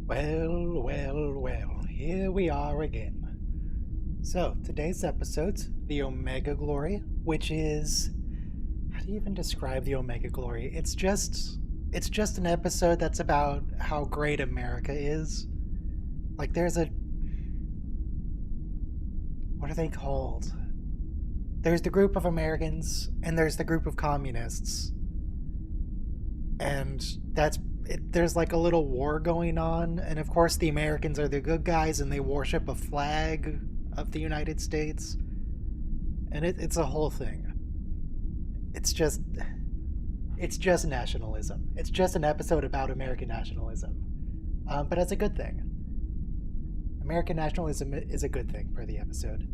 Well, here we are again. So, today's episode's the Omega Glory, which is how do you even describe the Omega Glory? It's just an episode that's about how great America is. Like there's a what are they called? There's the group of Americans and there's the group of communists. And there's like a little war going on, and of course the Americans are the good guys and they worship a flag of the United States, and it's a whole thing. It's just it's just nationalism. It's just an episode about American nationalism, but it's a good thing. American nationalism is a good thing for the episode.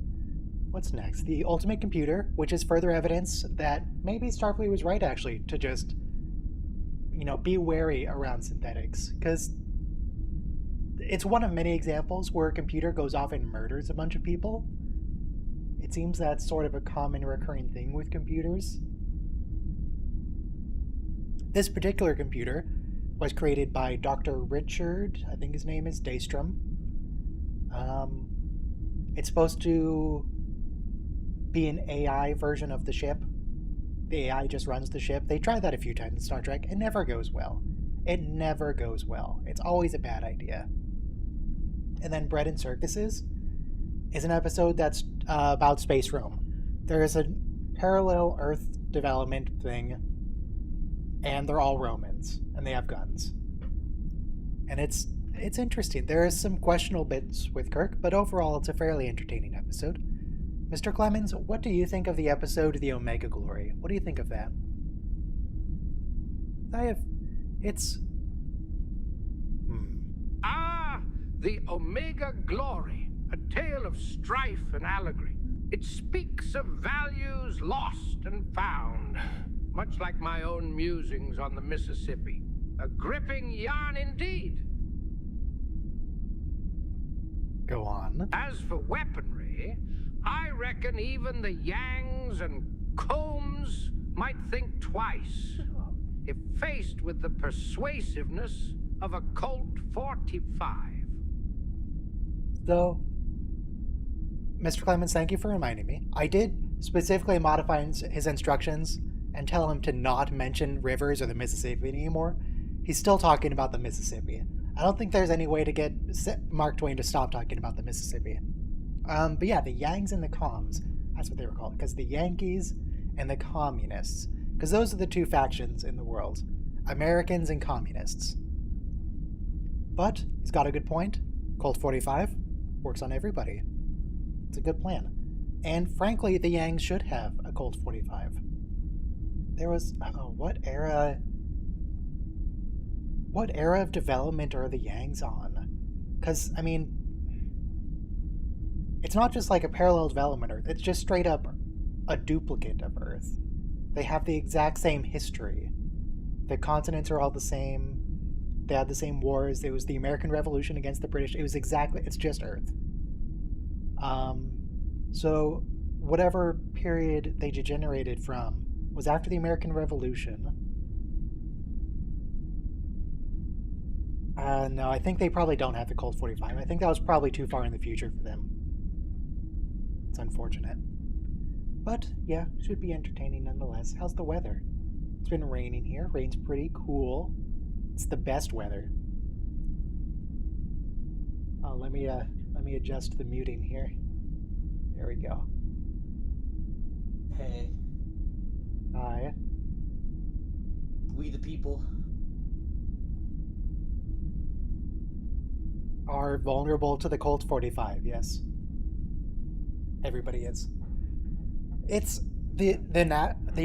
What's next? The Ultimate Computer, which is further evidence that maybe Starfleet was right actually to just be wary around synthetics, because it's one of many examples where a computer goes off and murders a bunch of people. It seems that's sort of a common recurring thing with computers. This particular computer was created by Dr. Richard, I think his name is Daystrom. It's supposed to be an AI version of the ship. The AI just runs the ship. They tried that a few times in Star Trek. It never goes well. It never goes well. It's always a bad idea. And then Bread and Circuses is an episode that's about space Rome. There is a parallel Earth development thing, and they're all Romans, and they have guns. And it's interesting. There is some questionable bits with Kirk, but overall it's a fairly entertaining episode. Mr. Clemens, what do you think of the episode The Omega Glory? What do you think of that? It's... Ah, the Omega Glory, a tale of strife and allegory. It speaks of values lost and found, much like my own musings on the Mississippi. A gripping yarn indeed. Go on. As for weaponry, I reckon even the Yangs and Combs might think twice if faced with the persuasiveness of a Colt 45. So, Mr. Clemens, thank you for reminding me. I did specifically modify his instructions and tell him to not mention rivers or the Mississippi anymore. He's still talking about the Mississippi. I don't think there's any way to get Mark Twain to stop talking about the Mississippi. But yeah, the Yangs and the Coms, that's what they were called, because the Yankees and the Communists, because those are the two factions in the world, Americans and Communists. But he's got a good point. Colt 45 works on everybody. It's a good plan. And frankly, the Yangs should have a Colt 45. There was, what era of development are the Yangs on? Because, I mean, it's not just like a parallel development Earth, it's just straight up a duplicate of Earth. They have the exact same history. The continents are all the same. They had the same wars. It was the American Revolution against the British. It's just Earth. So whatever period they degenerated from was after the American Revolution. No, I think they probably don't have the Colt 45. I think that was probably too far in the future for them. It's unfortunate. But, yeah, should be entertaining nonetheless. How's the weather? It's been raining here. Rain's pretty cool. It's the best weather. Oh, let me adjust the muting here. There we go. Hey. Hi. We the people. Are vulnerable to the Colt 45, yes. Everybody is. It's the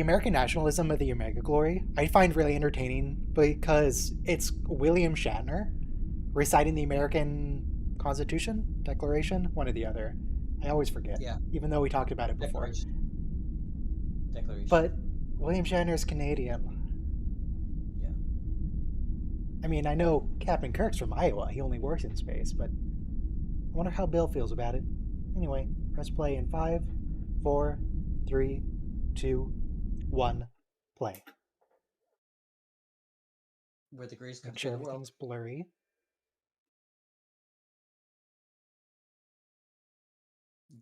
American nationalism of the Omega Glory I find really entertaining because it's William Shatner reciting the American Constitution, Declaration, one or the other. I always forget. Yeah. Even though we talked about it before. Declaration. But William Shatner is Canadian. Yeah. I mean, I know Captain Kirk's from Iowa. He only works in space, but I wonder how Bill feels about it. Anyway, press play in 5, 4, 3, 2, 1, play. Where the grays come Make sure to the world. everything's blurry.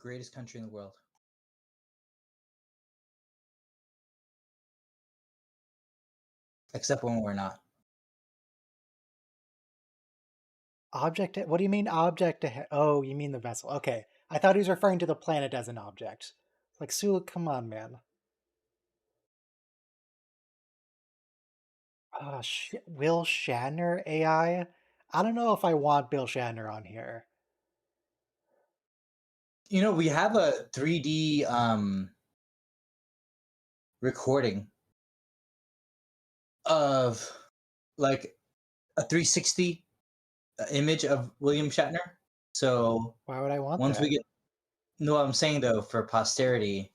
greatest country in the world. Except when we're not. Object? What do you mean object ahead? Oh, you mean the vessel. Okay. I thought he was referring to the planet as an object. Like, Sula, come on, man. Will Shatner AI? I don't know if I want Bill Shatner on here. You know, we have a 3D recording of like a 360 image of William Shatner. So Why would I want once that? we get, no, I'm saying though, for posterity,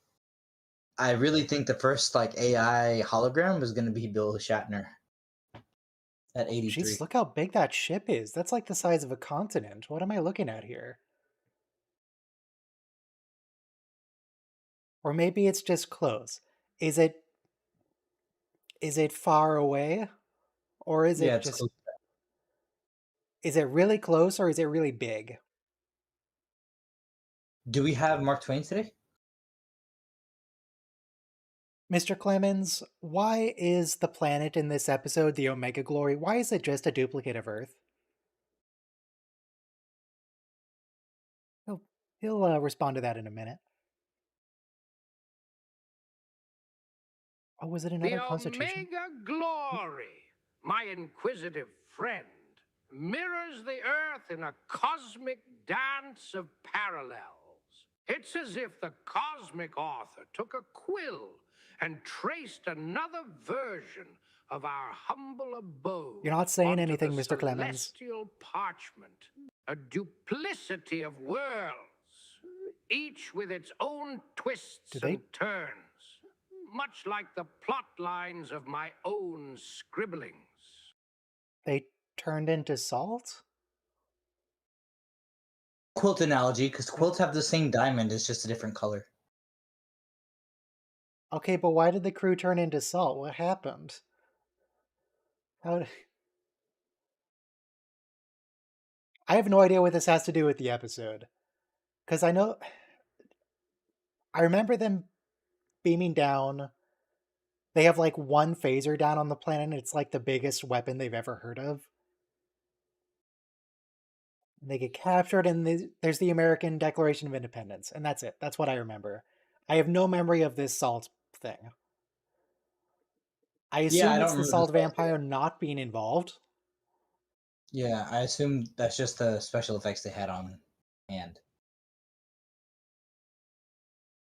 I really think the first like AI hologram was going to be Bill Shatner at 83. Jeez, look how big that ship is. That's like the size of a continent. What am I looking at here? Or maybe it's just close. Is it far away? Or is Yeah, it it's just close. is it really close or is it really big? Do we have Mark Twain today? Mr. Clemens, why is the planet in this episode, the Omega Glory, why is it just a duplicate of Earth? He'll, he'll respond to that in a minute. Oh, was it The another constitution? Omega Glory, my inquisitive friend, mirrors the Earth in a cosmic dance of parallels. It's as if the cosmic author took a quill and traced another version of our humble abode. You're not saying onto anything, the Mr. Clemens. celestial parchment, a duplicity of worlds, each with its own twists Do they- and turns, much like the plot lines of my own scribblings. They turned into salt? Quilt analogy, because quilts have the same diamond, it's just a different color. Okay, but why did the crew turn into salt? What happened? How? I have no idea what this has to do with the episode. Because I know... I remember them beaming down. They have like one phaser down on the planet, and it's like the biggest weapon they've ever heard of. They get captured, and there's the American Declaration of Independence, and that's it. That's what I remember. I have no memory of this salt thing. I Yeah, I assume don't it's the remember the salt salt vampire not being involved. Yeah, I assume that's just the special effects they had on hand.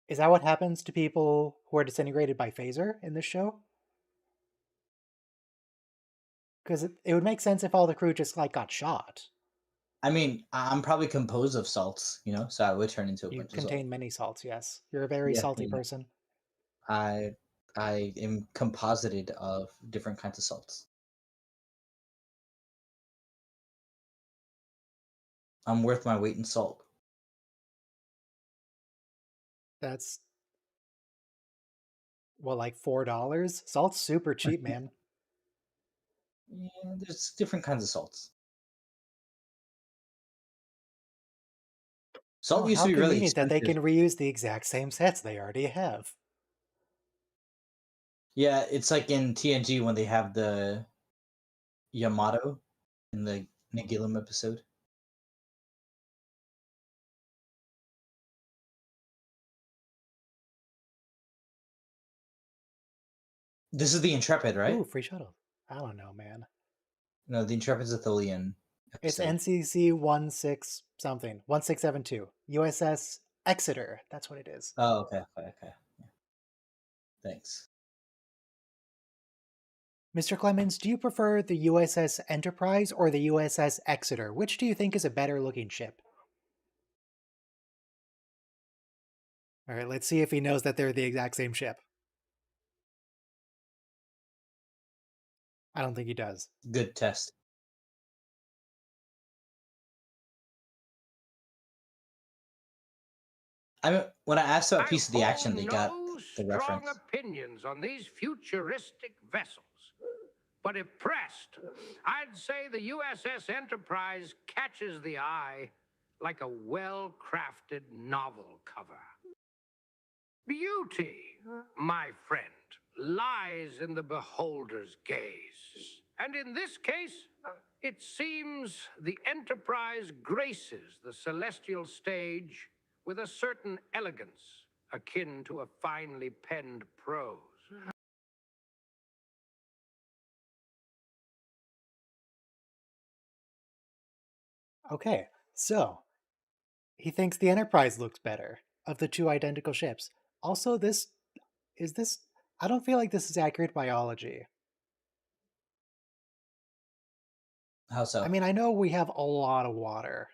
Is that what happens to people who are disintegrated by phaser in this show? Because it would make sense if all the crew just like got shot. I mean, I'm probably composed of salts, you know, so I would turn into a You bunch of salt. contain many salts, yes. You're a very Yeah, salty you know, person. I am composited of different kinds of salts. I'm worth my weight in salt. That's, well, like $4? Salt's super cheap, man. Yeah, there's different kinds of salts. Salt Oh, used how to be really convenient that they expensive. can reuse the exact same sets they already have. Yeah, it's like in TNG when they have the Yamato in the Nagilum episode. This is the Intrepid, right? Ooh, free shuttle. I don't know, man. No, the Intrepid's a Tholian It's episode. NCC 16 something, 1672. USS Exeter. That's what it is. Oh, okay. Yeah. Thanks. Mr. Clemens, do you prefer the USS Enterprise or the USS Exeter? Which do you think is a better looking ship? All right, let's see if he knows that they're the exact same ship. I don't think he does. Good test. I mean, when I asked about Piece of the Action, they got no the strong reference. opinions on these futuristic vessels. But if pressed, I'd say the USS Enterprise catches the eye. like a well-crafted novel cover. Beauty, my friend, lies in the beholder's gaze. And in this case, it seems the Enterprise graces the celestial stage with a certain elegance akin to a finely penned prose. Okay, so he thinks the Enterprise looks better of the two identical ships. Also, this is this. I don't feel like this is accurate biology. How I so? mean, I know we have a lot of water,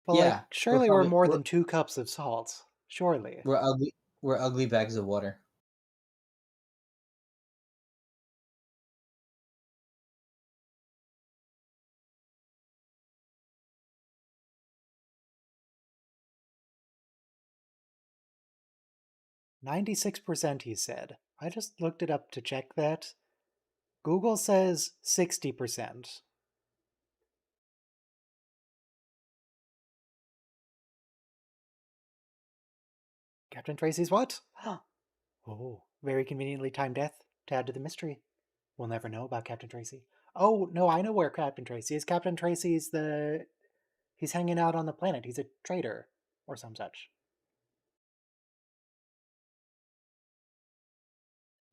but like, Yeah, we're surely we're probably more than 2 cups of salt. Surely. we're ugly. We're ugly bags of water. 96%, he said. I just looked it up to check that. Google says 60%. Captain Tracy's what? Oh, very conveniently timed death to add to the mystery. We'll never know about Captain Tracy. Oh, no, I know where Captain Tracy is. Captain Tracy's the... He's hanging out on the planet. He's a traitor or some such.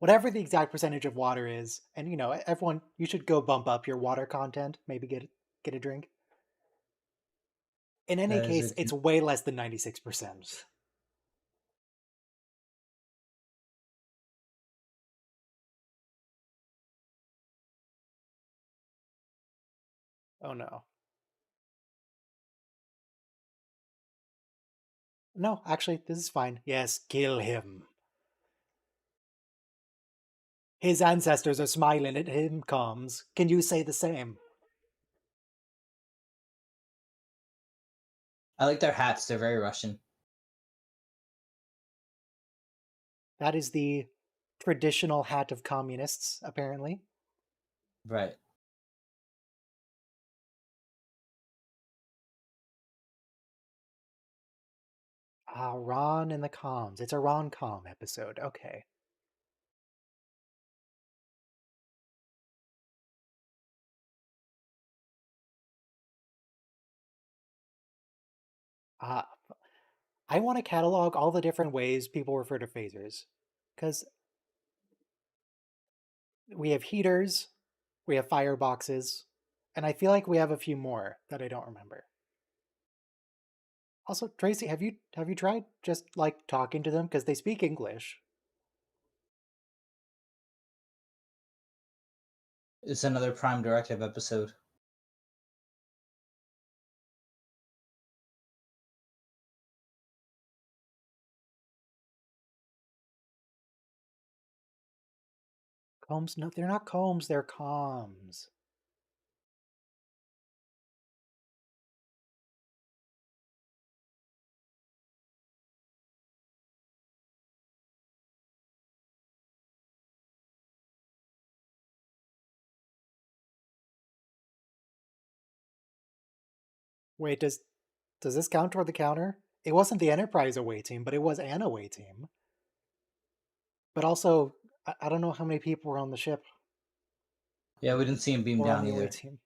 Whatever the exact percentage of water is, and you know, everyone, you should go bump up your water content. Maybe get a drink. In any That is case, a it's way less than 96%. Oh no. No, actually, this is fine. Yes, kill him. His ancestors are smiling at him comes. Can you say the same? I like their hats. They're very Russian. That is the traditional hat of communists, apparently. Right. Ah, Ron and the comms. It's a ron-com episode. Okay. Ah, I want to catalog all the different ways people refer to phasers. Because we have heaters, we have fireboxes, and I feel like we have a few more that I don't remember. Also, Tracy, have you tried just like talking to them because they speak English? It's another Prime Directive episode. Combs? No, they're not combs. They're comms. Wait, does this count toward the counter? It wasn't the Enterprise away team, but it was an away team. But also, I don't know how many people were on the ship Yeah, we didn't see him beam or on down the away either. team.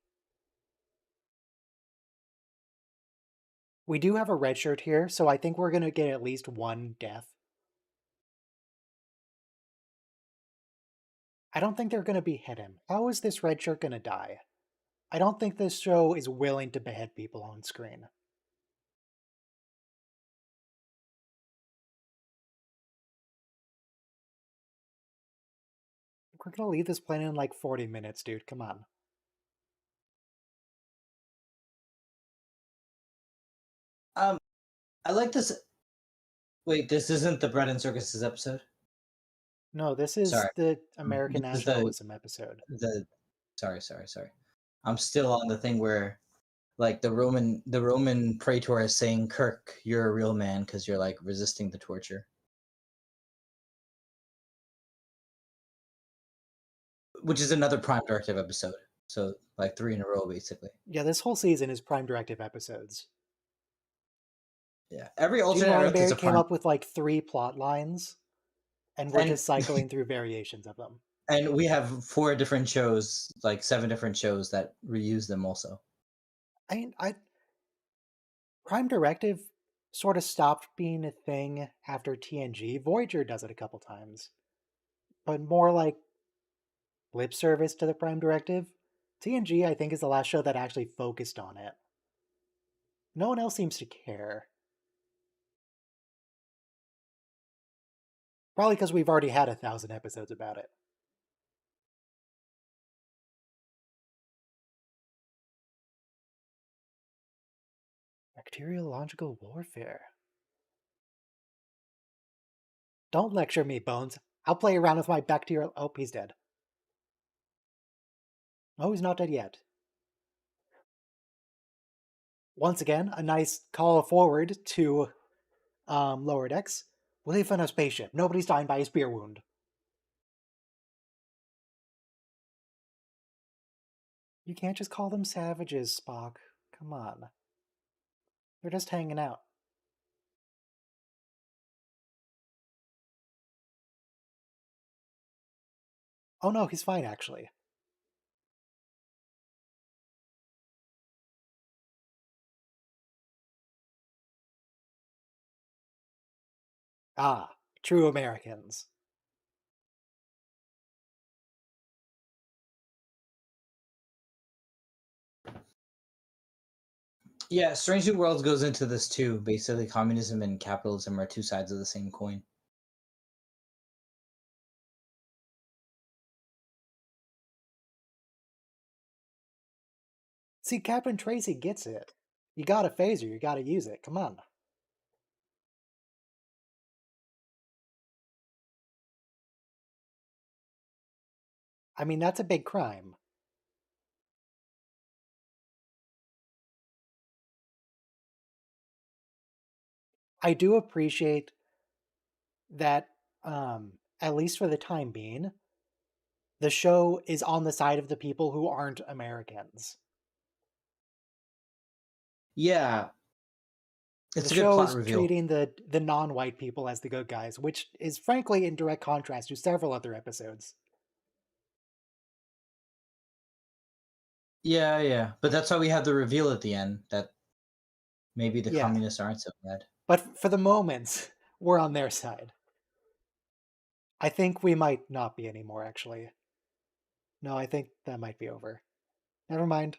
We do have a red shirt here, so I think we're going to get at least one death. I don't think they're going to behead him. How is this red shirt going to die? I don't think this show is willing to behead people on screen. We're going to leave this planet in like 40 minutes, dude. Come on. I like this. Wait, this isn't the Bread and Circuses episode. No, this is Sorry, the American this is the nationalism episode. the. Sorry. I'm still on the thing where, like, the Roman praetor is saying, "Kirk, you're a real man because you're like resisting the torture," which is another Prime Directive episode. So like 3 in a row, basically. Yeah, this whole season is Prime Directive episodes. Yeah, every Gene alternate Earth is Roddenberry a came prime, up with like 3 plot lines, and we're and just cycling through variations of them. and we have 4 different shows, like 7 different shows that reuse them also. I mean, Prime Directive sort of stopped being a thing after TNG. Voyager does it a couple times, but more like lip service to the Prime Directive. TNG, I think, is the last show that actually focused on it. No one else seems to care. Probably because we've already had 1,000 episodes about it. Bacteriological warfare. Don't lecture me, Bones. I'll play around with my bacterial. Oh, he's dead. No, he's not dead yet. Once again, a nice call forward to lower decks. We live in a spaceship. Nobody's dying by a spear wound. You can't just call them savages, Spock. Come on. They're just hanging out. Oh no, he's fine actually. Ah, true Americans. Yeah, Strange New Worlds goes into this too. Basically, communism and capitalism are 2 sides of the same coin. See, Captain Tracy gets it. You got a phaser, you gotta use it. Come on. I mean, that's a big crime. I do appreciate that, at least for the time being, the show is on the side of the people who aren't Americans. Yeah, The it's a good show plot is reveal. treating the non-white people as the good guys, which is frankly in direct contrast to several other episodes. Yeah, yeah, but that's why we have the reveal at the end that maybe the Yeah, communists aren't so bad. but for the moment, we're on their side. I think we might not be anymore, actually. No, I think that might be over. Never mind.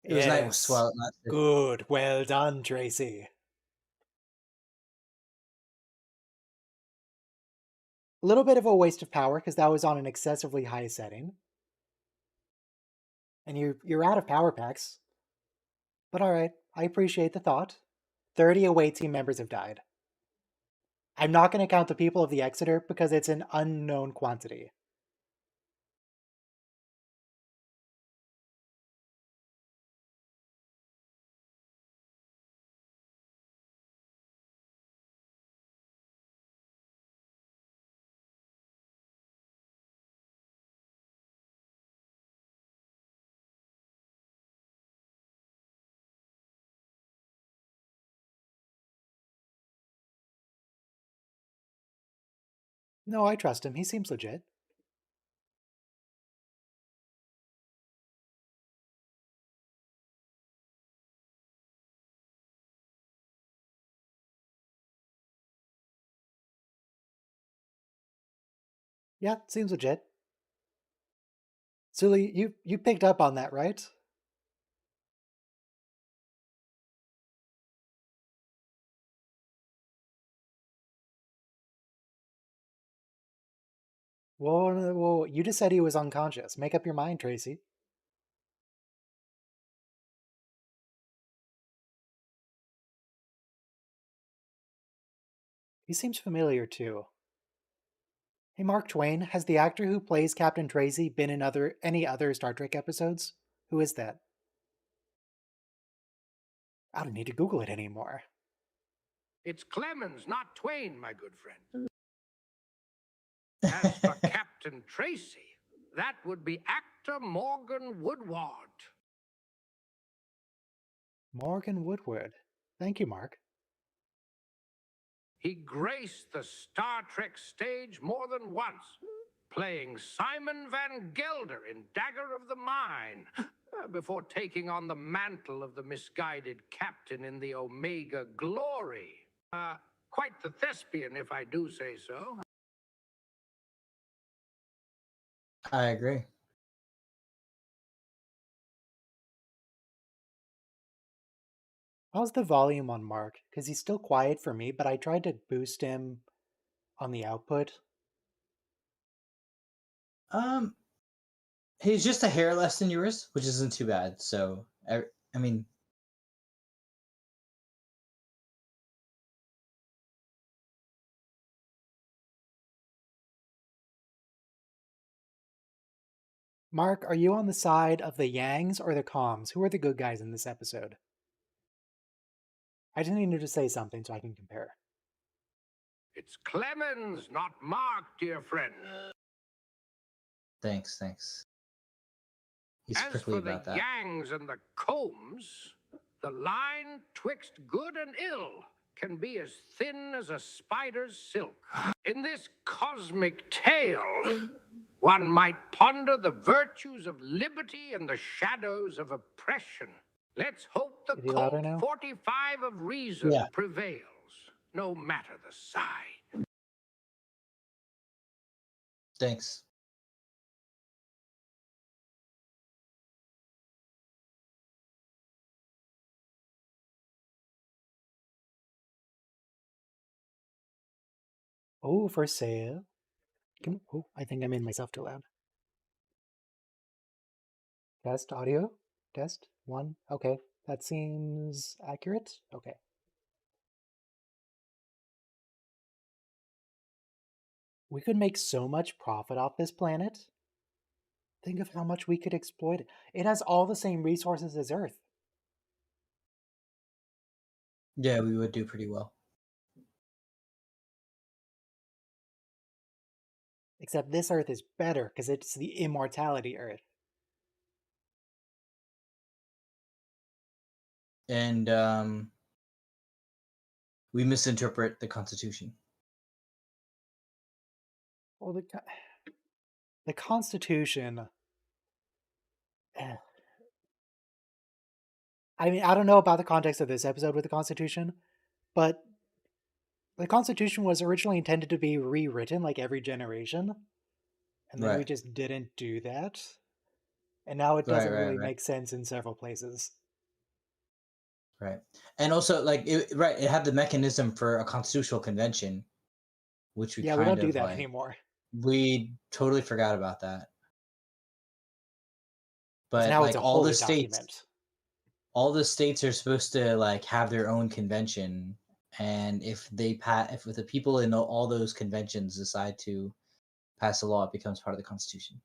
It was nice Yes. while it lasted. Good. Well done, Tracy. A little bit of a waste of power because that was on an excessively high setting. And you're out of power packs. But alright, I appreciate the thought. 30 away team members have died. I'm not going to count the people of the Exeter because it's an unknown quantity. No, I trust him. He seems legit. Yeah, seems legit. Sully, you picked up on that, right? Whoa, whoa, you just said he was unconscious. Make up your mind, Tracy. He seems familiar too. Hey, Mark Twain, has the actor who plays Captain Tracy been in any other Star Trek episodes? Who is that? I don't need to Google it anymore. It's Clemens, not Twain, my good friend. As for Captain Tracy, that would be actor Morgan Woodward. Morgan Woodward. Thank you, Mark. He graced the Star Trek stage more than once, playing Simon Van Gelder in Dagger of the Mine, before taking on the mantle of the misguided captain in the Omega Glory. Quite the thespian, if I do say so. I agree. How's the volume on Mark? Because he's still quiet for me, but I tried to boost him on the output. Um, he's just a hair less than yours, which isn't too bad. So, I mean, Mark, are you on the side of the Yangs or the Coms? Who are the good guys in this episode? I just need to say something so I can compare. It's Clemens, not Mark, dear friend. thanks. He's As prickly for the about that. Yangs and the Combs, the line twixt good and ill can be as thin as a spider's silk. In this cosmic tale, one might ponder the virtues of liberty and the shadows of oppression. Let's hope the Is he louder Colt now? 45 of reason Yeah. prevails, no matter the side. Thanks. Oh, for sale. Oh, I think I made myself too loud. Test audio. Test 1. Okay, that seems accurate. Okay. We could make so much profit off this planet. Think of how much we could exploit it. It has all the same resources as Earth. Yeah, we would do pretty well. Except this Earth is better because it's the immortality Earth. And we misinterpret the Constitution. Well, the Constitution. I mean, I don't know about the context of this episode with the Constitution, but the Constitution was originally intended to be rewritten like every generation, and then we Right. just didn't do that. And now it Right. doesn't Right. really Right. make sense in several places. Right. And also, like, it had the mechanism for a constitutional convention, which we Yeah, we don't kind do of that like. anymore. We totally forgot about that. Because But now it's like a holy document. all the states are supposed to like have their own convention, and if the people in all those conventions decide to pass a law, it becomes part of the Constitution.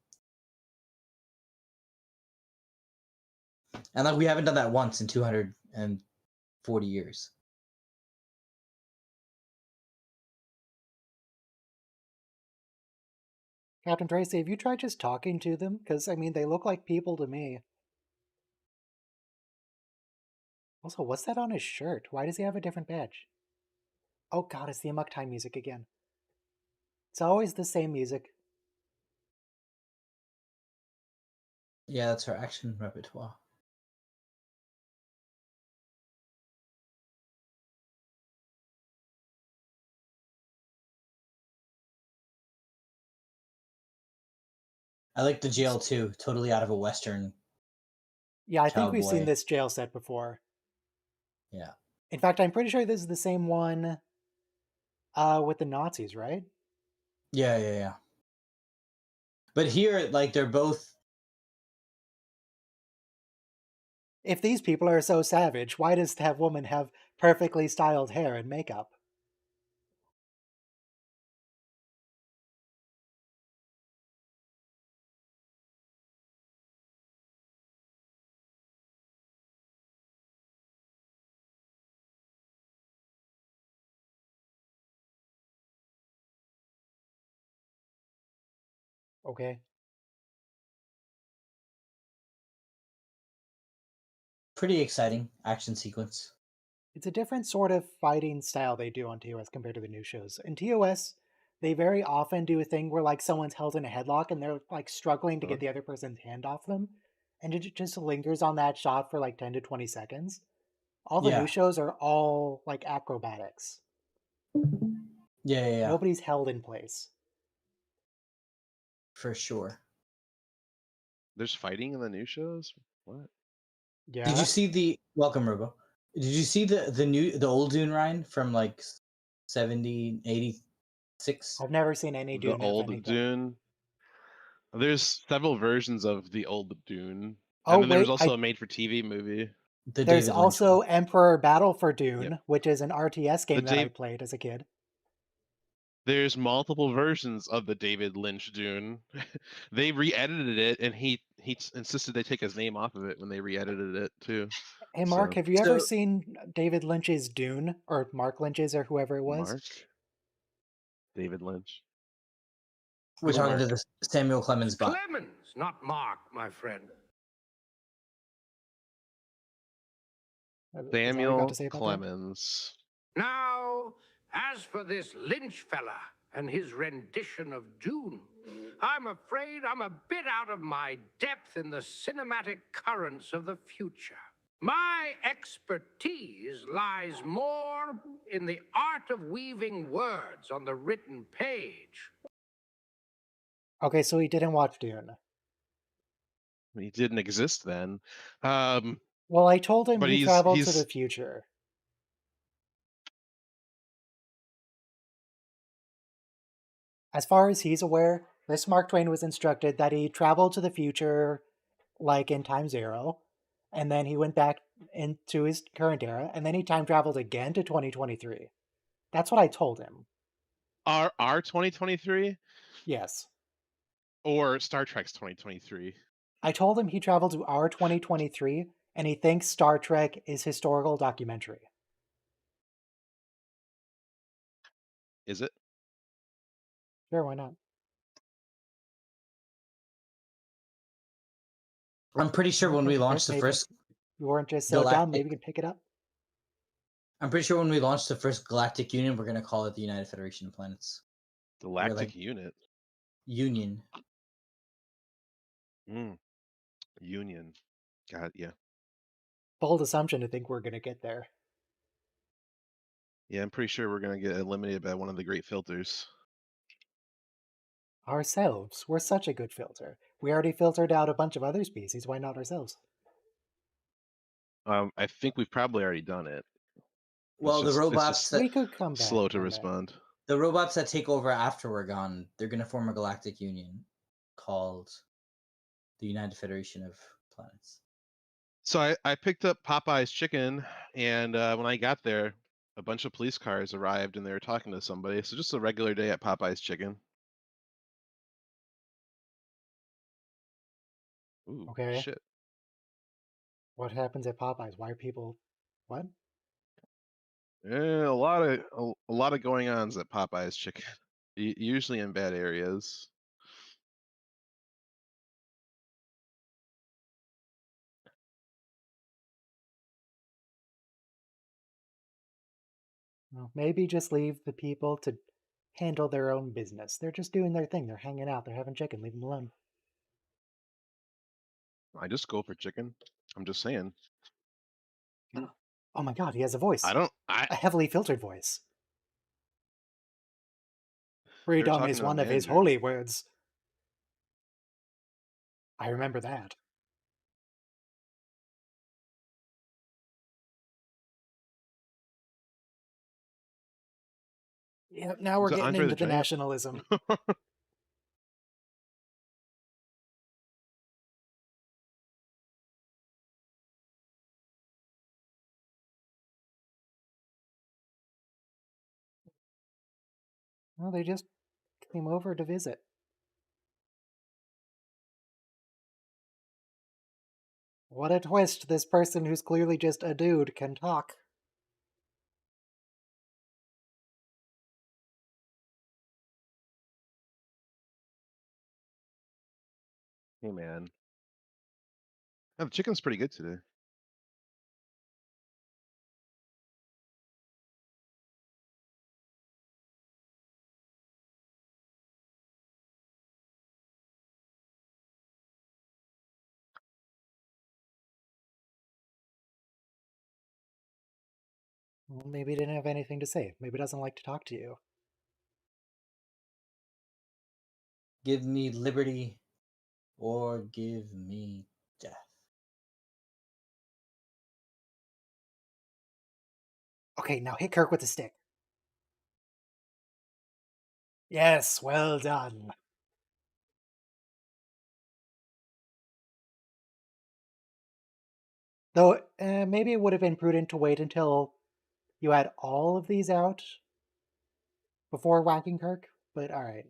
And like we haven't done that once in 240 years. Captain Tracy, have you tried just talking to them? Because, I mean, they look like people to me. Also, what's that on his shirt? Why does he have a different badge? Oh god, it's the Amok Time music again. It's always the same music. Yeah, that's our action repertoire. I like the jail too. Totally out of a Western. Yeah, I think we've seen Cowboy. this jail set before. Yeah. In fact, I'm pretty sure this is the same one with the Nazis, right? Yeah. But here, like, they're both. If these people are so savage, why does that woman have perfectly styled hair and makeup? Okay. Pretty exciting action sequence. It's a different sort of fighting style they do on TOS compared to the new shows. In TOS, they very often do a thing where like someone's held in a headlock and they're like struggling to Huh? get the other person's hand off them, and it just lingers on that shot for like 10 to 20 seconds. All the new Yeah, shows are all like acrobatics. yeah, Nobody's held in place. for sure. There's fighting in the new shows? What? Did you Yeah, see the welcome, Robo? Did you see the old Dune Ryan from like 70, 86? I've never seen any The Dune of old anything. Dune? There's several versions of the old Dune. Oh And then there was wait, also I a made for TV movie. The there's David Lynch also one. Emperor Battle for Yep. Dune, which is an RTS The game that I Dave played as a kid. There's multiple versions of the David Lynch Dune. They re-edited it, and insisted they take his name off of it when they re-edited it too. Hey Mark, So have you ever So seen David Lynch's Dune or Mark Lynch's or whoever it was? Mark David Lynch. we're Who's talking Mark? to the Samuel Clemens bot. Clemens, not Mark, my friend. Is that all you got to Samuel say about that? Clemens. Now, as for this Lynch fella and his rendition of Dune, I'm afraid I'm a bit out of my depth in the cinematic currents of the future. My expertise lies more in the art of weaving words on the written page. Okay, so he didn't watch Dune. He didn't exist then. Um, Well, I told him but he he's traveled to the he's future. As far as he's aware, this Mark Twain was instructed that he traveled to the future, like in time zero, and then he went back into his current era, and then he time traveled again to 2023. That's what I told him. our 2023 Yes. or Star Trek's 2023. I told him he traveled to our 2023, and he thinks Star Trek is historical documentary. Is it? Sure, why not? I'm pretty sure when we Okay, launched the maybe first you weren't just so dumb. galactic, Maybe you can pick it up. I'm pretty sure when we launched the first galactic union, we're gonna call it the United Federation of Planets. We're like Galactic Unit. Union. Mm, Union. God, yeah. Bold assumption to think we're going to get there. Yeah, I'm pretty sure we're gonna get eliminated by one of the great filters. Ourselves. We're such a good filter. We already filtered out a bunch of other species. Why not ourselves? I think we've probably already done it. Well, the It's robots just that We could come back slow to from it. respond. the robots that take over after we're gone, they're gonna form a galactic union called the United Federation of Planets. So I picked up Popeye's chicken, and when I got there, a bunch of police cars arrived, and they were talking to somebody. So just a regular day at Popeye's chicken. Ooh, Okay. shit. What happens at Popeyes? Why are people. What? Yeah, a lot of going ons at Popeye's chicken. Usually in bad areas. Well, maybe just leave the people to handle their own business. They're just doing their thing. They're hanging out. They're having chicken. Leave them alone. I just go for chicken. I'm just saying. Oh my god, he has a I voice. don't. I. A heavily filtered voice. They're Freedom talking is to a one of his manager. holy words. I remember that. Yep, now we're Is it getting Andre into the the Giant? nationalism. Well, they just came over to visit. What a twist, this person who's clearly just a dude can talk. Hey, man. Oh, the chicken's pretty good today. Well, maybe he didn't have anything to say. Maybe he doesn't like to talk to you. Give me liberty or give me death. Okay, now hit Kirk with the stick. Yes, well done. Though, maybe it would have been prudent to wait until you had all of these out before whacking Kirk, but alright.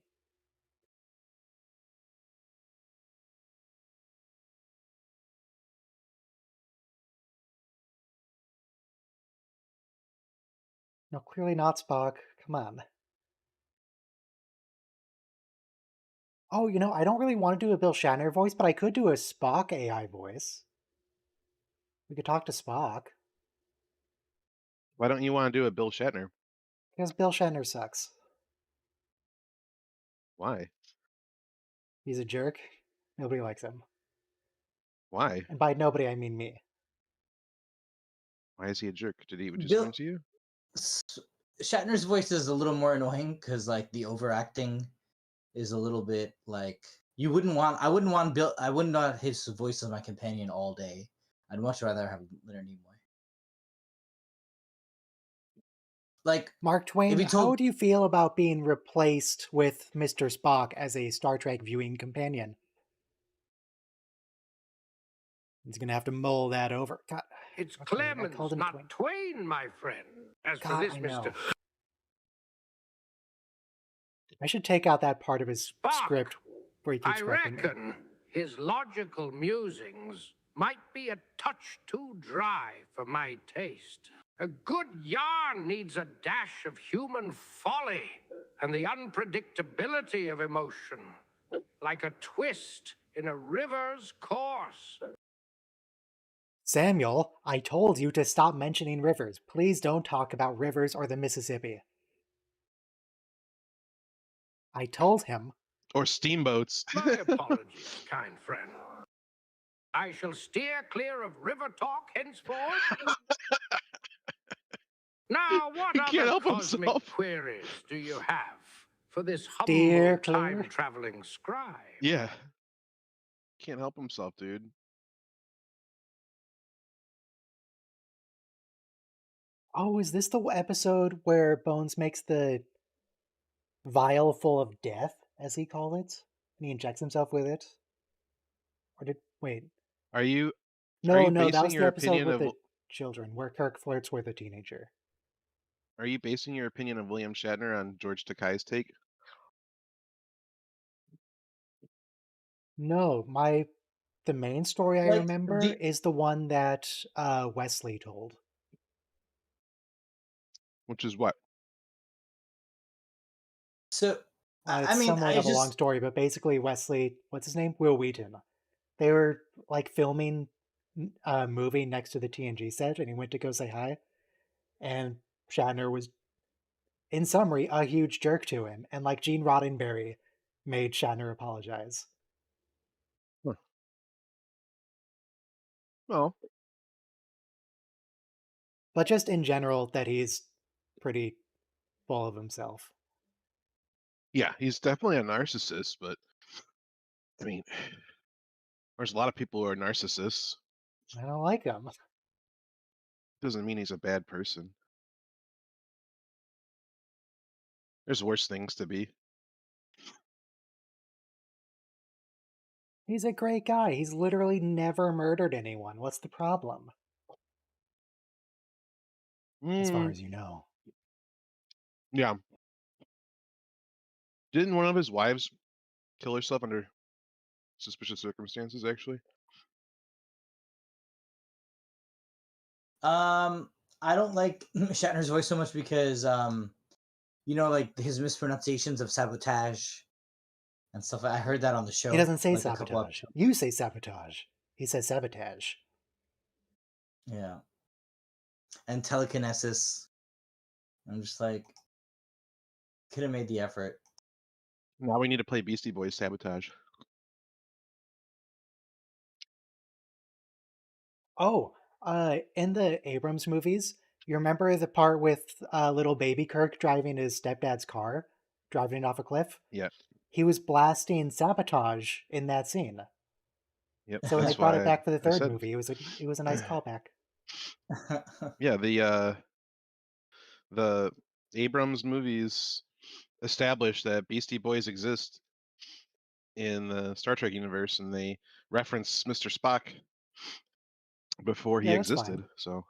No, clearly not Spock. Come on. Oh, I don't really want to do a Bill Shatner voice, but I could do a Spock AI voice. We could talk to Spock. Why don't you want to do a Bill Shatner? Because Bill Shatner sucks. Why? He's a jerk. Nobody likes him. Why? And by nobody, I mean me. Why is he a jerk? Did he Bill disappoint you? Shatner's voice is a little more annoying because like the overacting is a little bit like I wouldn't want his voice as my companion all day. I'd much rather have Leonard Nimoy. Like Mark Twain, if he how told do you feel about being replaced with Mr. Spock as a Star Trek viewing companion? He's gonna have to mull that over. God, It's okay, I Clemens, called him not Twain. Twain, my friend. As for God, this, I Mr. know. I should take out that part of his Spock, script where he I keeps correcting me. reckon his logical musings might be a touch too dry for my taste. A good yarn needs a dash of human folly and the unpredictability of emotion, like a twist in a river's course. Samuel, I told you to stop mentioning rivers. Please don't talk about rivers or the Mississippi. I told him. Or steamboats? My apologies, kind friend. I shall steer clear of river talk henceforth. Now, what He can't other help cosmic himself. queries do you have for this Steer humble clear. time-traveling scribe? Yeah. Can't help himself, dude. Oh, is this the episode where Bones makes the vial full of death, as he called it? And he injects himself with it? Or did. Wait. Are you No, no, that basing was the your episode opinion with of the children, where Kirk flirts with a teenager. William Shatner on George Takei's take? No, the main story I like remember is the one that Wesley told. Which is what? so I It's mean somewhat I of a long just story, but basically Wesley, what's his name? Will Wheaton. They were like filming a movie next to the TNG set, and he went to go say hi, and Shatner was, in summary, a huge jerk to him, and like Gene Roddenberry made Shatner apologize. Huh. Well, But just in general, that he's pretty full of himself. yeah, he's definitely a narcissist, but I mean, there's a lot of people who are narcissists. I don't like him. Doesn't mean he's a bad person. There's worse things to be. He's a great guy. He's literally never murdered anyone. What's the problem? As far Mm, as you know. yeah. Didn't one of his wives kill herself under suspicious circumstances, actually? I don't like Shatner's voice so much because like his mispronunciations of sabotage and stuff. I heard that on the He show, doesn't say like a couple sabotage. episodes. You say sabotage. He says sabotage. Yeah, and telekinesis. I'm just like, could have made the effort. Now we need to play Beastie Boys Sabotage. Oh, in the Abrams movies, you remember the part with little baby Kirk driving his stepdad's car, driving it off a cliff? Yeah. He was blasting sabotage in that scene. Yep. So when they That's brought it why back for the I third said. movie, it was a nice callback. Yeah, the Abrams movies established that Beastie Boys exist in the Star Trek universe, and they reference Mr. Spock before he Yeah, that's existed. fine. So,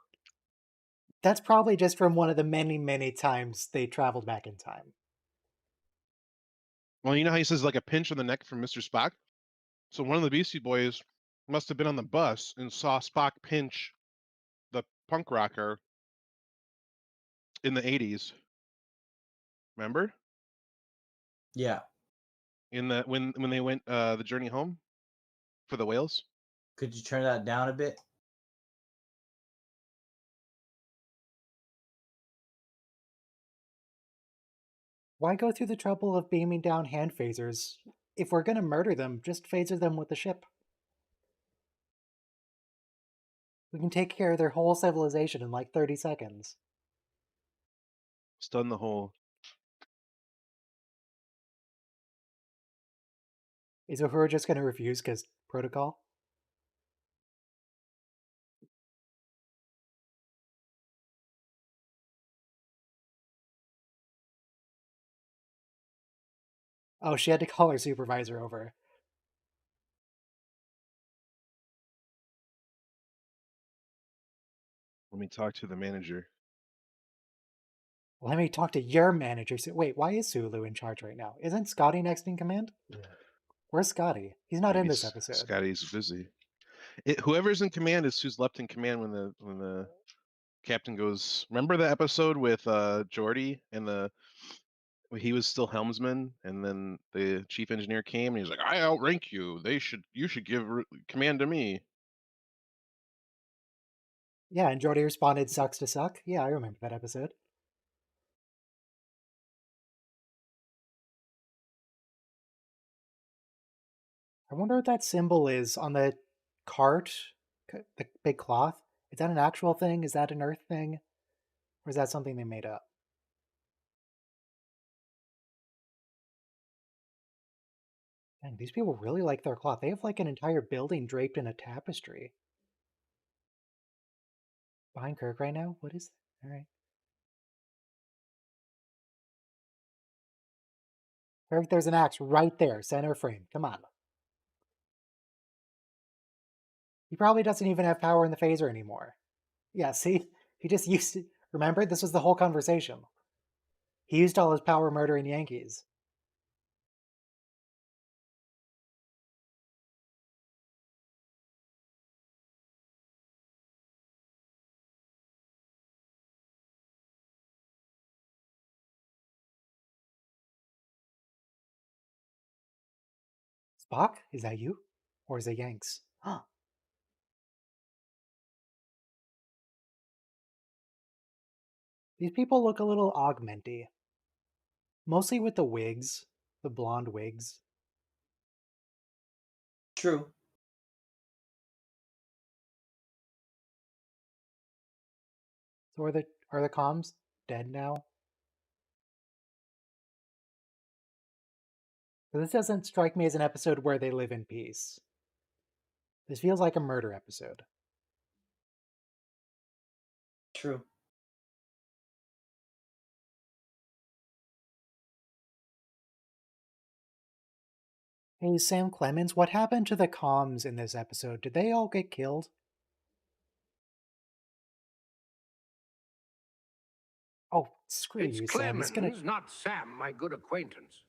That's probably just from one of the many, many times they traveled back in time. well, you know how he says like a pinch on the neck from Mr. Spock. So one of the Beastie Boys must have been on the bus and saw Spock pinch the punk rocker in the '80s. Remember? Yeah, In the when they went the journey home for the whales. could you turn that down a bit? Why go through the trouble of beaming down hand phasers? If we're gonna murder them, just phaser them with the ship. We can take care of their whole civilization in like 30 seconds. Stun the hole. Is Uhura just gonna refuse because protocol? Oh, she had to call her supervisor over. Let me talk to the manager. Let me talk to your manager. Wait, why is Sulu in charge right now? Isn't Scotty next in command? Where's Scotty? He's not in Maybe this episode. Scotty's busy. Whoever's in command is who's left in command when the captain goes. Remember the episode with Jordy and the he was still helmsman, and then the chief engineer came and he's like, "I outrank you. You should give command to me." Yeah, and Jordy responded, sucks to suck. Yeah, I remember that episode. I wonder what that symbol is on the cart, the big cloth. Is that an actual thing? Is that an Earth thing? Or is that something they made up? Dang, these people really like their cloth. They have like an entire building draped in a tapestry. Behind Kirk right now? What is that? Alright. Kirk, there's an axe right there, center frame. Come on. He probably doesn't even have power in the phaser anymore. Yeah, see? He just used to. Remember? This was the whole conversation. He used all his power murdering Yankees. Spock? Is that you? Or is it Yanks? Huh. These people look a little augmenty. Mostly with the wigs. The blonde wigs. True. So are the comms dead now? So this doesn't strike me as an episode where they live in peace. This feels like a murder episode. True. Hey, Sam Clemens, what happened to the comms in this episode? Did they all get killed? Oh, screw It's you, Sam. He's gonna. Clemens, not Sam, my good acquaintance.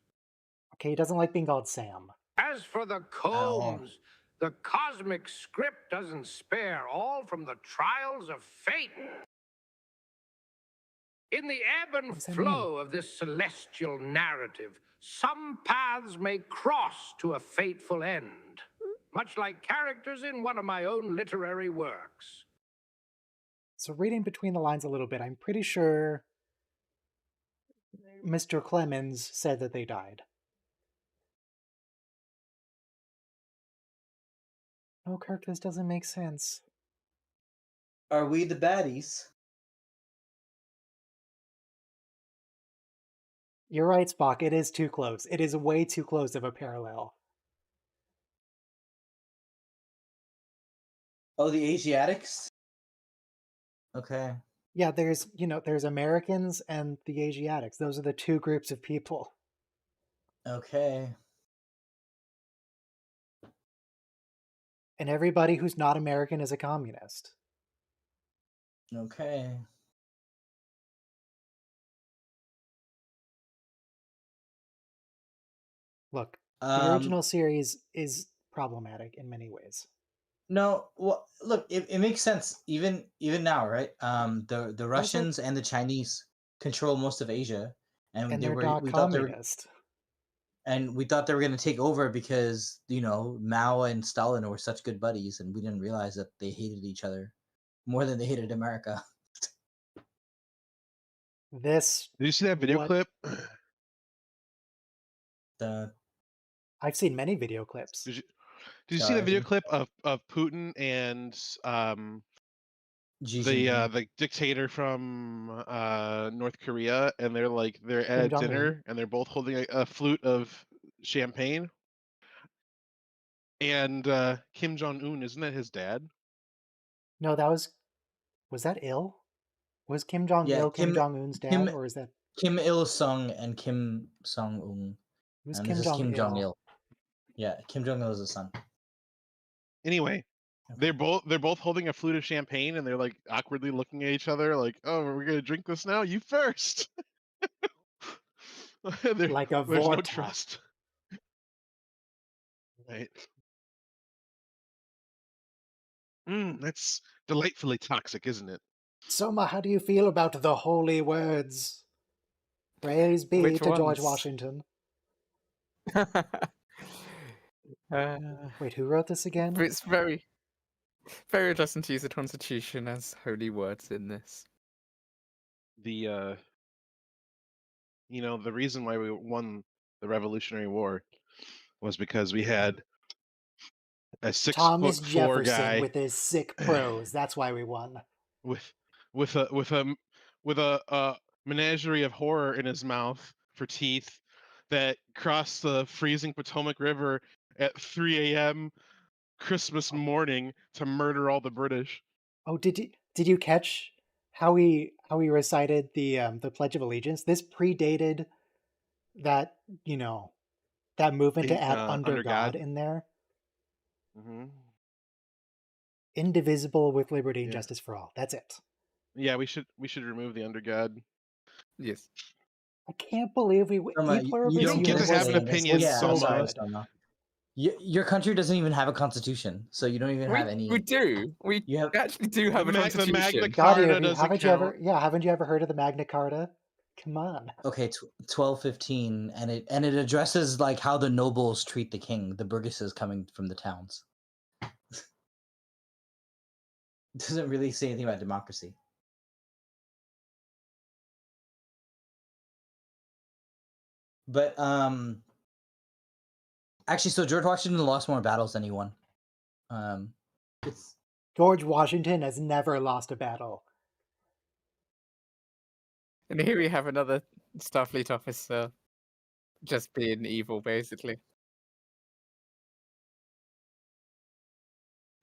Okay, he doesn't like being called Sam. As for the Oh. combs, the cosmic script doesn't spare all from the trials of fate. In the ebb and What does that mean? flow of this celestial narrative, some paths may cross to a fateful end, much like characters in one of my own literary works. So reading between the lines a little bit, I'm pretty sure Mr. Clemens said that they died. Oh, Kirk, this doesn't make sense. Are we the baddies? You're right, Spock. It is too close. It is way too close of a parallel. Oh, the Asiatics? Okay. Yeah, there's Americans and the Asiatics. Those are the two groups of people. Okay. And everybody who's not American is a communist. Okay. Look, the original series is problematic in many ways. No, well, look, it makes sense even now, right? The Does it? Russians and the Chinese control most of Asia, and And they they're were not we thought they were communist. and we thought they were going to take over because Mao and Stalin were such good buddies, and we didn't realize that they hated each other more than they hated America. This Did you see that video what clip? The I've seen many video clips. Did you see the video Sorry. clip of Putin and Xi the Jinping. the dictator from North Korea, and they're Kim at Jong-un. dinner, and they're both holding a flute of champagne. And Kim Jong-un, isn't that his dad? No, that was that ill? Was Kim Jong Yeah, Il Kim Jong-un's dad, Kim or is that Kim Il Sung and Kim Song Un, who's and Kim this is Jong Kim Jong Il? Il. Yeah, Kim Jong Il is the son. Anyway, Okay. they're both holding a flute of champagne, and they're like awkwardly looking at each other, like, "Oh, are we gonna drink this now? You first." Like a There's no vorta. trust. Right. That's delightfully toxic, isn't it? Soma, how do you feel about the holy words? Praise be Which to George ones? Washington. Uh, Wait, who wrote this again? it's very interesting to use the Constitution as holy words in this. The the reason why we won the Revolutionary War was because we had a 6 Thomas foot 4 Jefferson guy with his sick prose. That's why we won. with a menagerie of horror in his mouth for teeth that crossed the freezing Potomac River at 3 a.m. Christmas morning to murder all the British. Oh, did you catch how he recited the Pledge of Allegiance? This predated that that movement to add under Under God God. in there. Mm-hmm. Indivisible with liberty and Yeah. justice for all. That's it. Yeah, we should remove the under God. Yes. I can't believe we Soma, E you pluribus don't get to unus have an say this. opinion, was Yeah, so I'm Soma. sorry, good. Soma. Your country doesn't even have a constitution, so you don't even have any. We do. We You have actually do have a The constitution. Magna God, Carta doesn't haven't you count. ever heard of the Magna Carta? Come on. okay, 1215, and it addresses like how the nobles treat the king, the burgesses coming from the towns. It doesn't really say anything about democracy. But actually, so George Washington lost more battles than he won. It's George Washington has never lost a battle. And here we have another Starfleet officer just being evil, basically.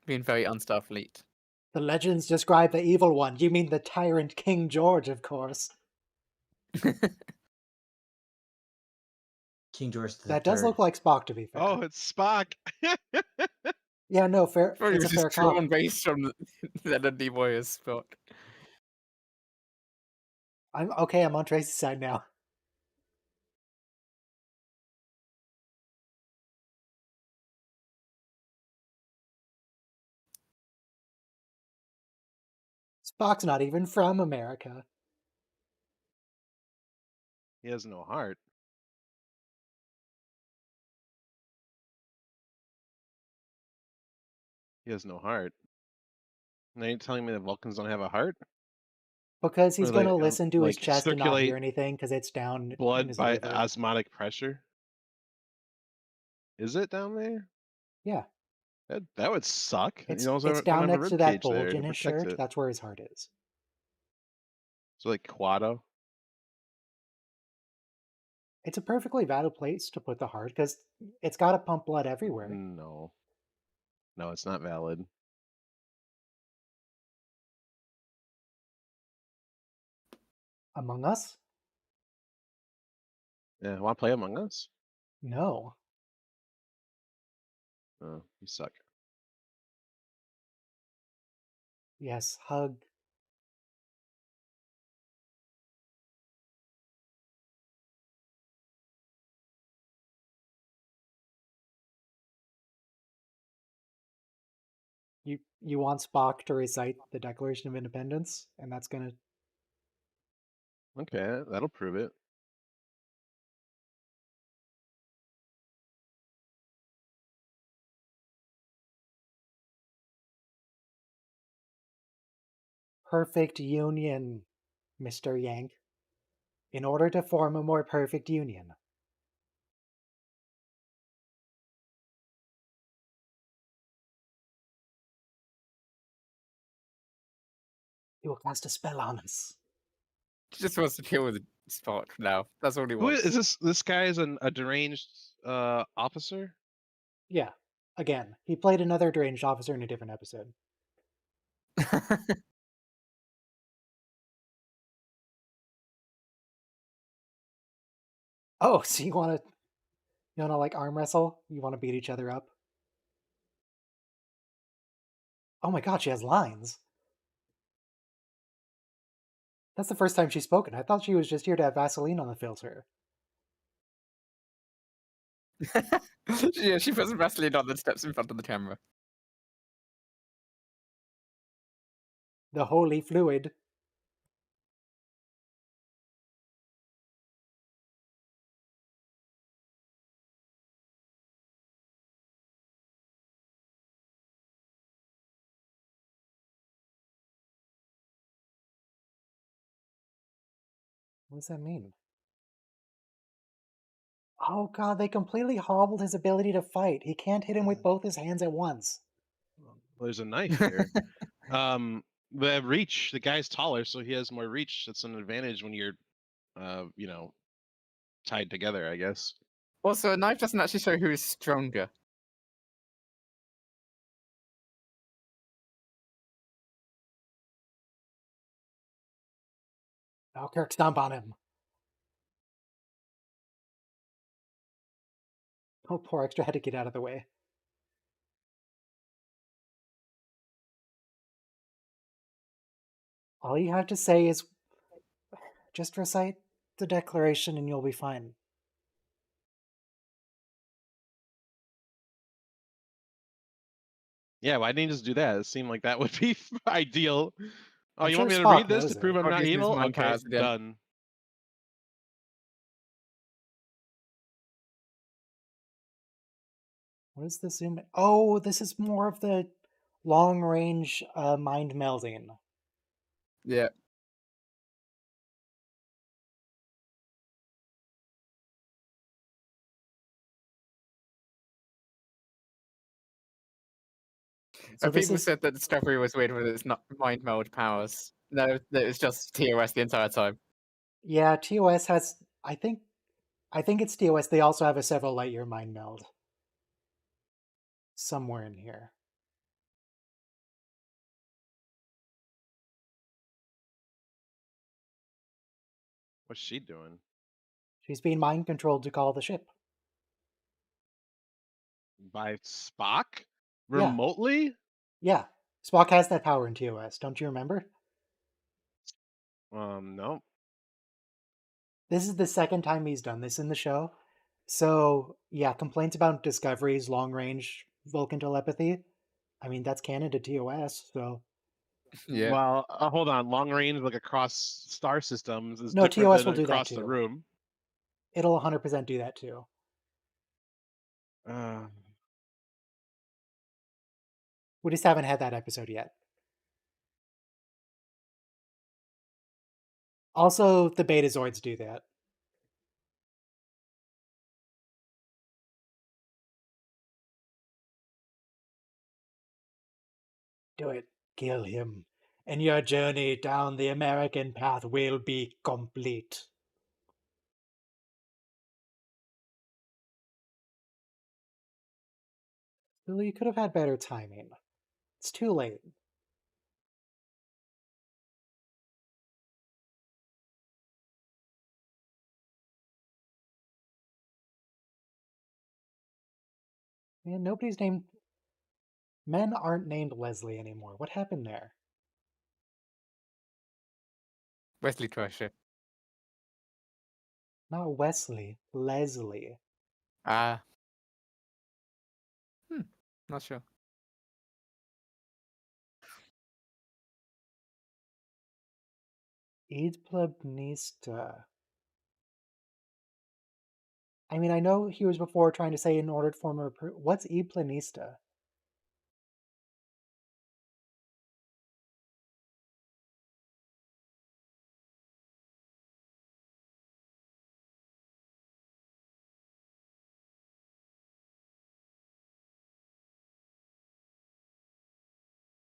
Being very un-Starfleet. The legends describe the evil one. You mean the tyrant King George, of course. King George III. That does look like Spock, to be fair. Oh, it's Spock. Yeah, no, fair. Probably It's a was fair just drawn comp. based from the Dudley Warriors spot. I'm on Tracy's side now. Spock's not even from America. He has no heart. He has no heart. Now you're telling me that Vulcans don't have a heart? Because he's Or going they to listen to his like chest and not hear circulate anything because it's down in blood his by liver. osmotic pressure? Is it down there? Yeah. That would suck. It's You also it's don't down have a next to rib that cage bulge there in to his protect shirt. it. That's where his heart is. So like Quado. It's a perfectly valid place to put the heart because it's got to pump blood everywhere. No. No, it's not valid. Among Us? Yeah, want to play Among Us? No. Oh, you suck. Yes, hug. You want Spock to recite the Declaration of Independence, and that's gonna. Okay, that'll prove it. Perfect union, Mr. Yank. In order to form a more perfect union. He will cast a spell on us. He just wants to kill with Spock now. That's all he Who wants. is this? This guy is a deranged officer. Yeah. Again, he played another deranged officer in a different episode. Oh, so you wanna like arm wrestle? You wanna beat each other up? Oh my god, she has lines. That's the first time she's spoken. I thought she was just here to have Vaseline on the filter. Yeah, she puts Vaseline on, then steps in front of the camera. The holy fluid. What does that mean? Oh god, they completely hobbled his ability to fight. He can't hit him with both his hands at once. Well, there's a knife here. The reach. The guy's taller, so he has more reach. That's an advantage when you're, you know, tied together. I guess. Also, a knife doesn't actually show who is stronger. Oh, Kirk, stomp on him. Oh, poor extra had to get out of the way. All you have to say is just recite the declaration and you'll be fine. Yeah, why didn't you just do that? It seemed like that would be ideal. Oh, I'm you sure want me to Spock read this knows to prove it. I'm Spock not using his evil? mind Okay, powers again. done. What is this zoom? Oh, this is more of the long range mind melding. Yeah. So this People is said that Discovery was weird with its not mind meld powers. No, that it's just TOS the entire time. yeah, TOS has I think it's TOS. They also have a several light year mind meld somewhere in here. What's she doing? She's being mind controlled to call the ship. By Spock? Yeah. Remotely? Yeah. Spock has that power in TOS, don't you remember? No. This is the second time he's done this in the show. So, yeah, complaints about Discovery's long range Vulcan telepathy. I mean, that's canon to TOS, so. Yeah. Well, hold on. Long range, like across star systems, is No, different TOS than will do that across the too. room. It'll 100% do that too. Uh, We just haven't had that episode yet. Also, the Betazoids do that. Do it. Kill him. And your journey down the American path will be complete. Well, you could have had better timing. It's too late. Man, nobody's named... Men aren't named Leslie anymore. What happened there? Wesley Crusher. Not Wesley. Leslie. Ah. Not sure. Id Plebnista. I mean, I know he was before trying to say in ordered form of... What's Id Planista?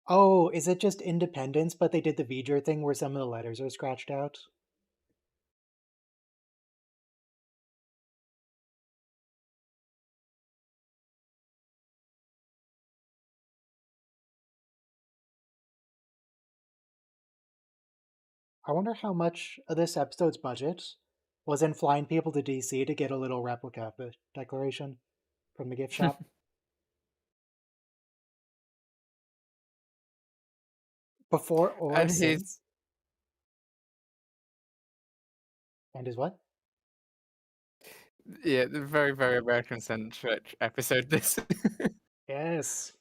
Oh, is it just independence, but they did the V'ger thing where some of the letters are scratched out? I wonder how much of this episode's budget was in flying people to DC to get a little replica of the Declaration from the gift shop. Before or And since? And is what? yeah, the very, very American-centric episode, this. Yes.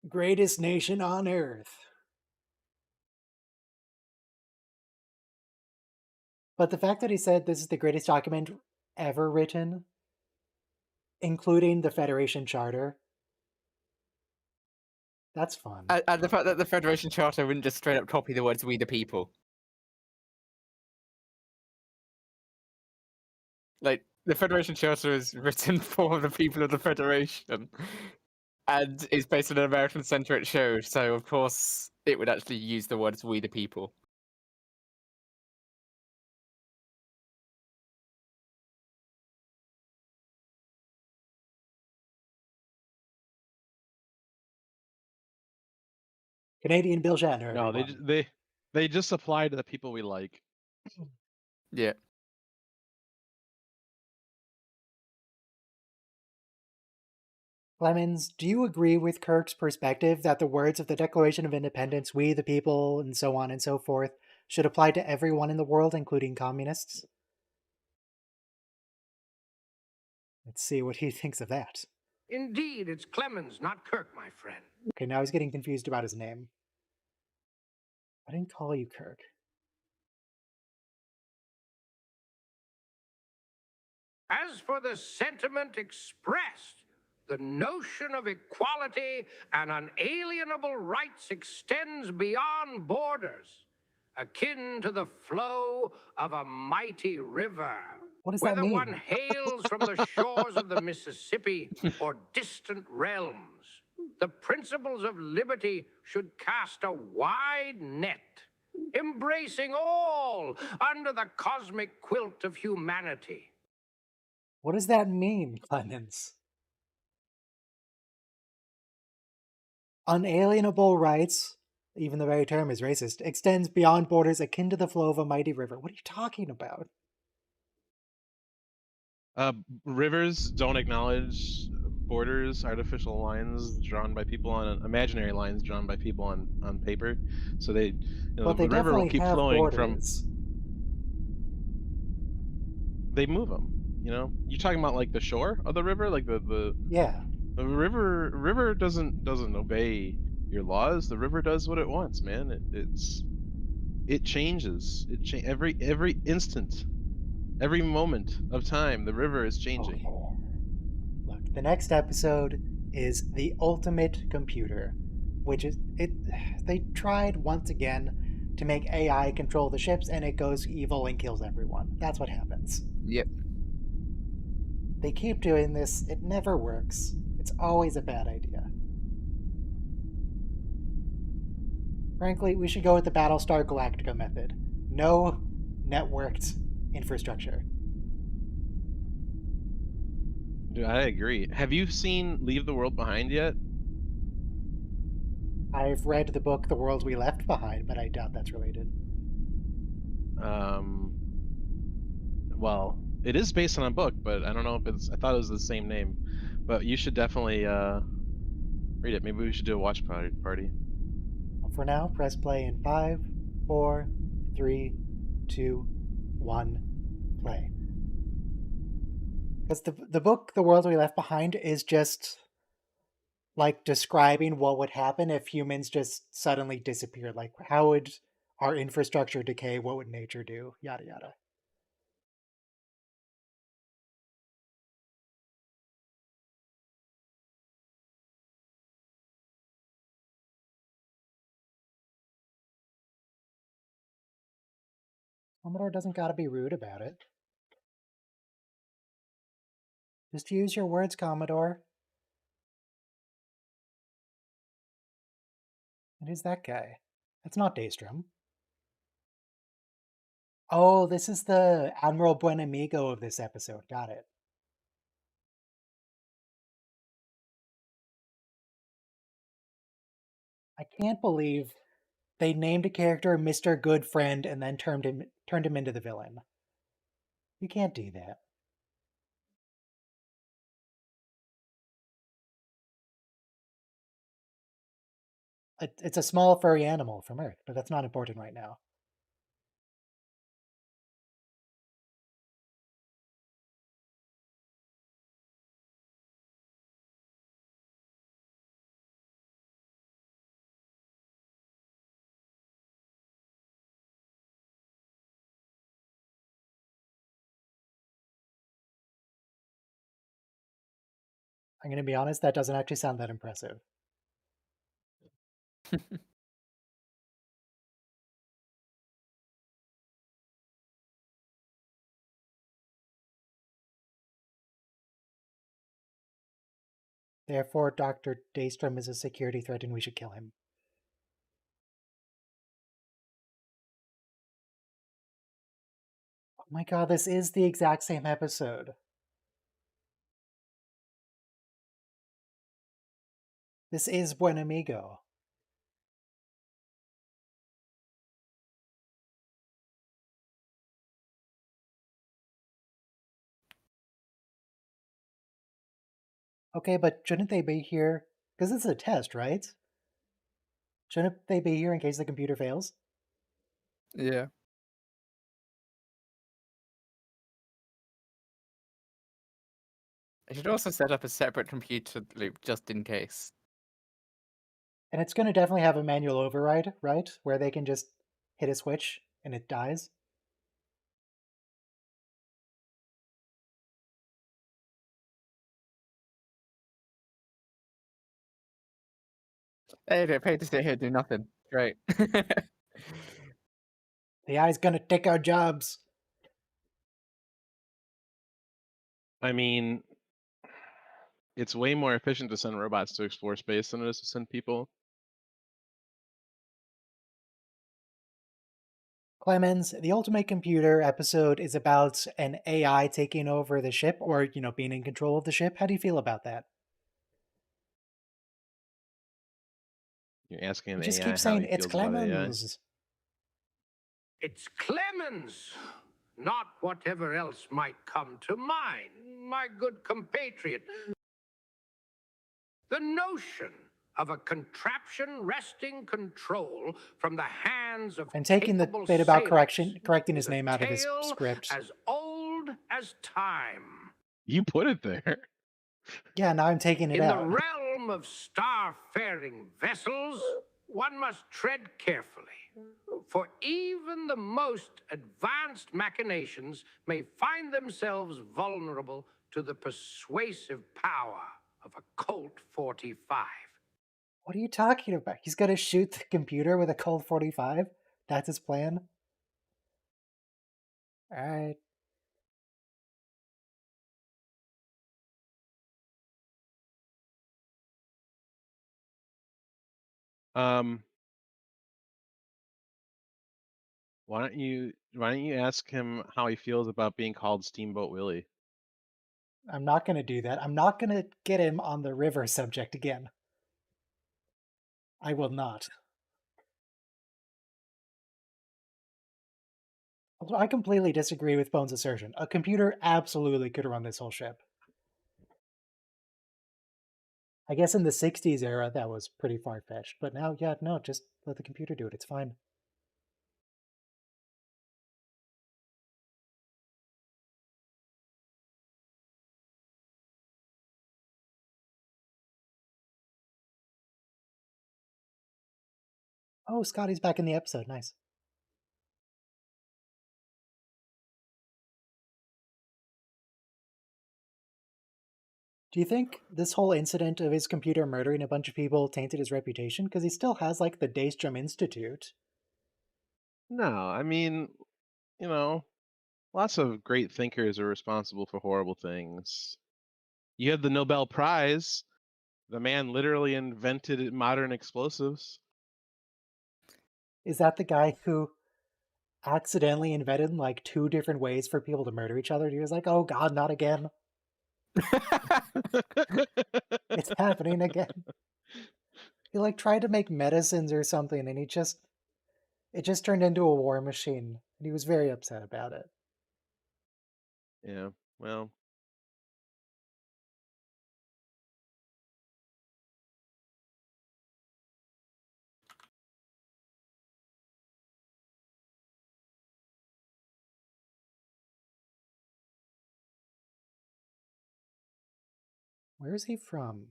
Greatest nation on earth. But the fact that he said this is the greatest document ever written, including the Federation Charter, that's fun. And the fact that the Federation Charter wouldn't just straight up copy the words "We the People." Like, the Federation Charter is written for the people of the Federation, and is based on an American-centric show, so of course it would actually use the words "We the People." Canadian Bill Shatner, no, everyone. they just apply to the people we like. Yeah. Clemens, do you agree with Kirk's perspective that the words of the Declaration of Independence, we the people, and so on and so forth, should apply to everyone in the world, including communists? Let's see what he thinks of that. Indeed, it's Clemens, not Kirk, my friend. Okay, now he's getting confused about his name. I didn't call you Kirk. As for the sentiment expressed, the notion of equality and unalienable rights extends beyond borders, akin to the flow of a mighty river. What does that Whether mean? one hails from the shores of the Mississippi or distant realms, the principles of liberty should cast a wide net, embracing all under the cosmic quilt of humanity. What does that mean, Clemens? Unalienable rights, even the very term is racist, extends beyond borders akin to the flow of a mighty river. What are you talking about? Rivers don't acknowledge borders, artificial lines drawn by people on imaginary lines drawn by people on paper. So they, But they the river will definitely keep have flowing borders. They move them. You're talking about like the shore of the river, like the Yeah. the river doesn't obey your laws. The river does what it wants, man. It changes. Every instant. Every moment of time, the river is changing. Okay. Look, the next episode is The Ultimate Computer, which is it they tried once again to make AI control the ships and it goes evil and kills everyone. That's what happens. Yep. They keep doing this, it never works. It's always a bad idea. Frankly, we should go with the Battlestar Galactica method. No networked infrastructure. Dude, I agree. Have you seen Leave the World Behind yet? I've read the book The World We Left Behind, but I doubt that's related. Well, it is based on a book, but I don't know if it's. I thought it was the same name, but you should definitely read it. Maybe we should do a watch party. Well, for now, press play in 5, 4, 3, 2, 1, play. Because the book The World We Left Behind is just like describing what would happen if humans just suddenly disappeared. Like, how would our infrastructure decay? What would nature do? Yada yada. Commodore doesn't gotta be rude about it. Just use your words, Commodore. And who's that guy? That's not Daystrom. Oh, this is the Admiral Buenamigo of this episode. Got it. I can't believe they named a character Mr. Good Friend and then turned him into the villain. You can't do that. It's a small furry animal from Earth, but that's not important right now. I'm going to be honest, that doesn't actually sound that impressive. Therefore, Dr. Daystrom is a security threat and we should kill him. Oh my god, this is the exact same episode. This is Buenamigo. Okay, but shouldn't they be here? Because it's a test, right? Shouldn't they be here in case the computer fails? Yeah. I should also set up a separate computer loop just in case. And it's going to definitely have a manual override, right? Where they can just hit a switch and it dies. Hey, they paid to sit here and do nothing. Great. The AI's going to take our jobs. I mean, it's way more efficient to send robots to explore space than it is to send people. Clemens, the Ultimate Computer episode is about an AI taking over the ship or, being in control of the ship. How do you feel about that? You're asking You an just AI keep how saying he it's feels about AI. Clemens. It's Clemens, not whatever else might come to mind, my good compatriot. The notion of a contraption wresting control from the hands of I'm taking the capable bit about sailors correcting his is a name out of his tale script. as old as time. You put it there. Yeah, now I'm taking it In the out. realm of star-faring vessels, one must tread carefully, for even the most advanced machinations may find themselves vulnerable to the persuasive power of a Colt 45. What are you talking about? He's gonna shoot the computer with a Colt 45? That's his plan? Alright. Um, why don't you ask him how he feels about being called Steamboat Willie? I'm not gonna do that. I'm not gonna get him on the river subject again. I will not. Although I completely disagree with Bones' assertion. A computer absolutely could run this whole ship. I guess in the 60s era that was pretty far-fetched, but now, yeah, no, just let the computer do it. It's fine. Oh, Scotty's back in the episode. Nice. Do you think this whole incident of his computer murdering a bunch of people tainted his reputation? Because he still has, like, the Daystrom Institute. No, I mean, you know, lots of great thinkers are responsible for horrible things. You had the Nobel Prize. The man literally invented modern explosives. Is that the guy who accidentally invented, like, 2 different ways for people to murder each other? He was like, oh god, not again. It's happening again. He, like, tried to make medicines or something, and it just turned into a war machine, and he was very upset about it. Yeah, well, Where is he from?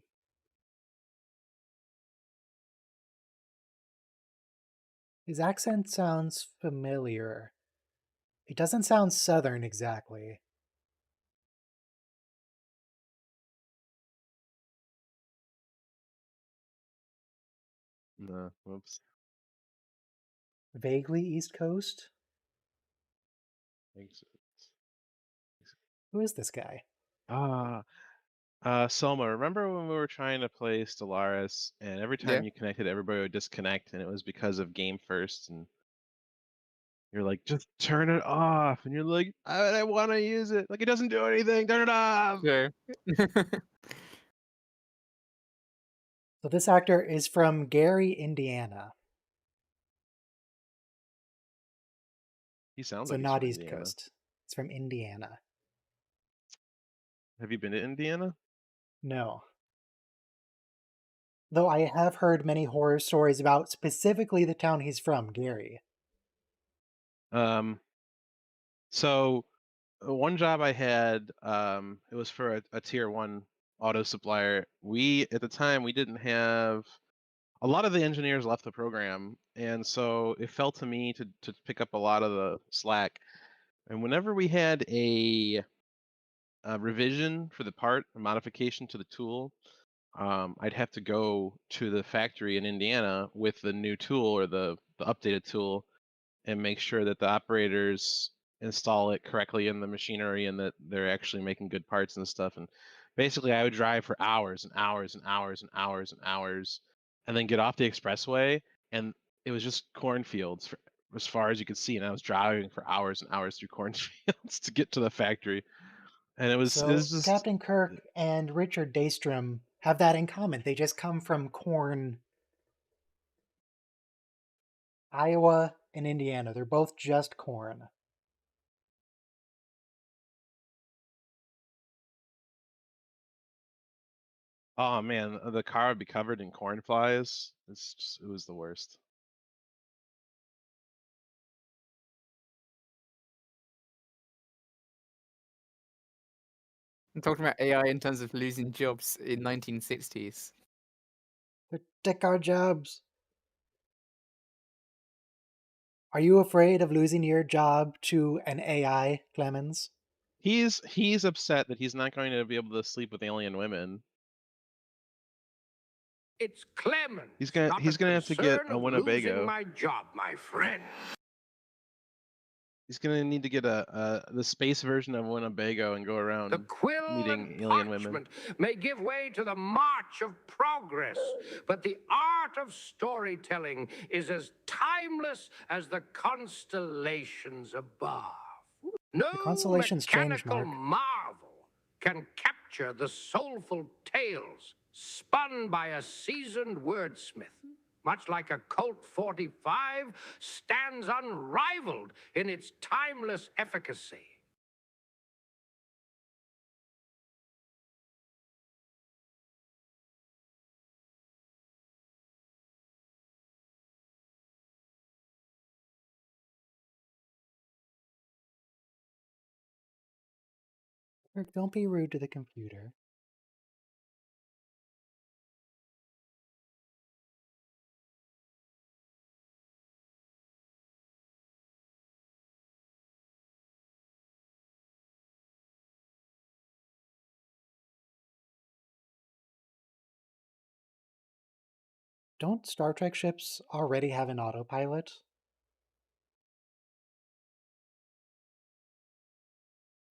His accent sounds familiar. It doesn't sound southern exactly. no, whoops. Vaguely East Coast? Thanks. Who is this guy? Ah, Selma, remember when we were trying to play Stellaris and every Yeah. time you connected, everybody would disconnect and it was because of game first and you're like, just turn it off. And you're like, I want to use it. Like, it doesn't do anything. Turn it off. True. So this actor is from Gary, Indiana. He sounds So like he's not from East Indiana. Coast. It's from Indiana. Have you been to Indiana? No. Though I have heard many horror stories about specifically the town he's from, Gary. Um, so one job I had, it was for a tier one auto supplier. We, at the time, we didn't have a lot of the engineers left the program, and so it fell to me to pick up a lot of the slack. And whenever we had a revision for the part, a modification to the tool, I'd have to go to the factory in Indiana with the new tool or the updated tool and make sure that the operators install it correctly in the machinery and that they're actually making good parts and stuff. And basically, I would drive for hours and hours and hours and hours and hours, and then get off the expressway, and it was just cornfields for, as far as you could see. And I was driving for hours and hours through cornfields to get to the factory, and it was So just Captain Kirk and Richard Daystrom have that in common. They just come from corn, Iowa and Indiana. They're both just corn. oh man, the car would be covered in corn flies. It was the worst. I'm talking about AI in terms of losing jobs in 1960s. They take our jobs. Are you afraid of losing your job to an AI, Clemens? He's upset that he's not going to be able to sleep with alien women. It's Clemens, He's not a gonna have to get concern a of losing Winnebago. my job, my friend. He's gonna need to get the space version of Winnebago and go The around quill meeting and alien women. parchment may give way to the march of progress, but the art of storytelling is as timeless as the constellations above. The No constellations change, mechanical Mark. marvel can capture the soulful tales spun by a seasoned wordsmith. Much like a Colt 45 stands unrivaled in its timeless efficacy. Kirk, don't be rude to the computer. Don't Star Trek ships already have an autopilot?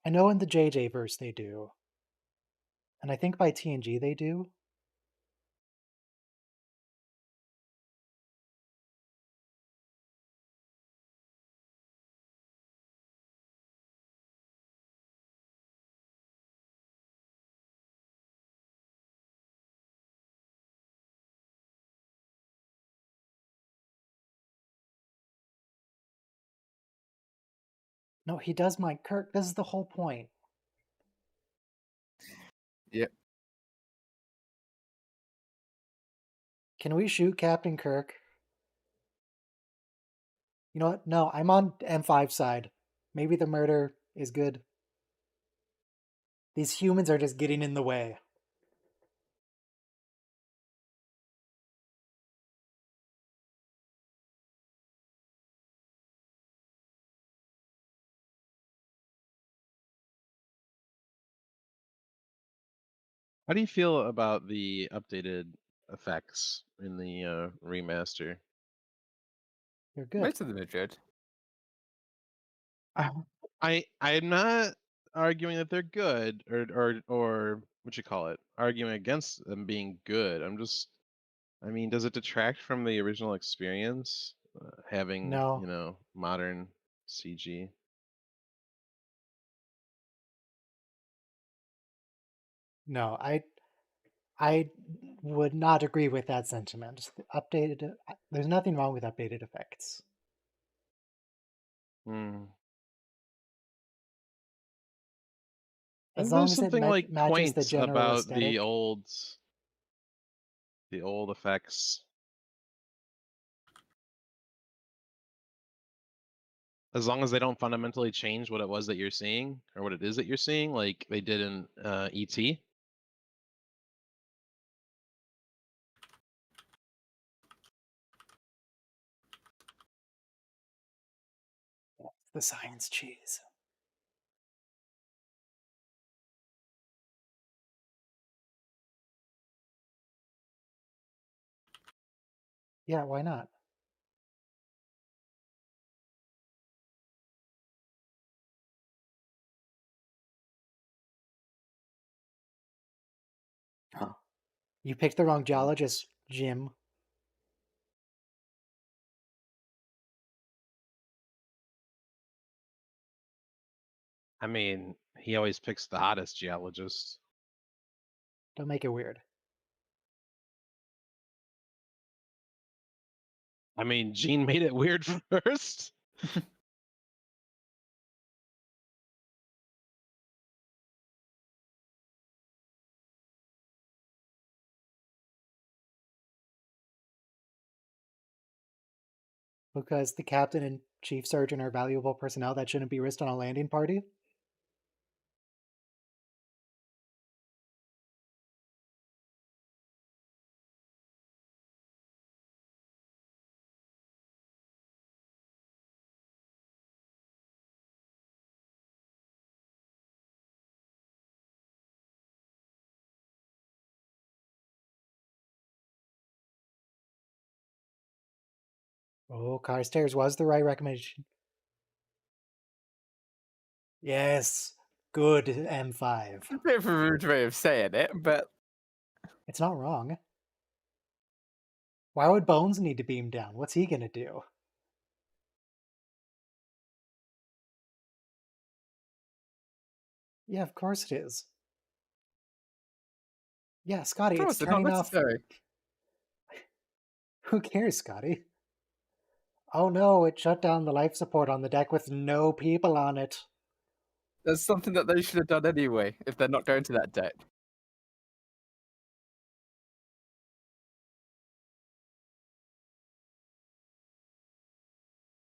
I know in the JJ verse they do. And I think by TNG they do. No, he does, Mike. Kirk, this is the whole point. Yep. Can we shoot Captain Kirk? You know what? No, I'm on M5 side. Maybe the murder is good. These humans are just getting in the way. How do you feel about the updated effects in the remaster? They're good. Most of them are good. I'm not arguing that they're good or what you call it, arguing against them being good. I mean, does it detract from the original experience having No. modern CG? No, I would not agree with that sentiment. Updated. There's nothing wrong with updated effects. Hmm. I As think long there's as it something like matches the quaint general about aesthetic. the old effects. As long as they don't fundamentally change what it was that you're seeing or what it is that you're seeing, like they did in ET. The science cheese. Yeah, why not? Huh. You picked the wrong geologist, Jim. I mean, he always picks the hottest geologist. Don't make it weird. I mean, Gene made it weird first. Because the captain and chief surgeon are valuable personnel that shouldn't be risked on a landing party? Oh, Carstairs was the right recommendation. Yes. Good M5. A bit of a rude way of saying it, but It's not wrong. Why would Bones need to beam down? What's he gonna do? Yeah, of course it is. Yeah, of Scotty, it's course they're not turning off. necessary. Who cares, Scotty? Oh no, it shut down the life support on the deck with no people on it. There's something that they should have done anyway, if they're not going to that deck.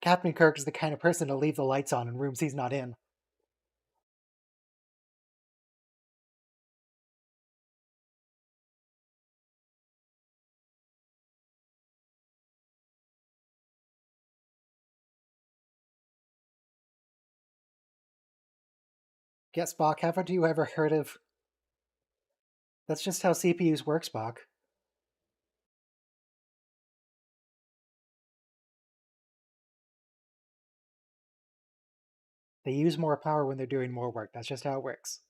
Captain Kirk is the kind of person to leave the lights on in rooms he's not in. Get Spock, haven't you ever heard of... That's just how CPUs work, Spock. They use more power when they're doing more work. That's just how it works.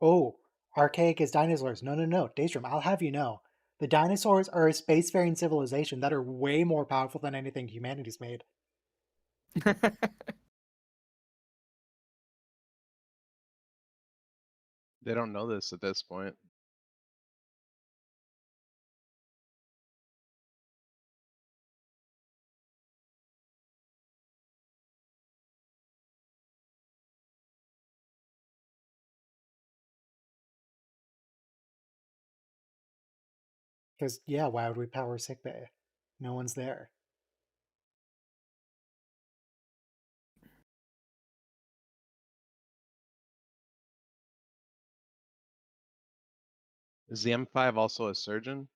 Oh, archaic as dinosaurs. No, no, no. Daystrom, I'll have you know. The dinosaurs are a spacefaring civilization that are way more powerful than anything humanity's made. They don't know this at this point. Because, yeah, why would we power sickbay? No one's there. Is the M5 also a surgeon?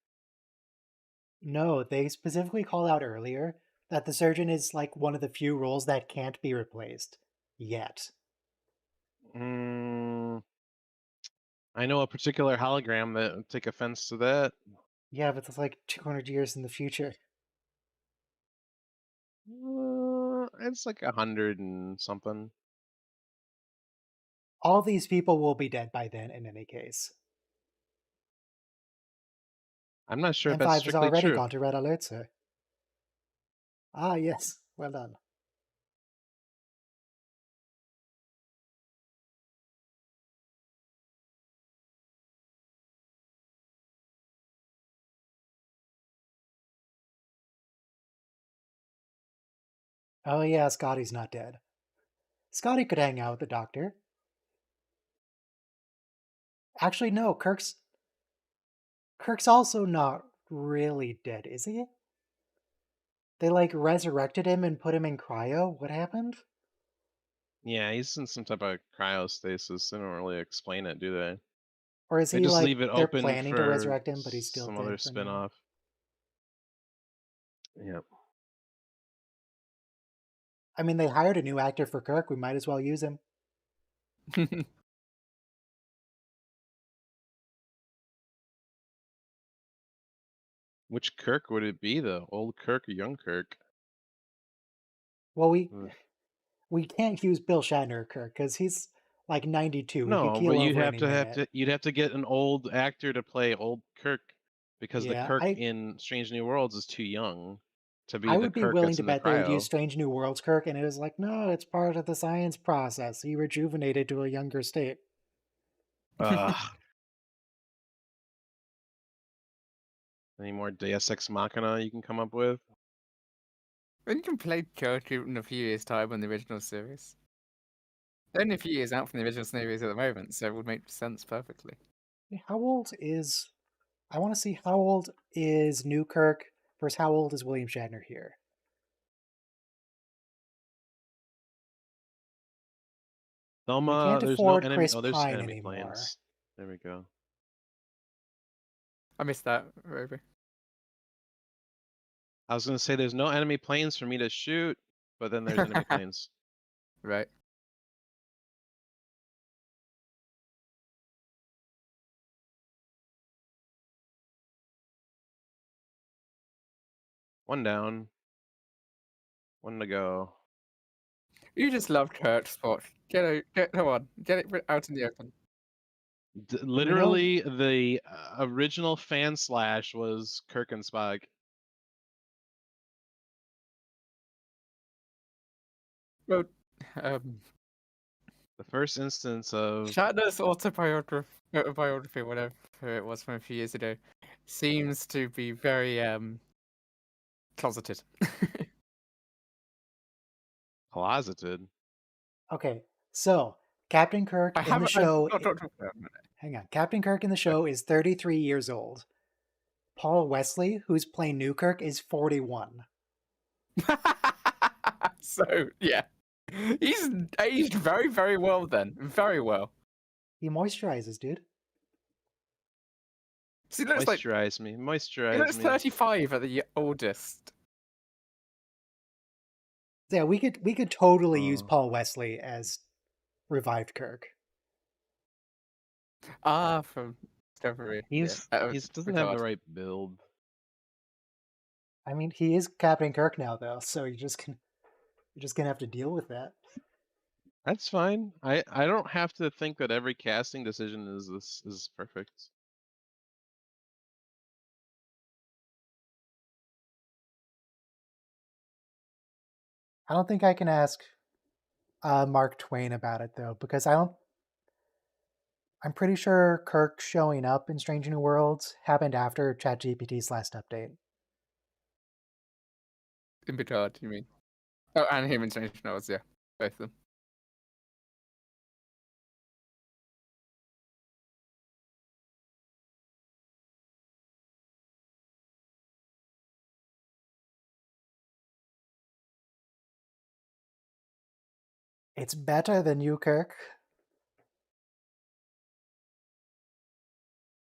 No, they specifically called out earlier that the surgeon is like one of the few roles that can't be replaced. Yet. Mm, I know a particular hologram that would take offense to that. Yeah, but that's like 200 years in the future. It's like 100 and something. All these people will be dead by then in any case. I'm not sure if that's M5 has strictly already true. gone to red alert, sir. Ah, yes. Well done. Oh yeah, Scotty's not dead. Scotty could hang out with the doctor. Actually, no, Kirk's also not really dead, is he? They like resurrected him and put him in cryo? What happened? Yeah, he's in some type of cryostasis. They don't really explain it, do they? Or is They he just like leave it they're open planning to for resurrect him, but he's still some other dead for now? spin-off. Yep. I mean, they hired a new actor for Kirk. We might as well use him. Which Kirk would it be, though? Old Kirk or young Kirk? Well, Uh, we can't use Bill Shatner Kirk because he's like 92. He could No, but keel over any minute. you'd have to get an old actor to play old Kirk because the Yeah, Kirk in Strange New Worlds is too young to be I the would be Kirk willing that's to in the bet they would use cryo. Strange New Worlds Kirk, and it was like, no, it's part of the science process. He rejuvenated to a younger state. Ugh. Any more Deus Ex Machina you can come up with? When you can play Kirk in a few years' time on the original series. They're only a few years out from the original series at the moment, so it would make sense perfectly. How old is... I want to see how old is New Kirk versus how old is William Shatner here. We Thelma, can't there's no afford enemy. Chris Oh, there's Pine enemy anymore. planes. There we go. I missed that, Roby. I was gonna say there's no enemy planes for me to shoot, but then there's enemy planes. Right. One down. One to go. You just love Kirk spot. Come on, get it out in the open. Literally, the original fan slash was Kirk and Spock. Well, The first instance of Shatner's autobiography, whatever it was from a few years ago, seems to be very closeted. closeted. Okay, so Captain Kirk I in the haven't. show. Talk. Hang on, Captain Kirk in the show is 33 years old. Paul Wesley, who's playing Newkirk, is 41. So yeah, he's aged very, very well. Then very well. He moisturizes, dude. So he looks like Moisturize me. he Moisturize looks me. 35 at the oldest. Yeah, we could totally use Oh. Paul Wesley as revived Kirk. From Discovery. He yeah. doesn't have the right build. I mean, he is Captain Kirk now, though, so you're just gonna have to deal with that. That's fine. I don't have to think that every casting decision is perfect. I don't think I can ask Mark Twain about it though, because I'm pretty sure Kirk showing up in Strange New Worlds happened after ChatGPT's last update. In Picard, you mean? Oh, and him in Strange Worlds, yeah, both of them. It's better than you, Kirk.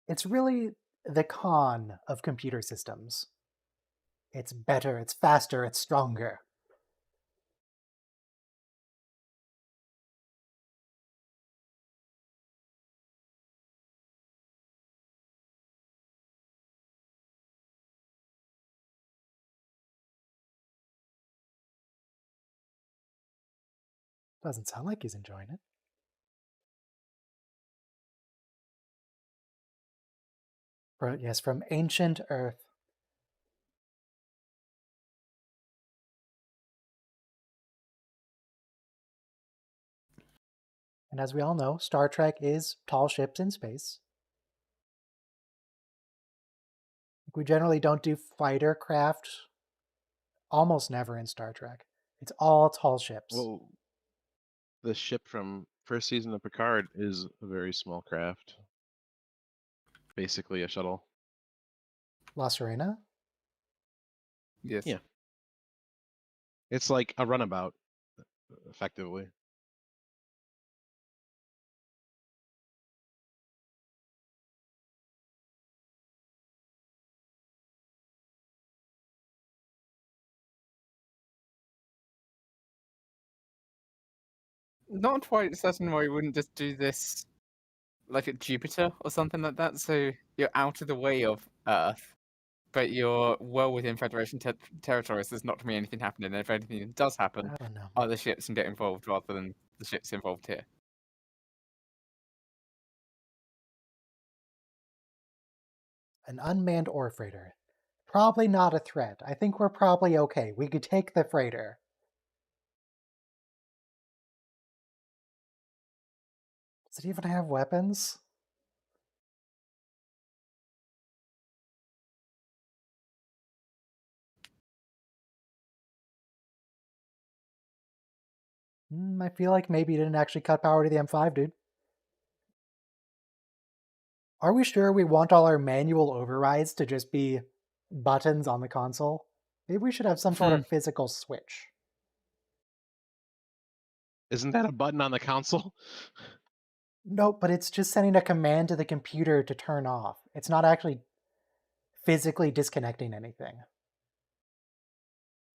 It's really the con of computer systems. It's better, it's faster, it's stronger. Doesn't sound like he's enjoying it. Yes, from ancient Earth. And as we all know, Star Trek is tall ships in space. We generally don't do fighter craft. Almost never in Star Trek. It's all tall ships. Well, the ship from first season of Picard is a very small craft. Basically a shuttle. La Serena? Yes. Yeah. It's like a runabout, effectively. Not quite certain why you wouldn't just do this like at Jupiter or something like that, so you're out of the way of Earth, but you're well within Federation territory, so there's not going to be anything happening. And if anything does happen, I don't know. other ships can get involved rather than the ships involved here. An unmanned ore freighter. Probably not a threat. I think we're probably okay. We could take the freighter. Does it even have weapons? I feel like maybe you didn't actually cut power to the M5, dude. Are we sure we want all our manual overrides to just be buttons on the console? Maybe we should have some sort of physical switch. Isn't that a button on the console? No, but it's just sending a command to the computer to turn off. It's not actually physically disconnecting anything.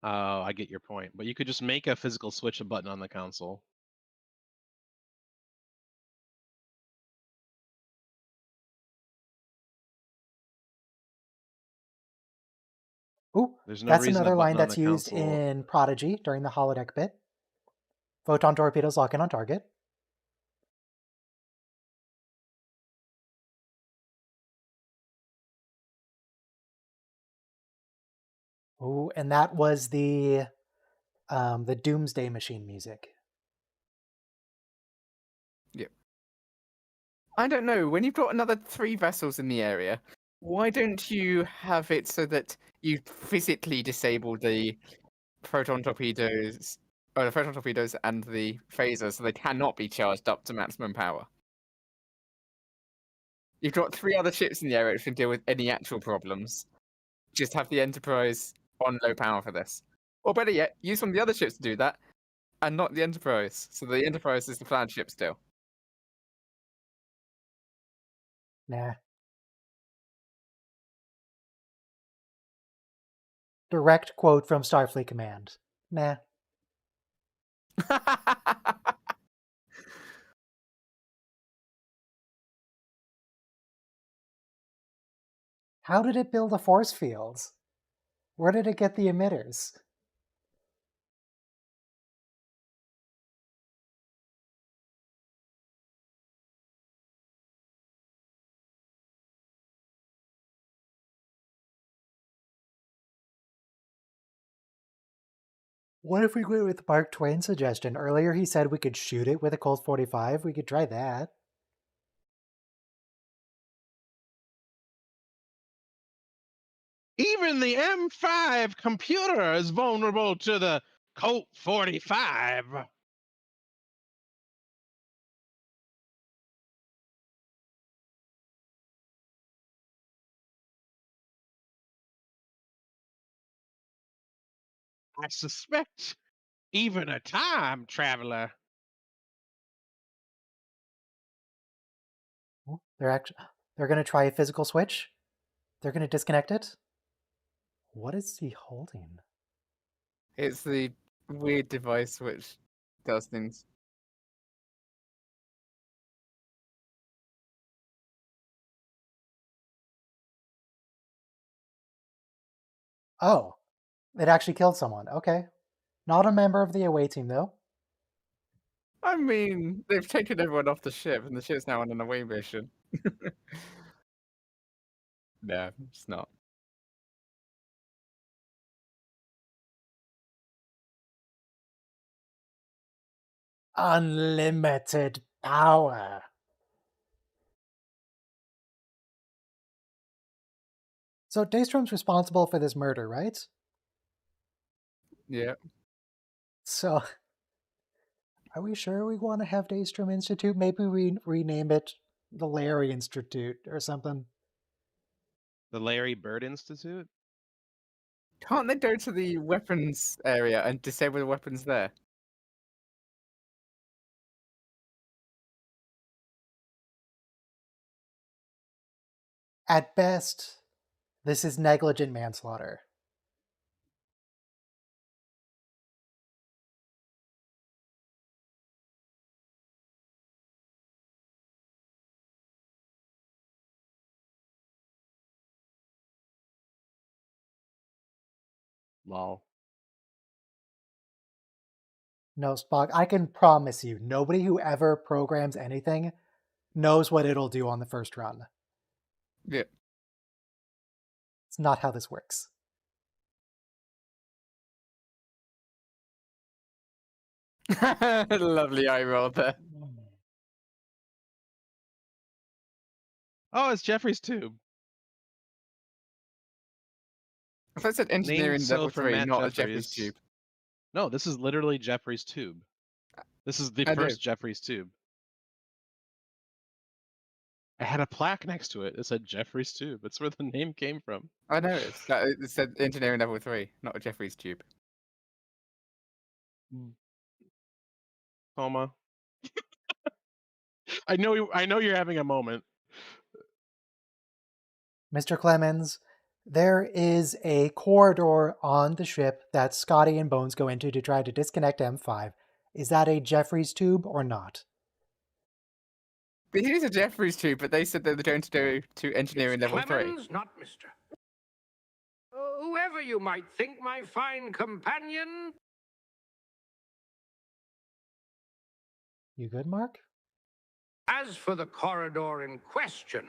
Oh, I get your point. But you could just make a physical switch a button on the console. Ooh, There's no that's reason a another line button on that's the used console. in Prodigy during the holodeck bit. Photon torpedoes lock in on target. Ooh, and that was the Doomsday Machine music. Yep. I don't know. When you've got another 3 vessels in the area, why don't you have it so that you physically disable the proton torpedoes, or the proton torpedoes and the phasers, so they cannot be charged up to maximum power? You've got 3 other ships in the area which can deal with any actual problems. Just have the Enterprise on low power for this. Or better yet, use one of the other ships to do that, and not the Enterprise. So the Enterprise is the flagship still. Nah. Direct quote from Starfleet Command. Nah. How did it build a force field? Where did it get the emitters? What if we went with Mark Twain's suggestion? Earlier he said we could shoot it with a Colt 45. We could try that. Even the M5 computer is vulnerable to the Colt 45. I suspect even a time traveler. They're gonna try a physical switch. They're gonna disconnect it. What is he holding? It's the weird device which does things. Oh, it actually killed someone. Okay. Not a member of the away team, though. I mean, they've taken everyone off the ship, and the ship's now on an away mission. No, it's not. Unlimited power. So Daystrom's responsible for this murder, right? Yeah. So, are we sure we want to have Daystrom Institute? Maybe we rename it the Larry Institute or something. The Larry Bird Institute? Can't they go to the weapons area and disable the weapons there? At best, this is negligent manslaughter. Lol. No, Spock, I can promise you, nobody who ever programs anything knows what it'll do on the first run. Yeah. It's not how this works. Lovely eye roll there. Oh, it's Jeffrey's tube. I thought it said Named engineering so level for 3, Matt not a Jeffrey's Jeffries. tube. No, this is literally Jeffrey's tube. This is the I know. first Jeffrey's tube. I had a plaque next to it. It said Jeffrey's tube. That's where the name came from. I noticed that it said engineering level 3, not a Jeffrey's tube. Homa. I know you're having a moment. Mr. Clemens, There is a corridor on the ship that Scotty and Bones go into to try to disconnect M5. Is that a Jeffries tube or not? It is a Jeffries tube, but they said they were going to go to engineering It's level 3. Clemens, not Mr. Whoever you might think, my fine companion. You good, Mark? As for the corridor in question,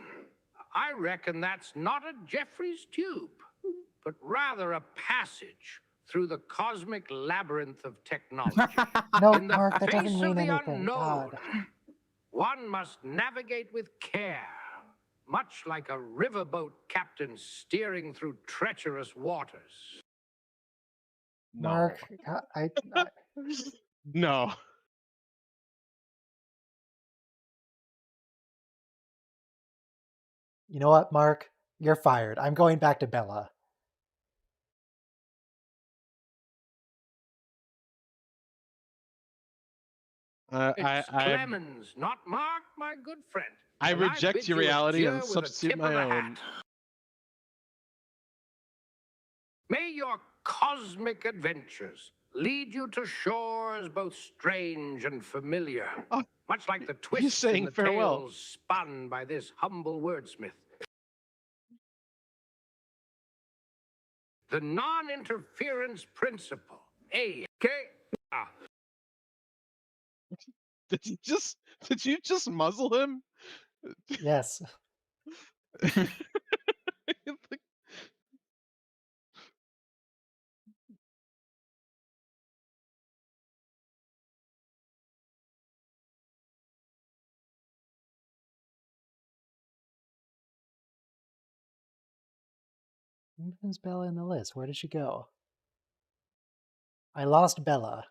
I reckon that's not a Jeffries tube, but rather a passage through the cosmic labyrinth of technology. No, In the Mark, that face doesn't of mean the anything. unknown, God. one must navigate with care, much like a riverboat captain steering through treacherous waters. No. Mark, God, No. you know what, Mark? You're fired. I'm going back to Bella. It's I Clemens, not Mark, my good friend. I And reject bid your you reality and adieu with a substitute tip of my the own. hat. May your cosmic adventures lead you to shores both strange and familiar, Oh, much like the he's twists in saying the farewell. tales spun by this humble wordsmith. The non-interference principle, A.K. Did you just muzzle him? Yes. Who's Bella in the list? Where did she go? I lost Bella.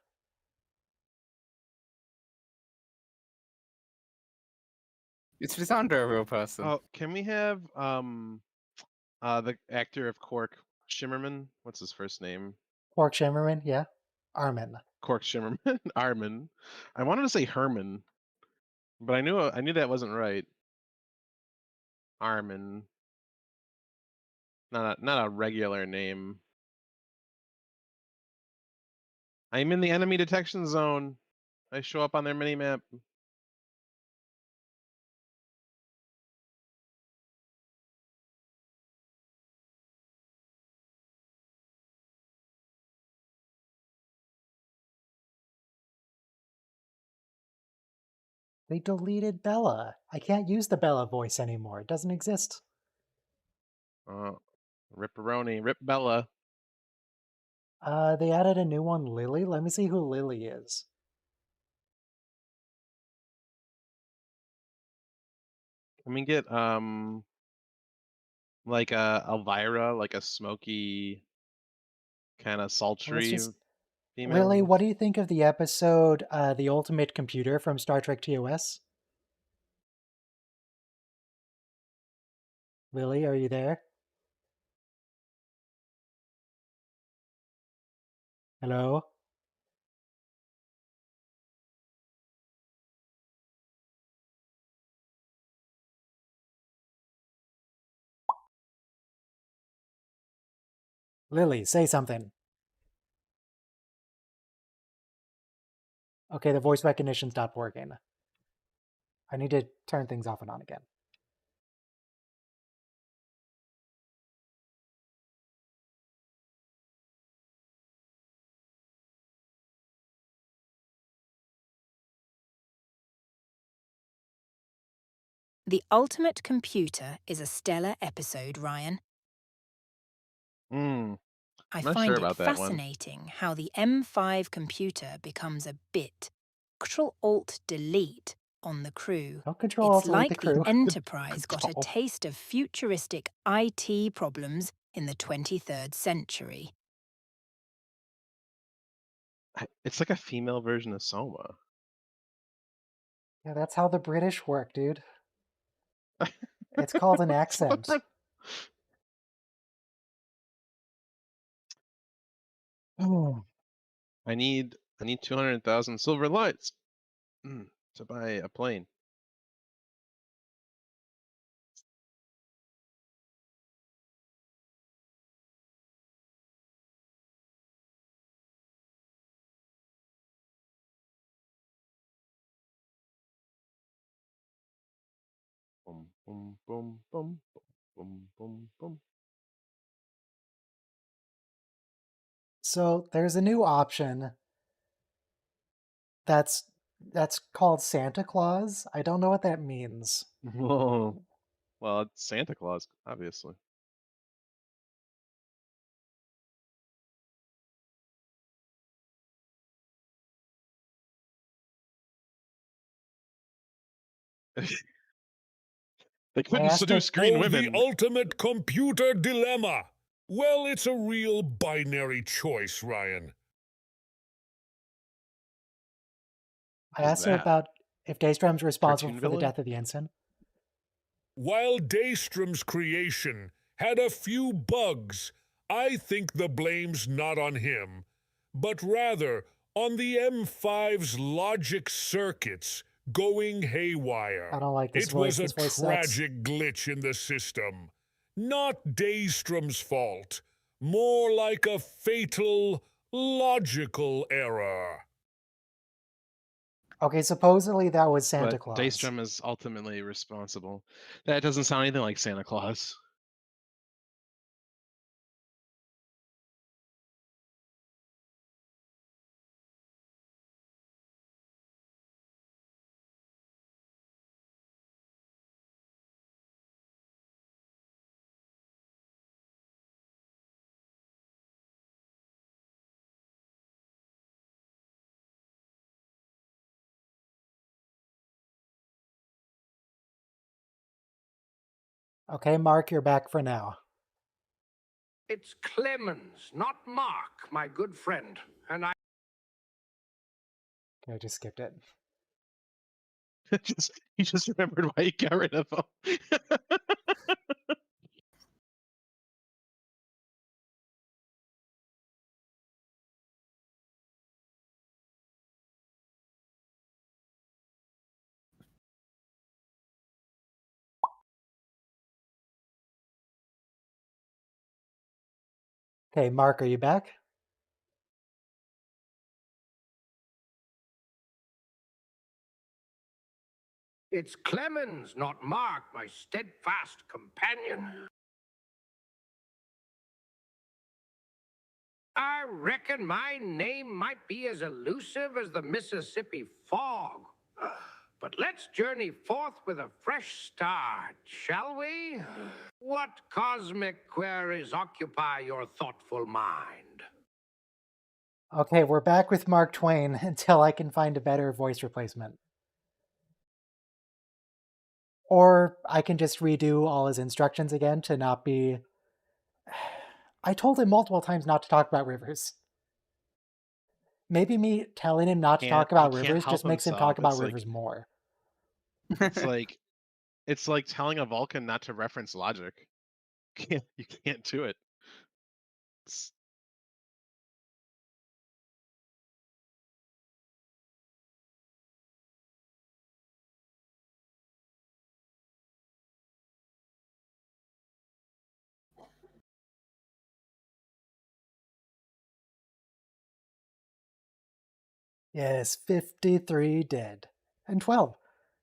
Is Lysandra a real person? Oh, can we have the actor of Cork Shimmerman? What's his first name? Quark Shimmerman, yeah. Armin. Cork Shimmerman. Armin. I wanted to say Herman, but I knew that wasn't right. Armin. Not a regular name. I'm in the enemy detection zone. I show up on their mini map. They deleted Bella. I can't use the Bella voice anymore. It doesn't exist. Ripperoni, Rip Bella. They added a new one, Lily. Let me see who Lily is. Can we get like a Elvira, like a smoky kind of Let's sultry just female? Lily, what do you think of the episode The Ultimate Computer from Star Trek TOS? Lily, are you there? Hello? Lily, say something. Okay, the voice recognition stopped working. I need to turn things off and on again. The Ultimate Computer is a stellar episode, Ryan. Hmm. I I'm not find sure it about that one. fascinating how the M5 computer becomes a bit. Control-Alt-Delete on the crew. Don't control It's also like the like the crew. Enterprise got a Control. taste of futuristic IT problems in the 23rd century. It's like a female version of Soma. Yeah, that's how the British work, dude. It's called an accent. Oh. I need 200,000 silver lights to buy a plane. Boom, boom, boom, boom, boom, boom. So there's a new option that's called Santa Claus. I don't know what that means. Whoa. Well, it's Santa Claus, obviously. They I couldn't asked seduce if green Oh, the women. ultimate computer dilemma. Well, it's a real binary choice, Ryan. I Who's asked him that? about if Daystrom's responsible Cartoon for the villain? death of the ensign. While Daystrom's creation had a few bugs, I think the blame's not on him, but rather on the M5's logic circuits going I haywire. don't like this It voice. was a This voice sucks. tragic glitch in the system. Not Daystrom's fault. More like a fatal, logical error. Okay, supposedly that was Santa But Claus. Daystrom is ultimately responsible. That doesn't sound anything like Santa Claus. Okay, Mark, you're back for now. It's Clemens, not Mark, my good friend. And I Okay, I just skipped it. He just remembered why he got rid of him. Okay, Mark, are you back? It's Clemens, not Mark, my steadfast companion. I reckon my name might be as elusive as the Mississippi fog. But let's journey forth with a fresh start, shall we? What cosmic queries occupy your thoughtful mind? Okay, we're back with Mark Twain until I can find a better voice replacement. Or I can just redo all his instructions again to not be... I told him multiple times not to talk about rivers. Maybe me telling him not to talk He about can't rivers just help makes him himself. talk about rivers more. It's like it's like telling a Vulcan not to reference logic. You can't do it. It's, Yes, 53 dead. And 12.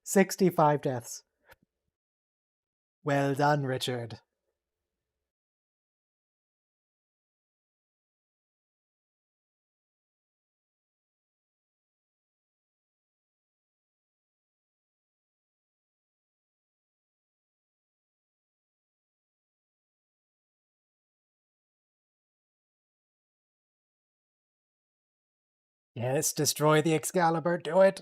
65 deaths. Well done, Richard. Yes, destroy the Excalibur, do it.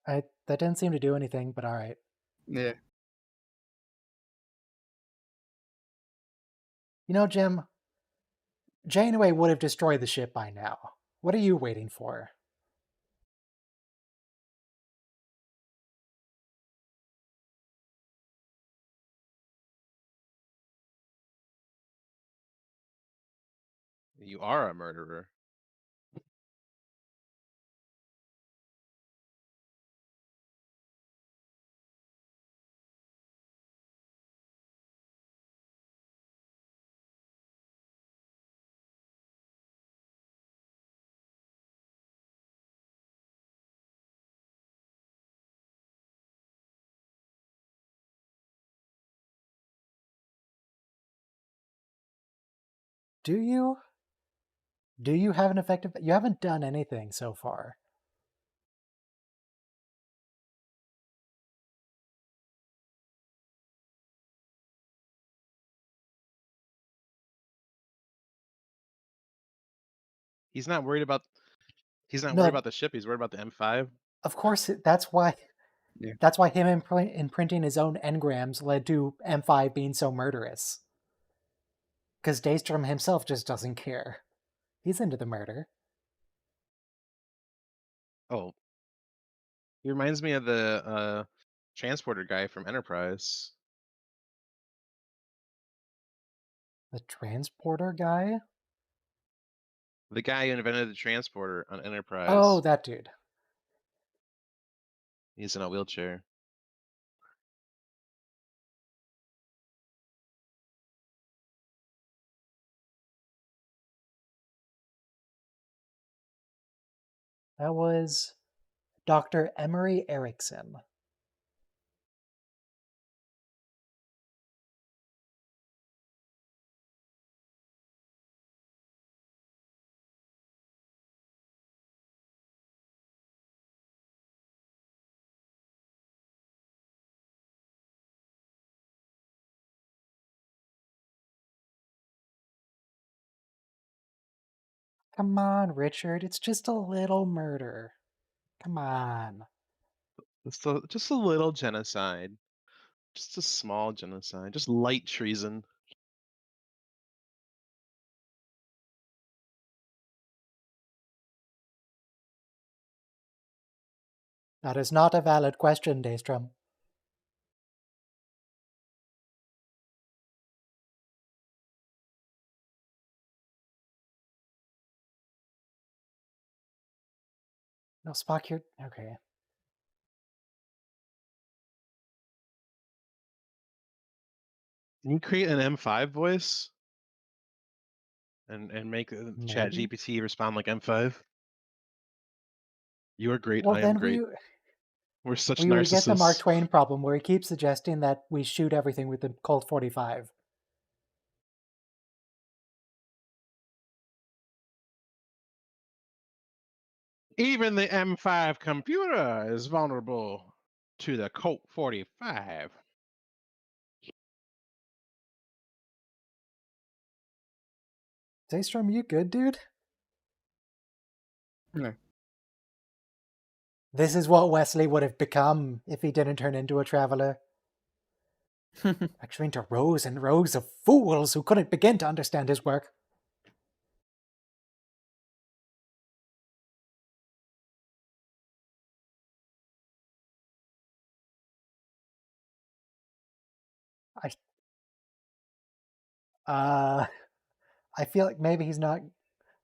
That didn't seem to do anything, but alright. Yeah. You know, Jim, Janeway would have destroyed the ship by now. What are you waiting for? you are a murderer. Do you? Do you have an effective... You haven't done anything so far. He's not worried about. He's not worried No, about the ship. He's worried about the M5. of course, that's why... Yeah. That's why him imprinting his own engrams led to M5 being so murderous. Because Daystrom himself just doesn't care. He's into the murder. Oh, he reminds me of the transporter guy from Enterprise. The transporter guy? The guy who invented the transporter on Enterprise. Oh, that dude. He's in a wheelchair. That was Dr. Emery Erickson. Come on, Richard. It's just a little murder. Come on. Just a little genocide. Just a small genocide. Just light treason. That is not a valid question, Daystrom. No, Spock, you're... Okay. Can you create an M5 voice? And make Chat Maybe. GPT respond like M5? You are great, Well, I am then great. We're such we would get the Mark narcissists. Twain problem where he keeps suggesting that we shoot everything with the Colt 45. Even the M5 computer is vulnerable to the Colt 45. Daystrom, you good, dude? No. This is what Wesley would have become if he didn't turn into a traveler. Lecturing to rows and rows of fools who couldn't begin to understand his work. I feel like maybe he's not...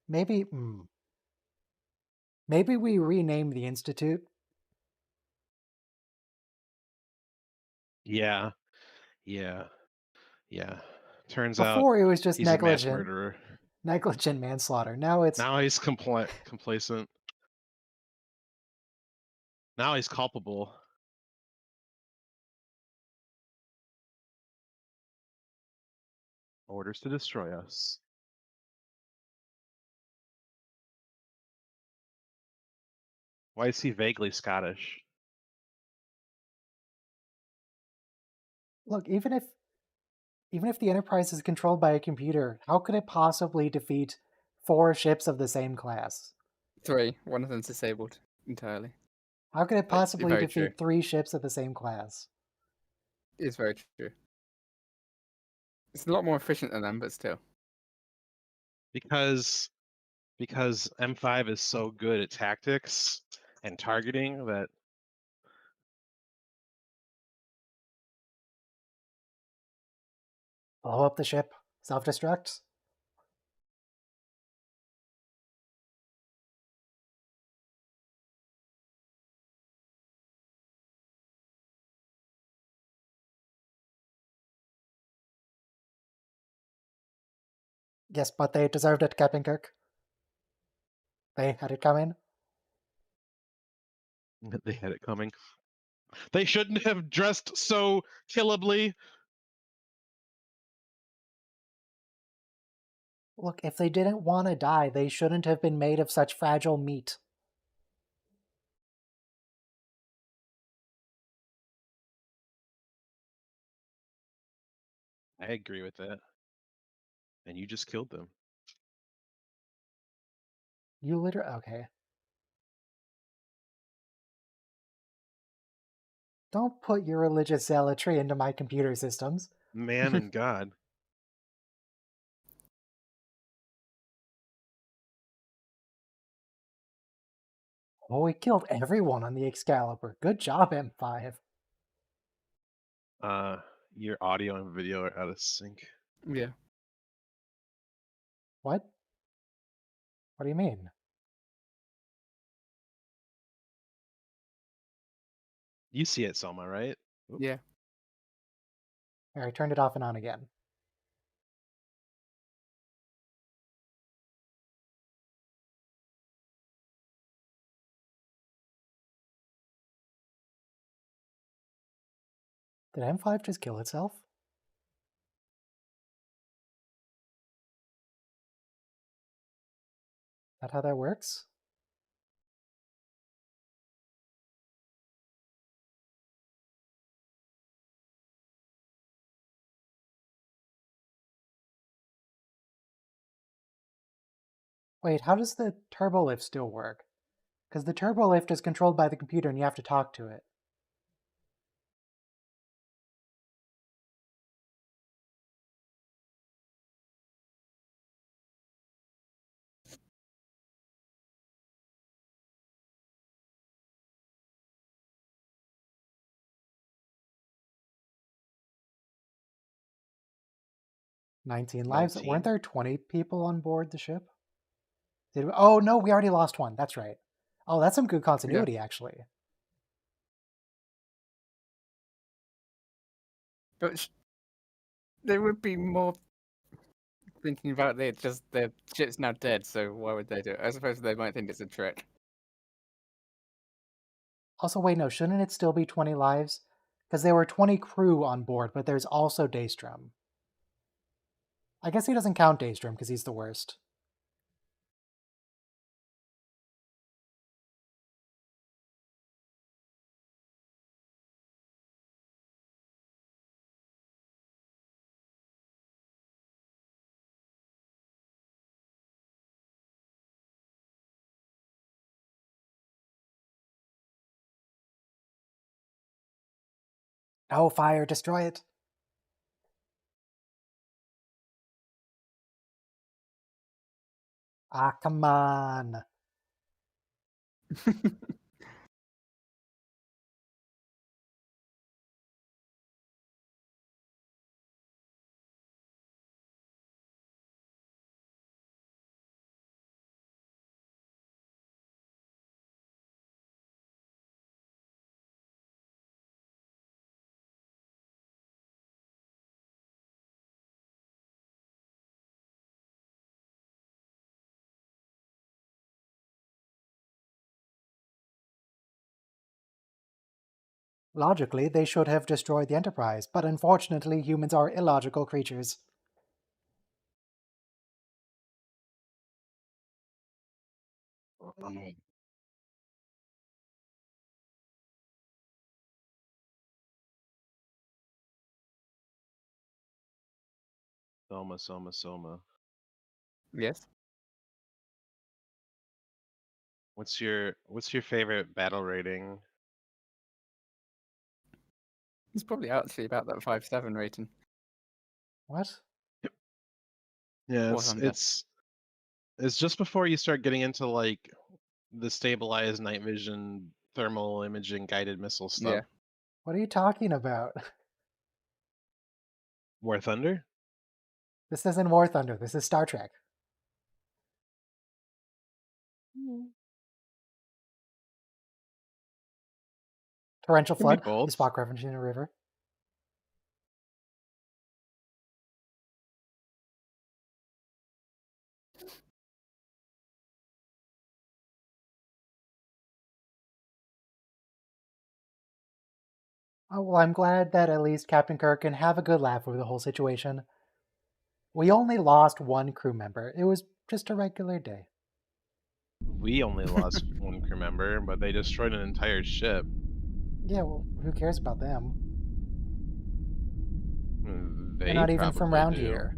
Maybe... Maybe we rename the Institute. Yeah. Turns out Before it was just he's a mass negligent murderer. manslaughter. Now it's... Now he's complacent. Now he's culpable. Orders to destroy us. Why is he vaguely Scottish? Look, even if the Enterprise is controlled by a computer, how could it possibly defeat 4 ships of the same class? 3. One of them's disabled entirely. How could it possibly very defeat true. 3 ships of the same class? It's very true. It's a lot more efficient than them, but still. Because M5 is so good at tactics and targeting that Blow up the ship? Self-destruct? Yes, but they deserved it, Captain Kirk. They had it coming. they had it coming. They shouldn't have dressed so killably. Look, if they didn't want to die, they shouldn't have been made of such fragile meat. I agree with that. And you just killed them. You literally... Okay. Don't put your religious zealotry into my computer systems. Man and God. Oh, we killed everyone on the Excalibur. Good job, M5. Your audio and video are out of sync. Yeah. What? What do you mean? You see it, Selma, right? Oop. Yeah. Here, I turned it off and on again. Did M5 just kill itself? Is that how that works? Wait, how does the turbo lift still work? Because the turbo lift is controlled by the computer and you have to talk to it. "19 lives. Weren't 19? there 20 people on board the ship? Did we... Oh, no, we already lost one. That's right. Oh, that's some good continuity, actually. But there would be more thinking about it. Just the ship's now dead, so why would they do it? I suppose they might think it's a trick. Also, wait, no, shouldn't it still be 20 lives? Because there were 20 crew on board, but there's also Daystrom. I guess he doesn't count Daystrom because he's the worst. No, fire, destroy it. Ah, come on. Logically, they should have destroyed the Enterprise, but unfortunately, humans are illogical creatures. Soma. Yes. What's your favorite battle rating? It's probably actually about that 5/7 rating. What? Yeah, Or under. it's just before you start getting into like the stabilized night vision, thermal imaging, guided missile stuff. Yeah. What are you talking about? War Thunder? This isn't War Thunder, this is Star Trek. Torrential Can be Flood, both. is Spock referencing a river? Oh, well, I'm glad that at least Captain Kirk can have a good laugh over the whole situation. We only lost one crew member. It was just a regular day. We only lost one crew member, but they destroyed an entire ship. Yeah, well, who cares about them? They They're not even from probably around do. here.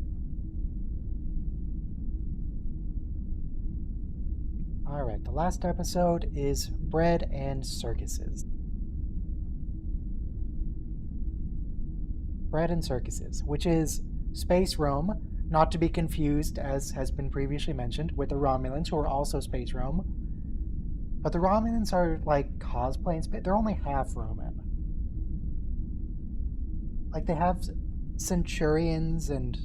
Alright, the last episode is Bread and Circuses. Bread and Circuses, which is Space Rome, not to be confused, as has been previously mentioned, with the Romulans, who are also Space Rome. But the Romulans are like cosplaying space. They're only half Roman. Like they have centurions and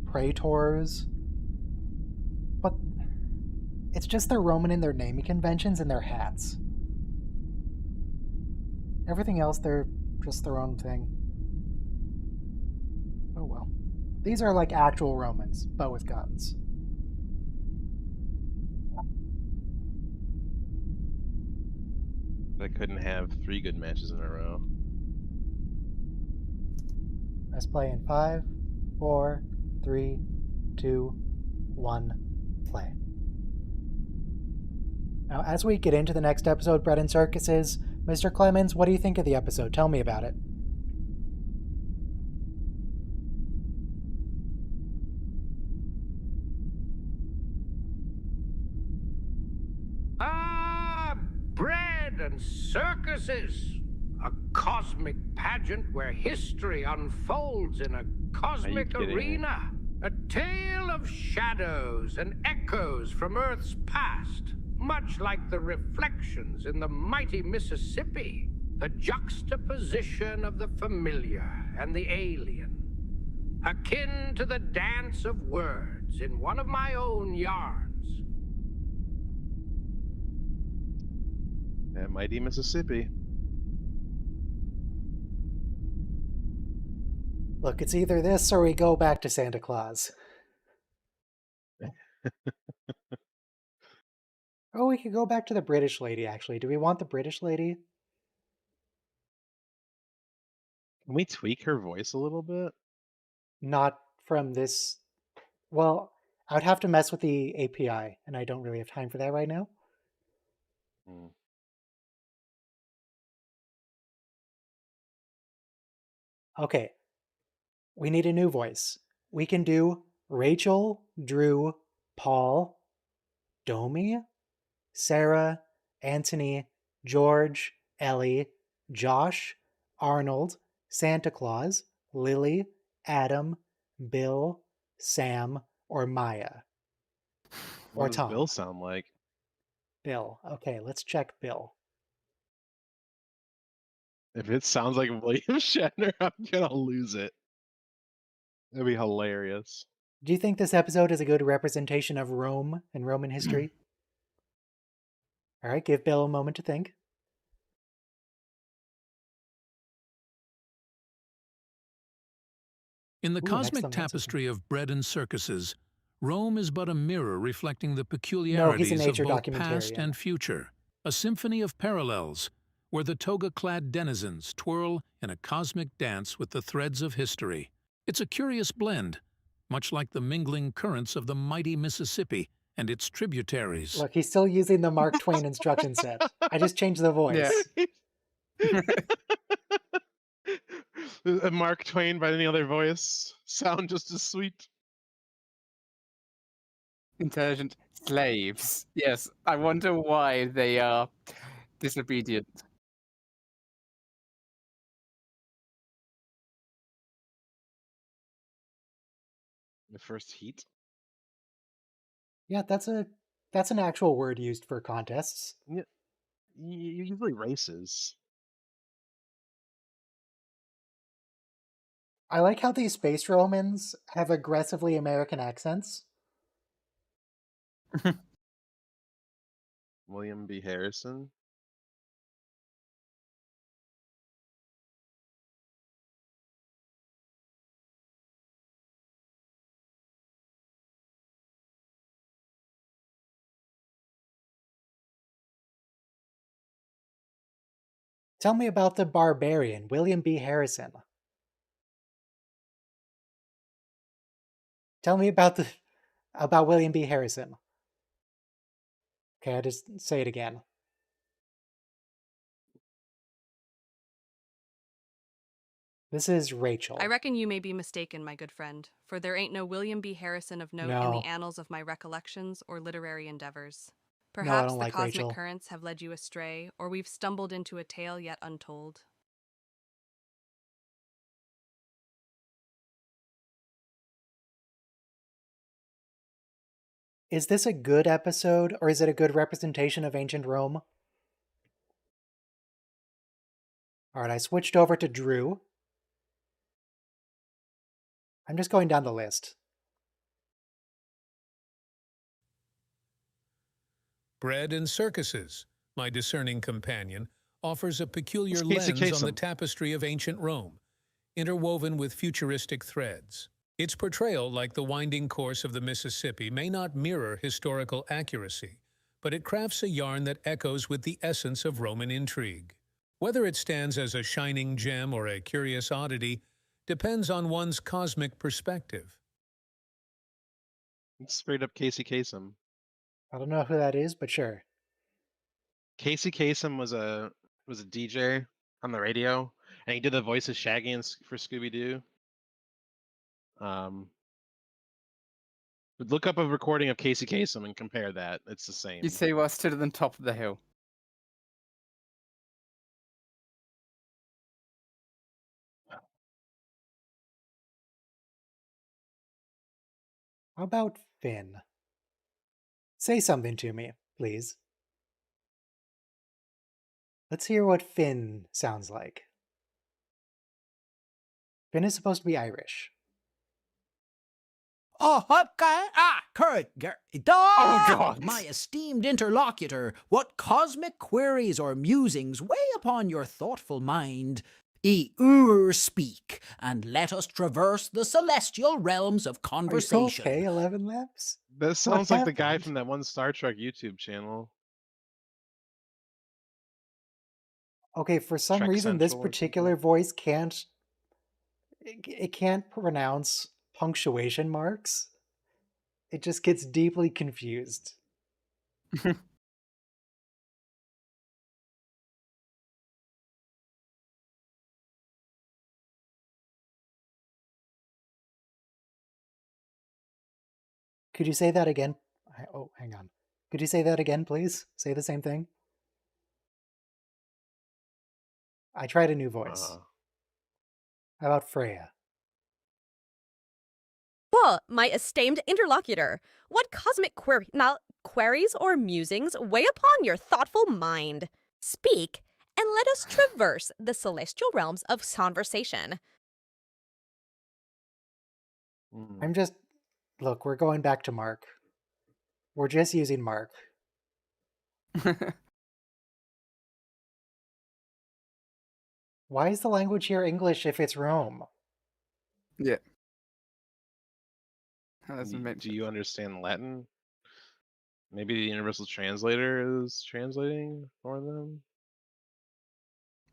praetors, but it's just they're Roman in their naming conventions and their hats. Everything else, they're just their own thing. Oh well. These are like actual Romans, but with guns. They couldn't have 3 good matches in a row. Let's play in 5, 4, 3, 2, 1, play. Now, as we get into the next episode, Bread and Circuses, Mr. Clemens, what do you think of the episode? Tell me about it. Bread and circuses. A cosmic pageant where history unfolds in a cosmic kidding me? arena. A tale of shadows and echoes from Earth's past, much like the reflections in the mighty Mississippi. The juxtaposition of the familiar and the alien. Akin to the dance of words in one of my own yarns. That mighty Mississippi. Look, it's either this or we go back to Santa Claus. Oh, we could go back to the British lady, actually. Do we want the British lady? Can we tweak her voice a little bit? Not from this. Well, I would have to mess with the API, and I don't really have time for that right now. Hmm. Okay. We need a new voice. We can do Rachel, Drew, Paul, Domi, Sarah, Anthony, George, Ellie, Josh, Arnold, Santa Claus, Lily, Adam, Bill, Sam, or Maya. What Or does Tom. Bill sound like? Bill. Okay, let's check Bill. If it sounds like William Shatner, I'm gonna lose it. That'd be hilarious. Do you think this episode is a good representation of Rome and Roman history? All right, give Bill a moment to think. In the Ooh, cosmic excellent answer. tapestry of bread and circuses, Rome is but a mirror reflecting the No, he's a peculiarities of nature both past documentarian. and future, a symphony of parallels, where the toga-clad denizens twirl in a cosmic dance with the threads of history. It's a curious blend, much like the mingling currents of the mighty Mississippi and its tributaries. Look, he's still using the Mark Twain instruction set. I just changed the voice. Yeah. Mark Twain by any other voice sound just as sweet. Intelligent slaves. Yes, I wonder why they are disobedient. The first heat. Yeah, that's an actual word used for contests. Usually races. I like how these space Romans have aggressively American accents. William B. Harrison. Tell me about the barbarian, William B. Harrison. Tell me about William B. Harrison. Okay, I just say it again. This is Rachel. I reckon you may be mistaken, my good friend, for there ain't no William B. Harrison of note in No. the annals of my recollections or literary endeavors. No, I Perhaps don't the like cosmic Rachel. currents have led you astray, or we've stumbled into a tale yet untold. Is this a good episode, or is it a good representation of ancient Rome? Alright, I switched over to Drew. I'm just going down the list. Bread and Circuses, my discerning companion, offers a peculiar It's Casey lens on the Kasem. tapestry of ancient Rome, interwoven with futuristic threads. Its portrayal, like the winding course of the Mississippi, may not mirror historical accuracy, but it crafts a yarn that echoes with the essence of Roman intrigue. Whether it stands as a shining gem or a curious oddity depends on one's cosmic perspective. It's straight up Casey Kasem. I don't know who that is, but sure. Casey Kasem was a DJ on the radio, and he did the voice of Shaggy for Scooby Doo. But look up a recording of Casey Kasem and compare that. It's the same. You see, well, I stood at the top of the hill. How about Finn? Say something to me, please. Let's hear what Finn sounds like. Finn is supposed to be Irish. Oh, okay. Courage, Oh, God. my esteemed interlocutor, what cosmic queries or musings weigh upon your thoughtful mind? Speak, and let us traverse the celestial realms of Are you conversation. okay, 11 Laps? That sounds like the guy happened? from that one Star Trek YouTube channel. Okay, for some Trek reason, this Central or particular voice can't... It can't pronounce punctuation marks. It just gets deeply confused. Could you say that again? Oh, hang on. Could you say that again, please? Say the same thing. I tried a new voice. How about Freya? Well, my esteemed interlocutor, what cosmic queries or musings weigh upon your thoughtful mind? Speak, and let us traverse the celestial realms of conversation. I'm just... Look, we're going back to Mark. We're just using Mark. Why is the language here English if it's Rome? Yeah. That doesn't make Do you understand Latin? Maybe the Universal Translator is translating for them?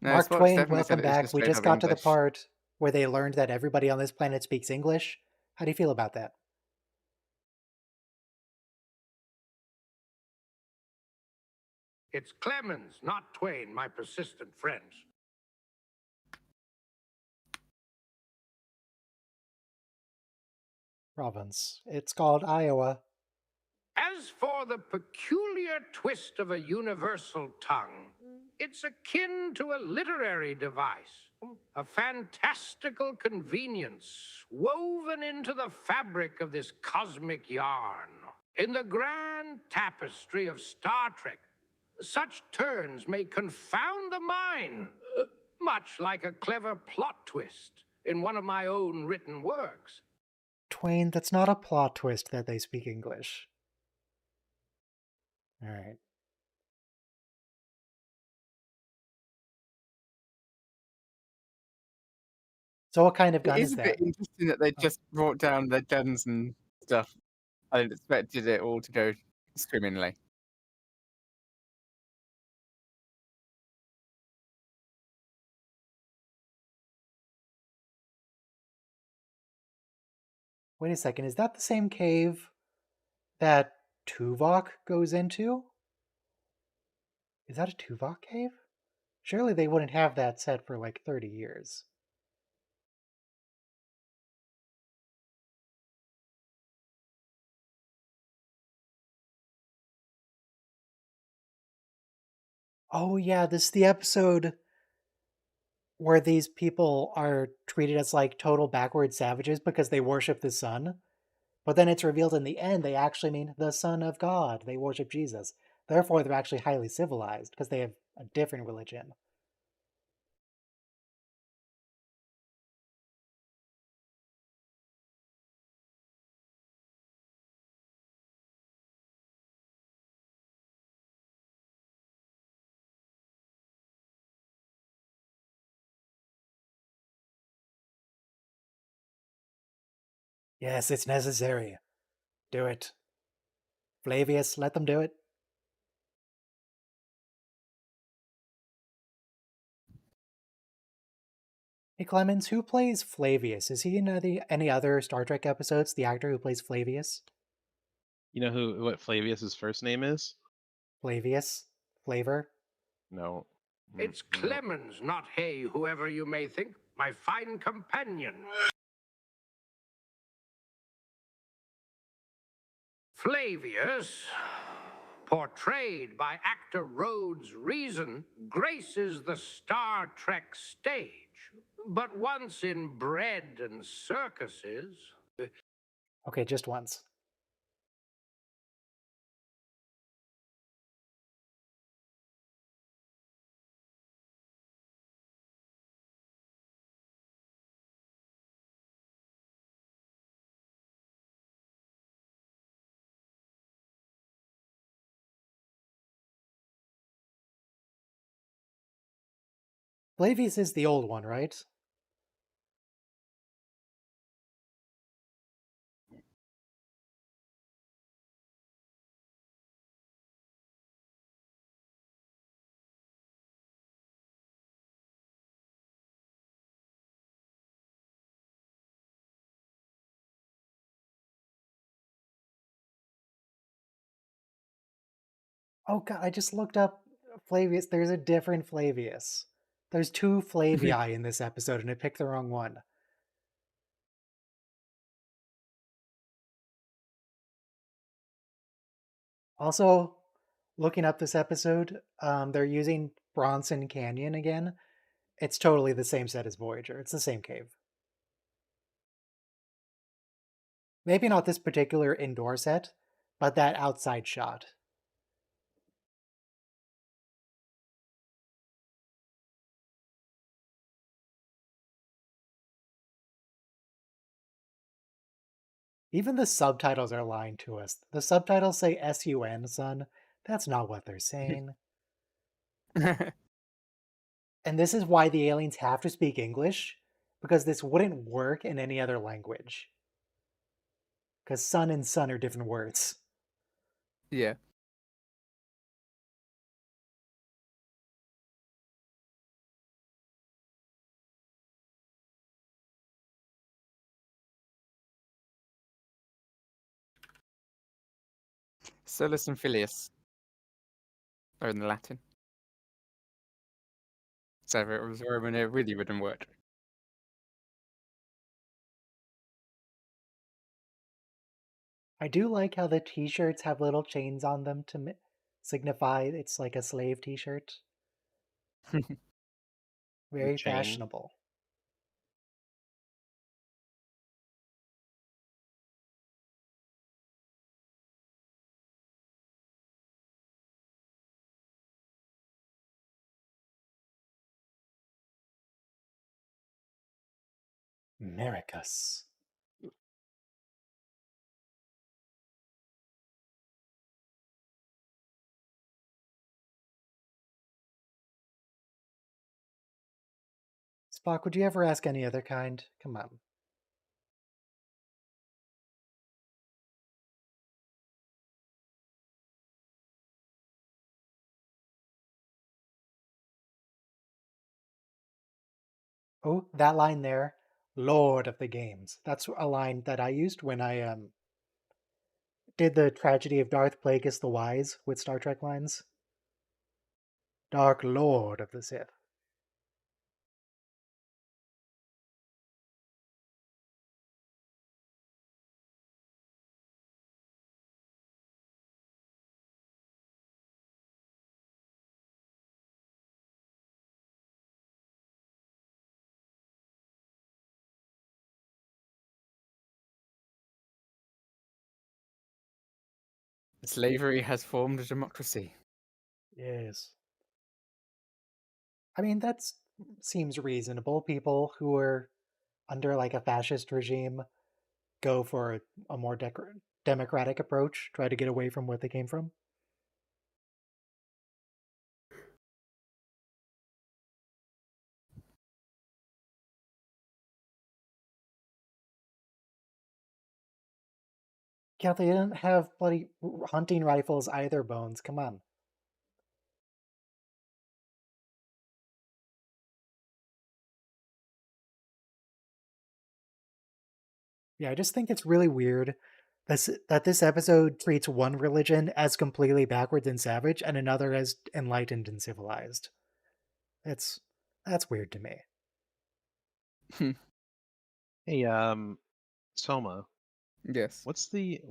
No, Mark Spock's Twain, definitely said welcome it was back. We straight just up got to the English. part where they learned that everybody on this planet speaks English. How do you feel about that? It's Clemens, not Twain, my persistent friends. Province. It's called Iowa. As for the peculiar twist of a universal tongue, it's akin to a literary device, a fantastical convenience woven into the fabric of this cosmic yarn. In the grand tapestry of Star Trek, such turns may confound the mind, much like a clever plot twist in one of my own written works. Twain, that's not a plot twist that they speak English. Alright. So what kind of gun It is is a that? bit interesting that they just brought down their guns and stuff. I expected it all to go swimmingly. Wait a second, is that the same cave that Tuvok goes into? Is that a Tuvok cave? Surely they wouldn't have that set for like 30 years. Oh yeah, this is the episode where these people are treated as like total backward savages because they worship the sun. But then it's revealed in the end they actually mean the Son of God. They worship Jesus. Therefore, they're actually highly civilized because they have a different religion. Yes, it's necessary. Do it. Flavius, let them do it. Hey Clemens, who plays Flavius? Is he in any other Star Trek episodes? The actor who plays Flavius? You know what Flavius's first name is? Flavius? Flavor? No. It's Clemens, not Hay, whoever you may think, my fine companion. Flavius, portrayed by actor Rhodes Reason, graces the Star Trek stage. But once in bread and circuses... Okay, just once. Flavius is the old one, right? Oh god, I just looked up Flavius. There's a different Flavius. There's two Flavii in this episode, and I picked the wrong one. Also, looking up this episode, they're using Bronson Canyon again. It's totally the same set as Voyager. It's the same cave. Maybe not this particular indoor set, but that outside shot. Even the subtitles are lying to us. The subtitles say S-U-N, son. That's not what they're saying. And this is why the aliens have to speak English, because this wouldn't work in any other language. Because sun and sun are different words. Yeah. Solus and Filius are in the Latin. So if it was Roman, it really wouldn't work. I do like how the t-shirts have little chains on them to signify it's like a slave t-shirt. Very Chain. fashionable. Muricus. Spock, would you ever ask any other kind? Come on. Oh, that line there. Lord of the Games. That's a line that I used when I did the tragedy of Darth Plagueis the Wise with Star Trek lines. Dark Lord of the Sith. Slavery has formed a democracy. Yes. I mean, that seems reasonable. People who are under like a fascist regime go for a more democratic approach, try to get away from what they came from. Yeah, they didn't have bloody hunting rifles either, Bones. Come on. Yeah, I just think it's really weird that this episode treats one religion as completely backwards and savage and another as enlightened and civilized. That's weird to me. Hey, Soma, Yes. what's the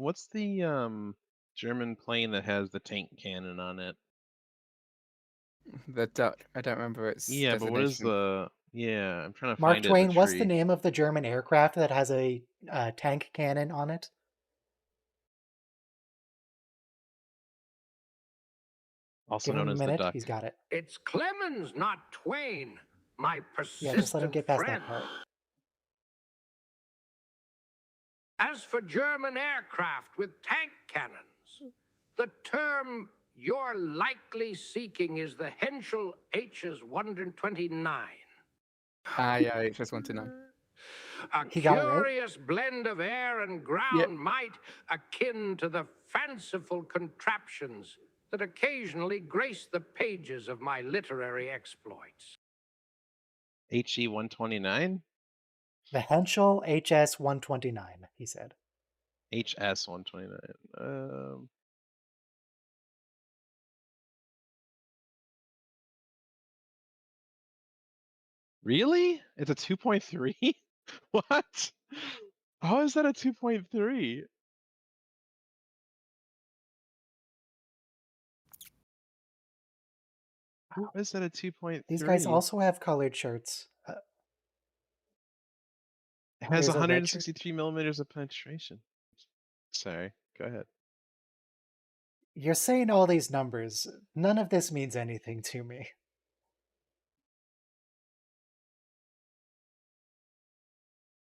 German plane that has the tank cannon on it? The Dutch. I don't remember its Yeah, but what is designation. the? Yeah, I'm trying to Mark find it in the Twain, what's the tree. name of the German aircraft that has a tank cannon on it? Also Give him known a as the minute. duck. He's got it. It's Clemens, not Twain, my Yeah, just let him persistent get past friend. that part. As for German aircraft with tank cannons, the term you're likely seeking is the Henschel HS-129. Yeah, HS-129. A He got it right? curious blend of air and ground might, akin to the fanciful contraptions that occasionally grace the pages of my literary exploits. HE-129? The Henschel HS-129, he said. HS-129. Really? It's a 2.3? What? How is that a 2.3? How is that a 2.3? These guys also have colored shirts. It has There's a red shirt. 163 millimeters of penetration. Sorry, go ahead. You're saying all these numbers. None of this means anything to me.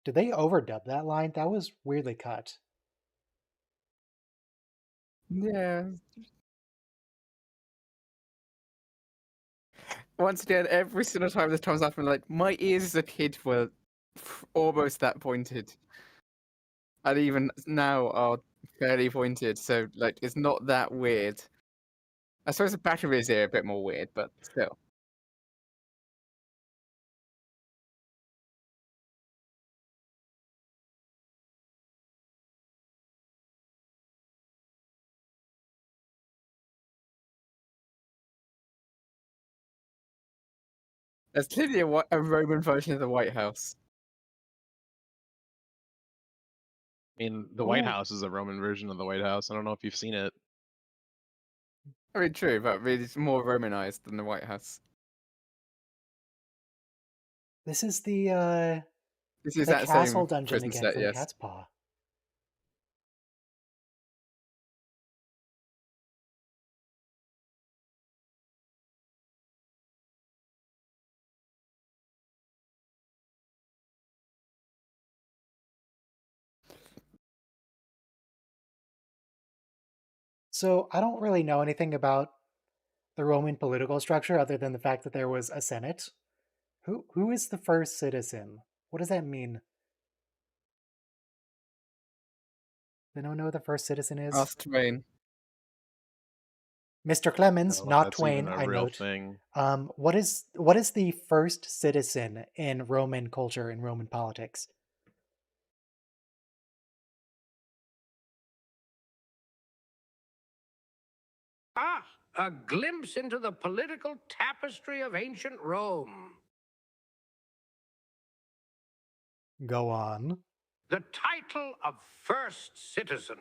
Did they overdub that line? That was weirdly cut. Yeah. Once again, every single time this comes up, I'm like, my ears as a kid were almost that pointed. And even now are fairly pointed, so like it's not that weird. I suppose the back of his ear a bit more weird, but still. There's clearly a Roman version of the White House. I mean, the White House is a Roman version of the White House. I don't know if you've seen it. I mean, true, but really it's more Romanized than the White House. This is the that castle same dungeon prison again set, from yes. Cat's Paw. So I don't really know anything about the Roman political structure other than the fact that there was a Senate. Who is the first citizen? What does that mean? They don't know who the first citizen is? Ask Twain. Mr. Clemens, No, not that's Twain, even a I real note. thing. What is the first citizen in Roman culture, in Roman politics? a glimpse into the political tapestry of ancient Rome. Go on. The title of first citizen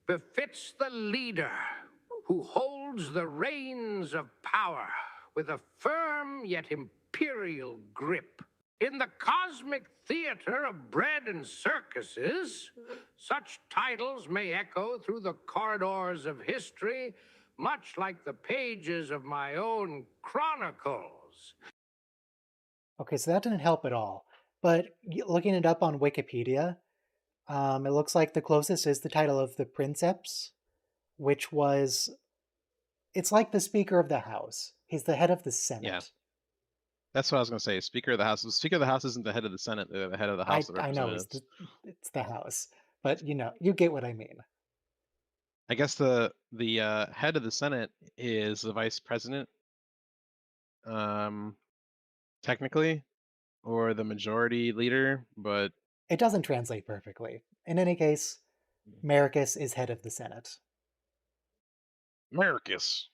befits the leader who holds the reins of power with a firm yet imperial grip. In the cosmic theater of bread and circuses, such titles may echo through the corridors of history, much like the pages of my own chronicles. Okay, so that didn't help at all. But looking it up on Wikipedia, it looks like the closest is the title of the Princeps, which was... It's like the Speaker of the House. He's the head of the Senate. Yeah. That's what I was going to say. Speaker of the House. The Speaker of the House isn't the head of the Senate. They're the head of the House of I know Representatives. it's the House, but you get what I mean. I guess the head of the Senate is the vice president, technically, or the majority leader, but It doesn't translate perfectly. In any case, Maricus is head of the Senate. Maricus.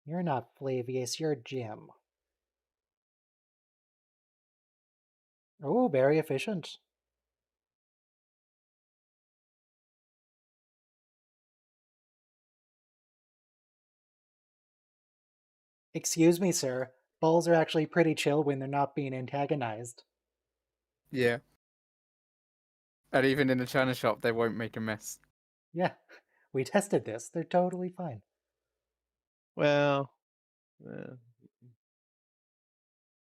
You're not Flavius, you're Jim. Oh, very efficient. Excuse me, sir. Bulls are actually pretty chill when they're not being antagonized. Yeah. And even in a china shop, they won't make a mess. Yeah, we tested this. They're totally fine. Well,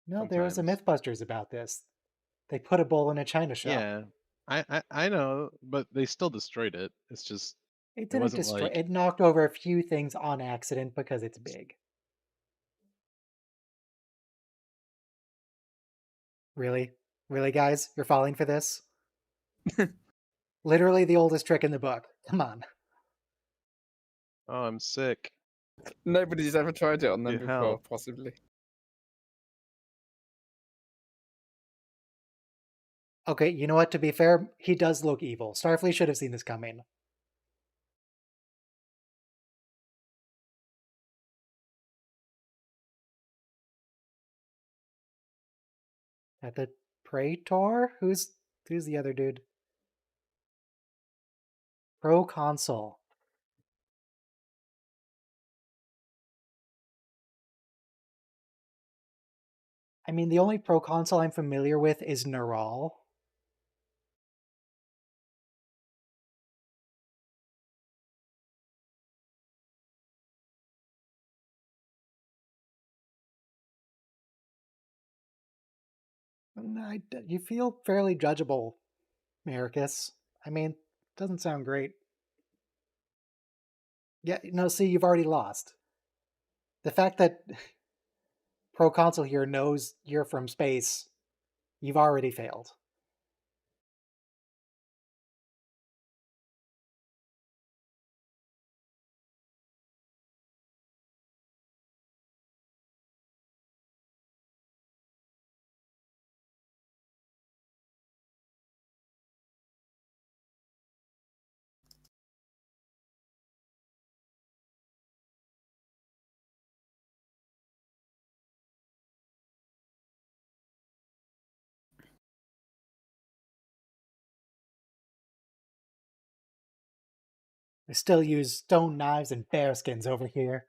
No, there was a sometimes. Mythbusters about this. They put a bull in a china shop. Yeah, I know, but they still destroyed it. It's just It it didn't wasn't destroy. like It knocked over a few things on accident because it's big. Really? Really, guys? You're falling for this? Literally the oldest trick in the book. Come on. oh, I'm sick. Nobody's ever tried it on them Get before, help. possibly. Okay, you know what? To be fair, he does look evil. Starfleet should have seen this coming. At the Praetor? Who's the other dude? Proconsul. I mean, the only proconsul I'm familiar with is Neural. You feel fairly judgeable, Maricus. I mean, doesn't sound great. Yeah, no, see, you've already lost. The fact that proconsul here knows you're from space, you've already failed. They still use stone knives and bearskins over here.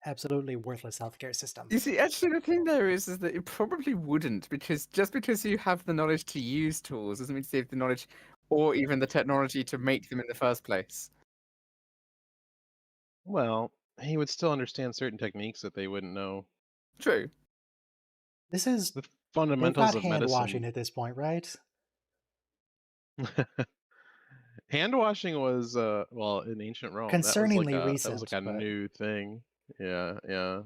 Absolutely worthless healthcare system. You see, actually, the thing there is that it probably wouldn't, because just because you have the knowledge to use tools doesn't mean you have the knowledge or even the technology to make them in the first place. Well, he would still understand certain techniques that they wouldn't know. True. This is... The They've fundamentals got of hand washing medicine. at this point, right? Hand washing was well, in ancient Rome that was Concerningly like recent, a but... new thing. Yeah, yeah.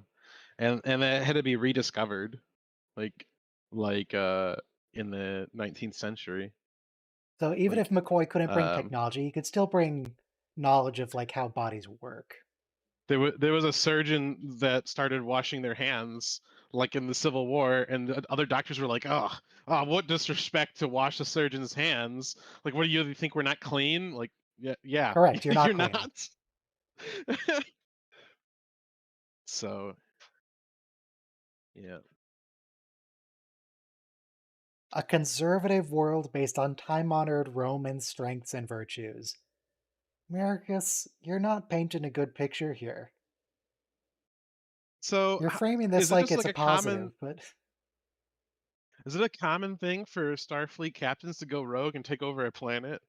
And that had to be rediscovered. Like like in the 19th century. So even if Like McCoy couldn't bring um, technology, he could still bring knowledge of like how bodies work. there was a surgeon that started washing their hands like in the Civil War, and the other doctors were like, "Oh, what disrespect to wash a surgeon's hands! Like, what do you think we're not clean? Like, yeah, Correct, you're not you're clean. not." So, yeah. A conservative world based on time-honored Roman strengths and virtues. Marcus, you're not painting a good picture here. So, You're framing this is it like just it's like a a positive, common? but Is it a common thing for Starfleet captains to go rogue and take over a planet?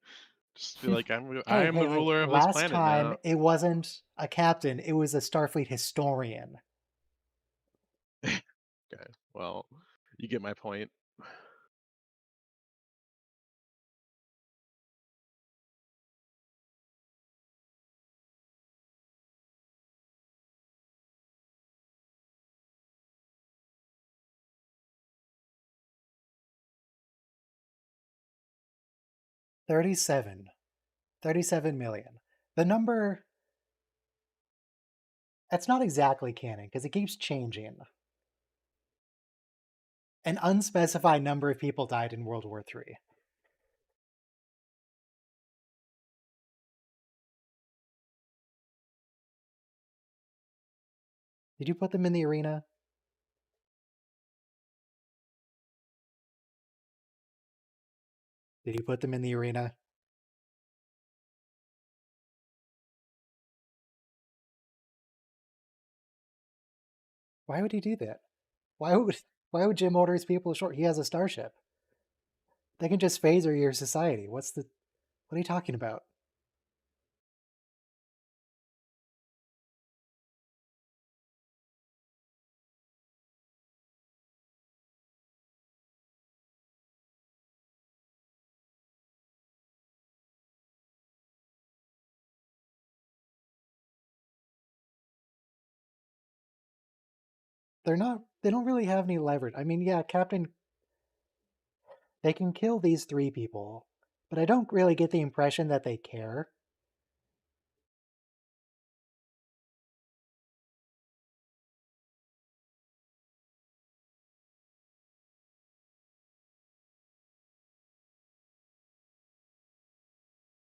Just be like, I hey, am the hey, hey, ruler of this last planet time now. it wasn't a captain, it was a Starfleet historian. Okay, well, you get my point. 37. 37 million. The number, that's not exactly canon because it keeps changing. An unspecified number of people died in World War III. Did you put them in the arena? Did you put them in the arena? Why would he do that? Why would Jim order his people ashore? He has a starship. They can just phaser your society. What are you talking about? They don't really have any leverage. I mean, yeah, Captain, they can kill these three people, but I don't really get the impression that they care.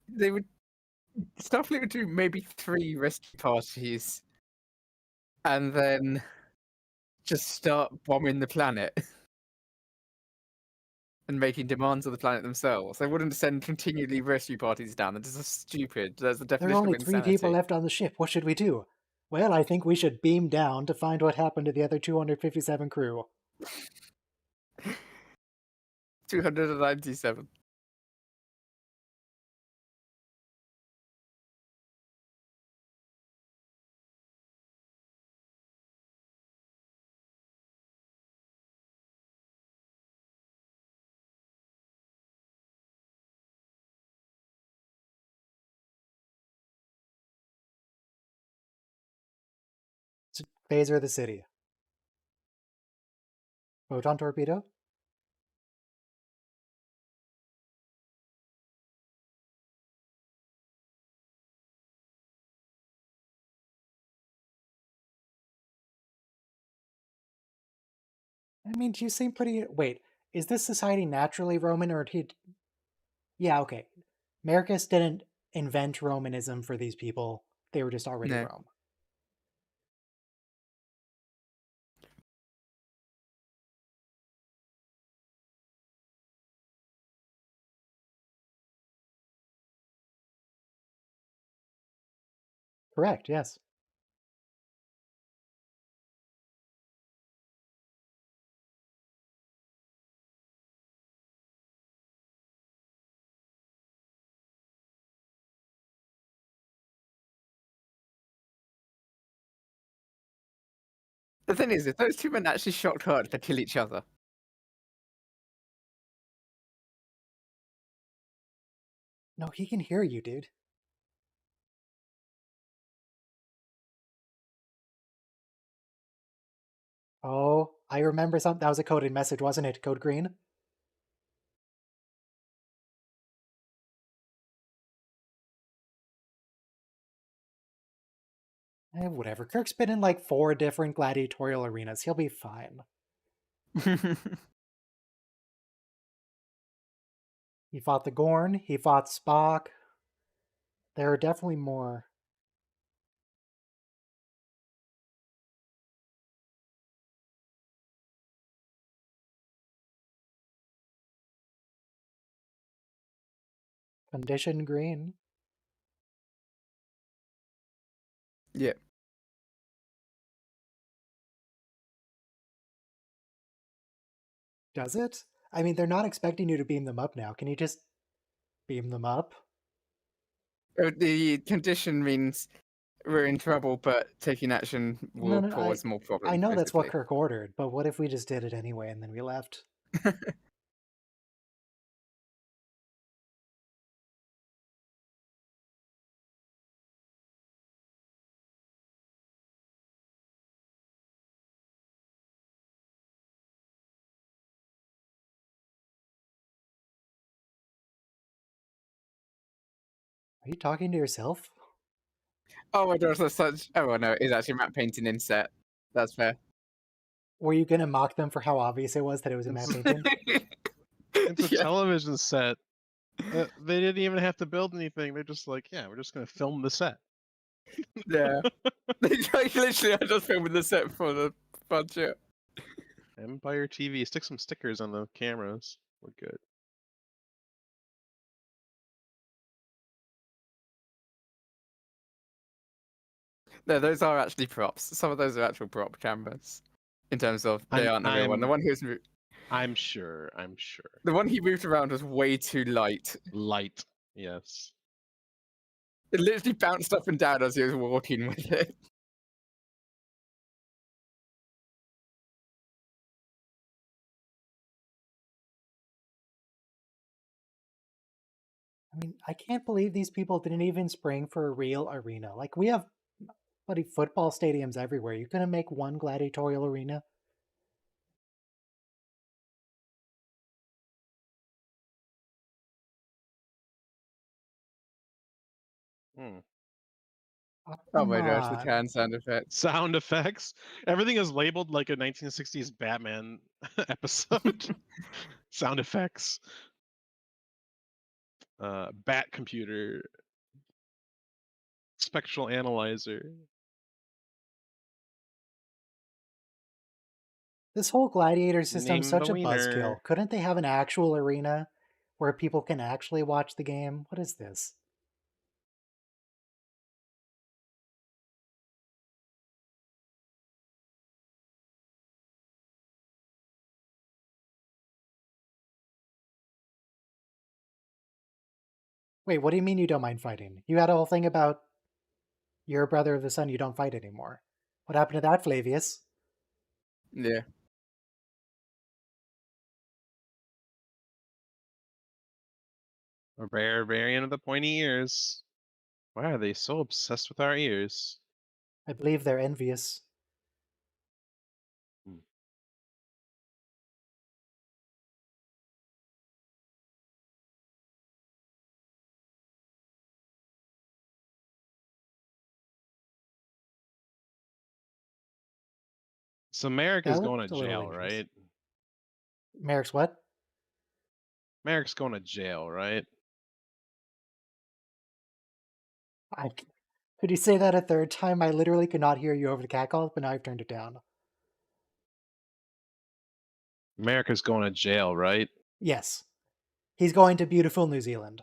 They would Starfleet would do maybe 3 rescue parties, and then just start bombing the planet and making demands of the planet themselves. They wouldn't send continually rescue parties down. That is just stupid. That's the There are definition of only three people insanity. left on the ship. What should we do? Well, I think we should beam down to find what happened to the other 257 crew. 297. Phaser the city. Photon torpedo? I mean, you seem pretty. Wait, is this society naturally Roman or did. Yeah, okay. Marcus didn't invent Romanism for these people, they were just already No. Rome. Correct, yes. The thing is, if those two men actually shot hard, they'd kill each other. No, he can hear you, dude. Oh I remember something. That was a coded message, wasn't it? Code green? Whatever. Kirk's been in like 4 different gladiatorial arenas. He'll be fine. He fought the Gorn. He fought Spock. There are definitely more. Condition green. Yeah. Does it? I mean, they're not expecting you to beam them up now. Can you just beam them up? The condition means we're in trouble, but taking action will No, cause more problems. I know that's what basically. Kirk ordered, but what if we just did it anyway and then we left? Are you talking to yourself? Oh my gosh, that's such. Oh well, no, it's actually matte painting inset. That's fair. Were you gonna mock them for how obvious it was that it was a matte painting? It's a Yeah. television set. They didn't even have to build anything. They're just like, yeah, we're just gonna film the set. Yeah. Literally, I just filmed the set for the budget. Empire TV. Stick some stickers on the cameras. We're good. No, those are actually props. Some of those are actual prop cameras. In terms of they aren't the real one. The one he was I'm sure. I'm sure. the one he moved around was way too light. Light. Yes. It literally bounced up and down as he was walking with it. I mean, I can't believe these people didn't even spring for a real arena. Like, we have bloody football stadiums everywhere. You couldn't make one gladiatorial arena? Hmm. Oh my Come gosh, the on. can sound effects. Sound effects. Everything is labeled like a 1960s Batman episode. Sound effects. Bat computer. Spectral analyzer. This whole gladiator system's Name such the a buzzkill. wiener. Couldn't they have an actual arena where people can actually watch the game? What is this? Wait, what do you mean you don't mind fighting? You had a whole thing about you're a brother of the sun, you don't fight anymore. What happened to that, Flavius? Yeah. A rare variant of the pointy ears. Why are they so obsessed with our ears? I believe they're envious. Hmm. So Merrick is That going to looked a little jail, interesting. right? Merrick's what? Merrick's going to jail, right? Could you say that a third time? I literally could not hear you over the cackle, but now I've turned it down. America's going to jail, right? Yes. He's going to beautiful New Zealand.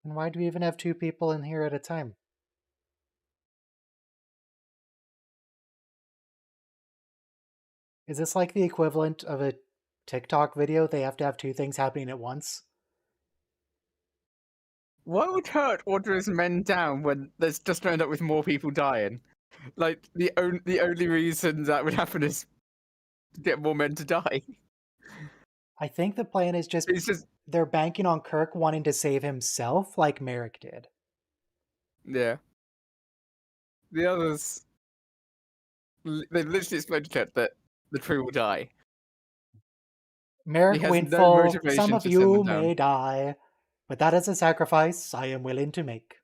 And why do we even have 2 people in here at a time? Is this like the equivalent of a TikTok video? They have to have 2 things happening at once? What would hurt orders men down when there's just going to end up with more people dying? Like the only reason that would happen is get more men to die. I think the plan is just It's just they're banking on Kirk wanting to save himself like Merrick did. yeah. The others, they literally explained to Kirk that the crew will die. He Merrick has no Windfall, some motivation of to send them you down. may die, but that is a sacrifice I am willing to make.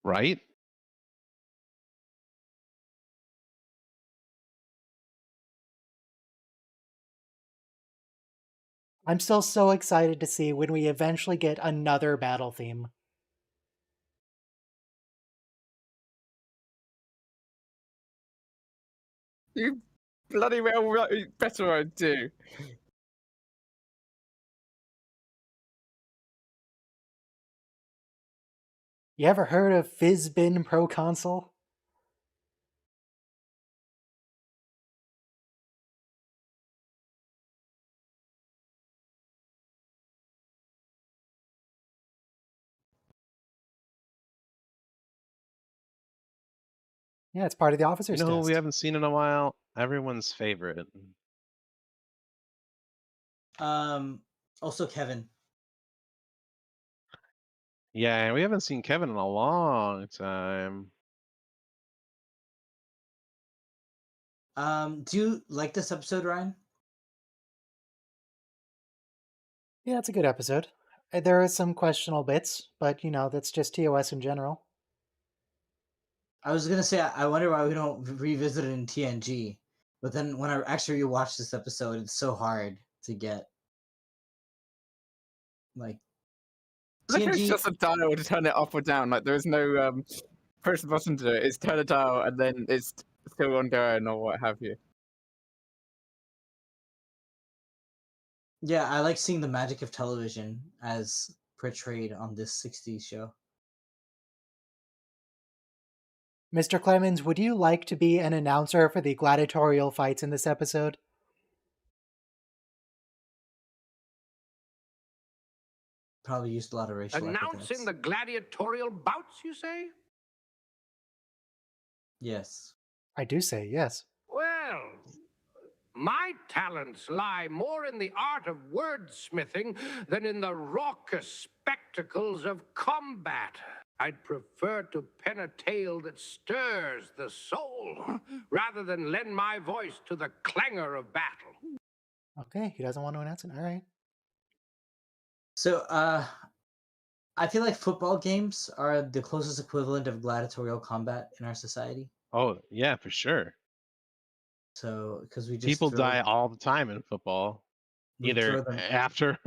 Right? I'm still so excited to see when we eventually get another battle theme. You bloody well better I do. You ever heard of Fizzbin Pro Console? Yeah, it's part of the You officer's know who test. we haven't seen in a while? Everyone's favorite. Also Kevin. Yeah, we haven't seen Kevin in a long time. Do you like this episode, Ryan? Yeah, it's a good episode. There are some questionable bits, but you know, that's just TOS in general. I was gonna say I wonder why we don't revisit it in TNG, but then when I actually rewatched this episode, it's so hard to get. Like Look, it's TNG, just a dial to turn it up or down. Like there is no push the button to it. It's turn a dial and then it's still ongoing or what have you. yeah, I like seeing the magic of television as portrayed on this '60s show. Mr. Clemens, would you like to be an announcer for the gladiatorial fights in this episode? Probably used a lot of racial Announcing epithets. the gladiatorial bouts, you say? Yes. I do say yes. Well, my talents lie more in the art of wordsmithing than in the raucous spectacles of combat. I'd prefer to pen a tale that stirs the soul rather than lend my voice to the clangor of battle. Okay, he doesn't want to announce it. All right. So, I feel like football games are the closest equivalent of gladiatorial combat in our society. Oh, yeah, for sure. So, because we just People throw, die all the time in football, we either throw them, after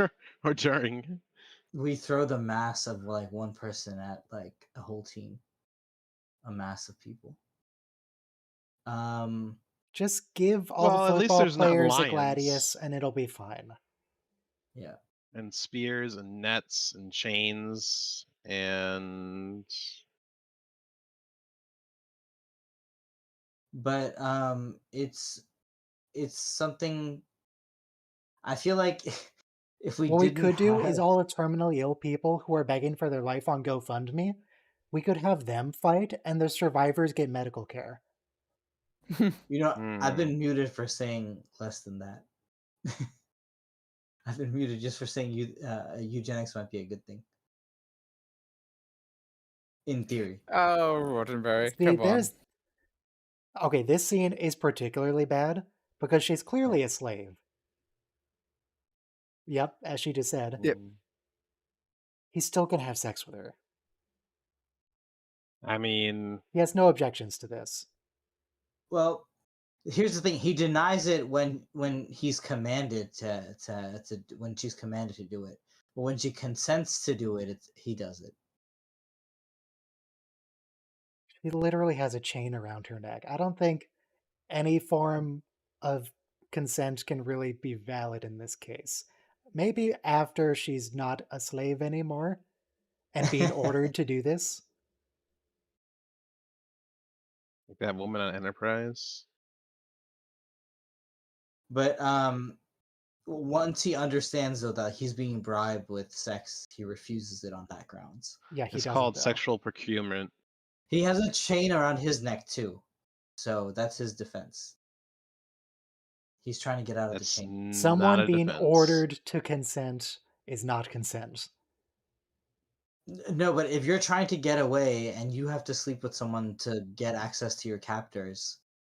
or during. we throw the mass of like one person at like a whole team, a mass of people. Just give all Well, the at least football there's not players a lions. gladius and it'll be fine. Yeah. And spears and nets and chains and But it's something I feel like if we What we didn't could do have is all the terminally ill people who are begging for their life on GoFundMe, we could have them fight and the survivors get medical care. you know I've been muted for saying less than that. I've been muted just for saying eugenics might be a good thing. In theory. Oh, Roddenberry, See, come on. there's... Okay, this scene is particularly bad because she's clearly a slave. Yep, as she just said. Yep. He's still gonna have sex with her. I mean, He has no objections to this. Well, here's the thing: he denies it when he's commanded to when she's commanded to do it, but when she consents to do it, he does it. She literally has a chain around her neck. I don't think any form of consent can really be valid in this case. Maybe after she's not a slave anymore and being ordered to do this. like that woman on Enterprise. But once he understands though that he's being bribed with sex, he refuses it on that grounds. Yeah, he It's doesn't, called though. sexual procurement. He has a chain around his neck too, so that's his defense. He's trying to get out of the That's chain. not Someone a being defense. ordered to consent is not consent. No, but if you're trying to get away and you have to sleep with someone to get access to your captors,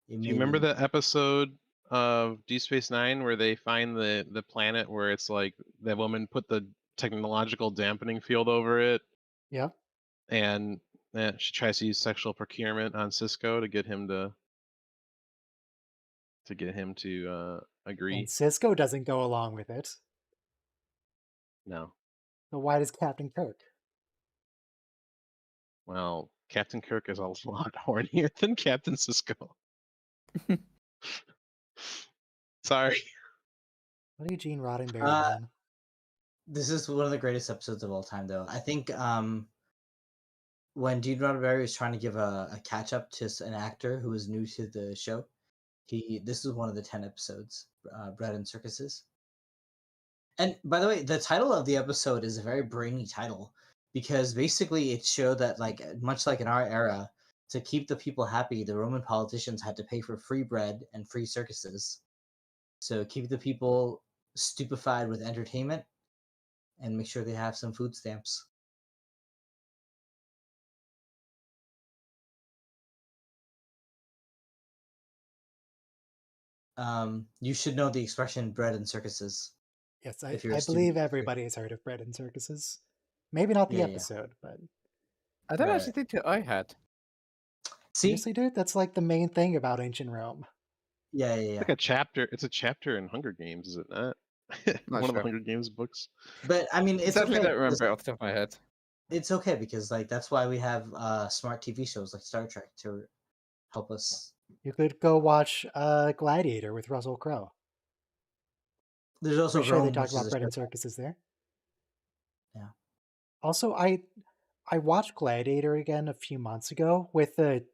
Do you remember the episode of Deep Space Nine where they find the planet where it's like that woman put the technological dampening field over it, Yeah. and she tries to use sexual procurement on Cisco to get him to agree? And Cisco doesn't go along with it. No. So why does Captain Kirk? Well, Captain Kirk is a lot hornier than Captain Cisco. Sorry. What are you, Gene Roddenberry, Uh, man? This is one of the greatest episodes of all time, though. I think when Gene Roddenberry was trying to give a catch up to an actor who was new to the show, this is one of the 10 episodes, Bread and Circuses. And by the way, the title of the episode is a very brainy title because basically it showed that, like, much like in our era, to keep the people happy, the Roman politicians had to pay for free bread and free circuses. So keep the people stupefied with entertainment and make sure they have some food stamps. You should know the expression bread and circuses. Yes, if you're a I student believe of history. everybody has heard of Bread and Circuses. Maybe not the Yeah. episode, but I don't Right. actually think that I had. See? seriously, dude, that's like the main thing about ancient Rome. Yeah. It's like a chapter. It's a chapter in Hunger Games, is it not? Not One of the sure. Hunger Games books. But I mean, it's Sadly, okay. don't remember it off the top of my head. It's okay because, like, that's why we have smart TV shows like Star Trek to help us. You could go watch Gladiator with Russell Crowe. There's also Pretty sure they Rome, talk which is about a Bread show. and Circuses there. Yeah. Also, I watched Gladiator again a few months ago with the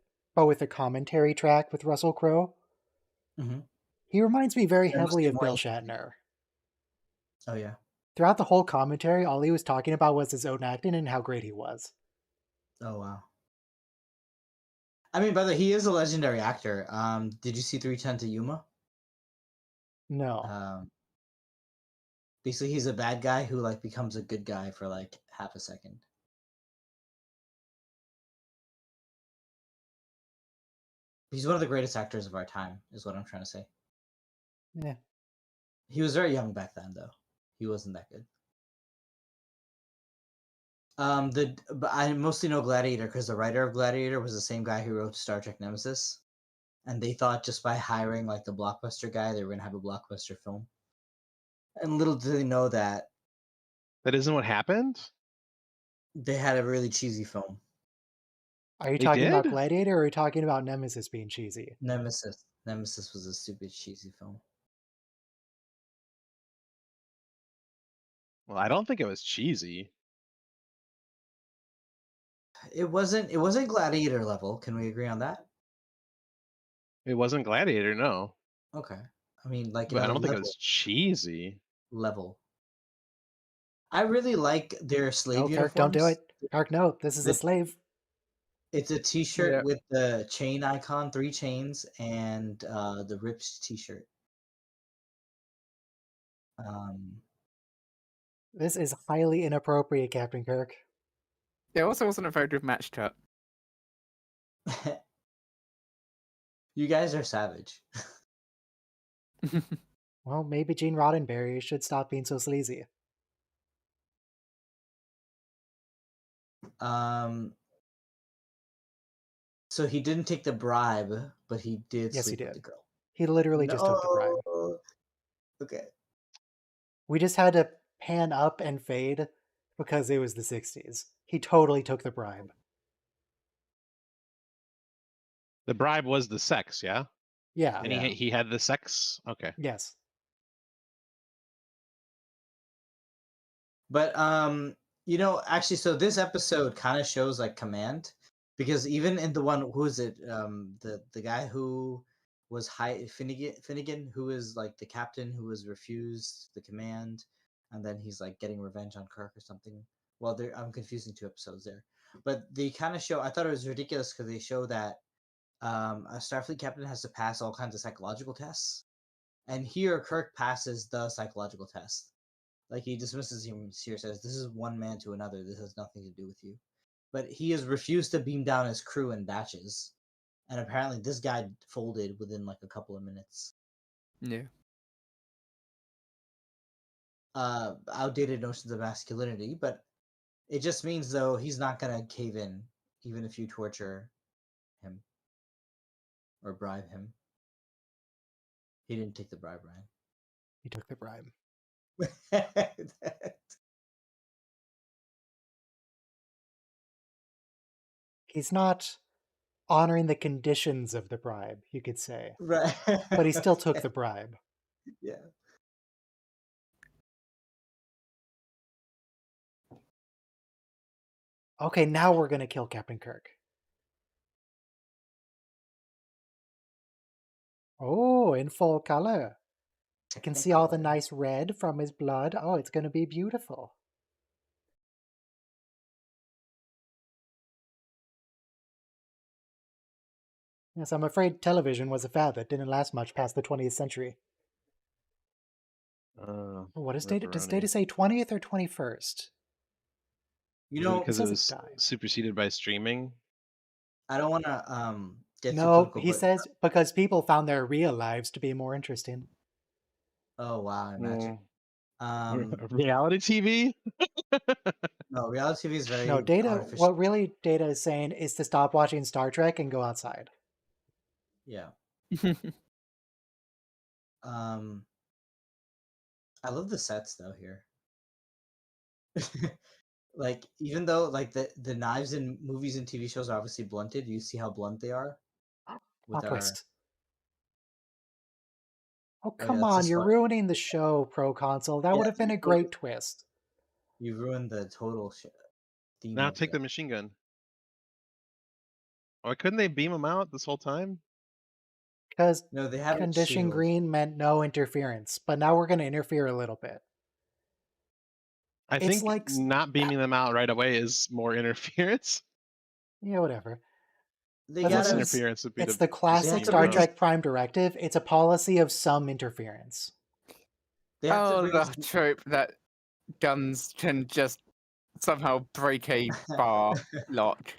commentary track with Russell Crowe. Mm-hmm. He reminds me very There must heavily be of more Bill interesting. Shatner. Oh yeah. Throughout the whole commentary, all he was talking about was his own acting and how great he was. Oh wow. I mean, by the way, he is a legendary actor. Did you see 310 to Yuma? No. Basically, he's a bad guy who, like, becomes a good guy for like half a second. He's one of the greatest actors of our time, is what I'm trying to say. Yeah. He was very young back then, though. He wasn't that good. But I mostly know Gladiator because the writer of Gladiator was the same guy who wrote Star Trek Nemesis, and they thought just by hiring like the blockbuster guy, they were gonna have a blockbuster film. And little did they know that That isn't what happened? they had a really cheesy film. Are you They talking about did? Gladiator or are you talking about Nemesis being cheesy? Nemesis was a stupid cheesy film. Well, I don't think it was cheesy. It wasn't Gladiator level. Can we agree on that? It wasn't Gladiator, no. Okay. I mean, like, But I don't think it was cheesy. level. I really like their slave No, uniforms. Kirk, don't do it. Kirk, no, this is a slave. It's a T-shirt Yeah. with the chain icon, 3 chains, and the ripped T-shirt. This is highly inappropriate, Captain Kirk. It also wasn't a very good match cut. You guys are savage. Well, maybe Gene Roddenberry should stop being so sleazy. So he didn't take the bribe, but he did Yes, he sleep with did. the girl. He literally just took the bribe. Okay. We just had to pan up and fade because it was the 60s. He totally took the bribe. The bribe was the sex, yeah? Yeah. And he had the sex? Okay. Yes. But actually, so this episode kind of shows like command, because even in the one, who is it? The guy who was Finnegan, who is like the captain who was refused the command, and then he's like getting revenge on Kirk or something. Well, I'm confusing 2 episodes there, but they kind of show. I thought it was ridiculous because they show that a Starfleet captain has to pass all kinds of psychological tests, And here, Kirk passes the psychological test. Like, he dismisses him here, says, "This is one man to another. This has nothing to do with you." But he has refused to beam down his crew in batches. And apparently this guy folded within like a couple of minutes. Yeah. Outdated notions of masculinity, but it just means, though, he's not going to cave in, even if you torture him or bribe him. He didn't take the bribe, Ryan. He took the bribe. He's not honoring the conditions of the bribe, you could say. Right. But he still took the bribe. Yeah. Okay, now we're going to kill Captain Kirk. Oh, in full color. I can see all the nice red from his blood. Oh, it's going to be beautiful. Yes, I'm afraid television was a fad that didn't last much past the 20th century. What is data? Does data say 20th or 21st? You know, because it was superseded by streaming. I don't want to get too No, political, he but says because people found their real lives to be more interesting. oh wow, imagine. Reality TV? No, reality TV is very No, data. artificial. What really data is saying is to stop watching Star Trek and go outside. Yeah. I love the sets though here. Like, even though like the knives in movies and TV shows are obviously blunted, you see how blunt they are. With Plot twist. Oh, yeah, come that's on, just you're fun. ruining the show, Pro Console. That Yeah, would have been a great twist. You ruined the total theme. Now of take the machine gun. Why couldn't they beam him out this whole time? Because No, they have condition shield. green meant no interference, but now we're going to interfere a little bit. I It's think like not beaming them out right away is more interference. Yeah, whatever. They But Less listen, interference would be it's to the just classic beam Star them out. Trek Prime Directive. It's a policy of some interference. They have to Oh, bring the this- trope that guns can just somehow break a bar lock.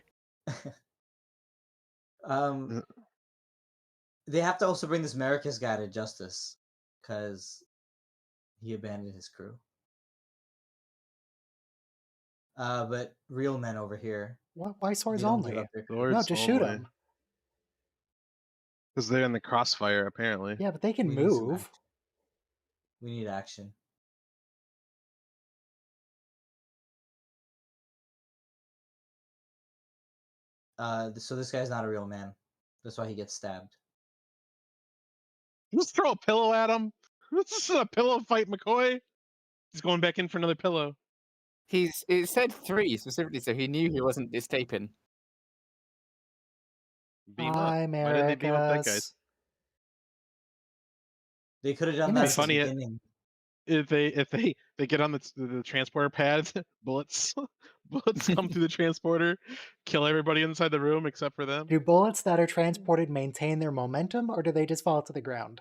They have to also bring this Murica's guy to justice because he abandoned his crew. But real men over here. Why swords they don't give only? up their crew. Swords No, just shoot only. them. Because they're in the crossfire, apparently. Yeah, but they can We need some move. action. We need action. So this guy's not a real man. That's why he gets stabbed. Let's throw a pillow at him. This is a pillow fight, McCoy. He's going back in for another pillow. It said 3 specifically, so he knew he wasn't escaping. Beam up. Hi, Why didn't they beam up that guy? Americas. They could have done You that know, at the funny beginning. if they get on the transporter pads, bullets come through the transporter, kill everybody inside the room except for them. Do bullets that are transported maintain their momentum, or do they just fall to the ground?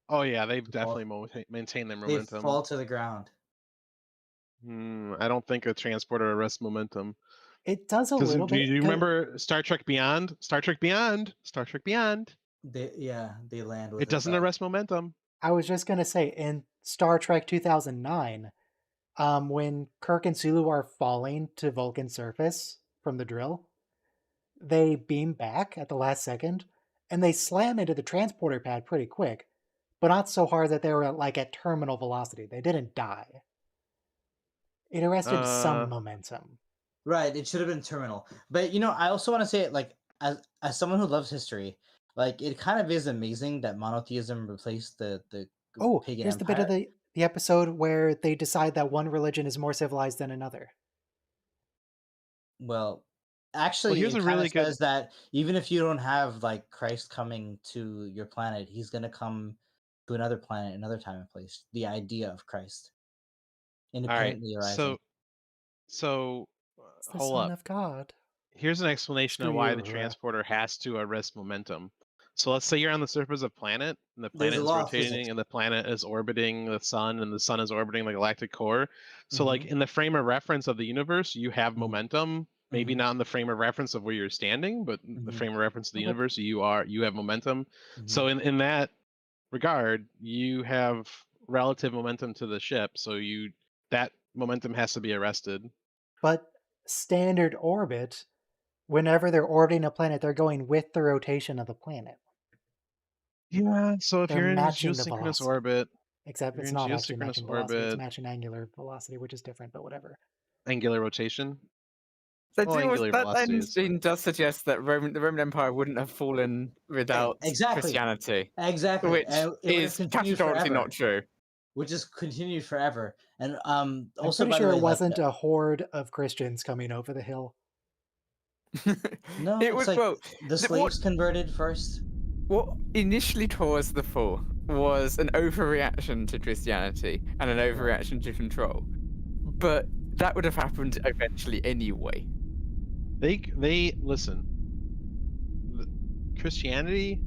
Oh yeah, they definitely maintain their They momentum. fall to the ground. I don't think a transporter arrests momentum. It does a little Do bit. you remember Star Trek Beyond? Star Trek Beyond. They land with It doesn't arrest momentum. I was just going to say, in Star Trek 2009, when Kirk and Sulu are falling to Vulcan's surface from the drill, they beam back at the last second, and they slam into the transporter pad pretty quick, but not so hard that they were like at terminal velocity. They didn't die. It arrested some momentum. Right, it should have been terminal. But I also want to say, like, as someone who loves history, like, it kind of is amazing that monotheism replaced the pagan here's the bit empire. of the episode where they decide that one religion is more civilized than another. Well, actually, here's it a kind really of good- says that even if you don't have like Christ coming to your planet, he's gonna come to another planet, another time and place. The idea of Christ independently arising. So It's the hold Son up. of God. Here's an explanation of Screw why you, the Uhura. transporter has to arrest momentum. So let's say you're on the surface of a planet, and the planet There's a is law of rotating, physics. and the planet is orbiting the sun, and the sun is orbiting the galactic core. So, like Mhm. in the frame of reference of the universe, you have Mhm. momentum. Maybe Mhm. not in the frame of reference of where you're standing, but the Mhm. frame of reference of the Okay. universe, you have momentum. So Mhm. in that regard, you have relative momentum to the ship. So that momentum has to be arrested. But standard orbit, whenever they're orbiting a planet, they're going with the rotation of the planet. Yeah. So if They're you're in matching the geosynchronous velocity. orbit, Except you're it's in not actually geosynchronous matching velocity, it's orbit, matching angular velocity, which is different, but whatever. angular rotation. So Well, angular that velocity end is. scene does suggest that the Roman Empire wouldn't have fallen without Exactly. Christianity, Exactly. which And it would have is continued categorically forever. not true. Which has continued forever. And I'm also, pretty by sure the way, it wasn't a horde of Christians coming over the hill. no, It it's was like well. the slaves converted first. What initially caused the fall was an overreaction to Christianity and an overreaction to control, but that would have happened eventually anyway. They listen. Christianity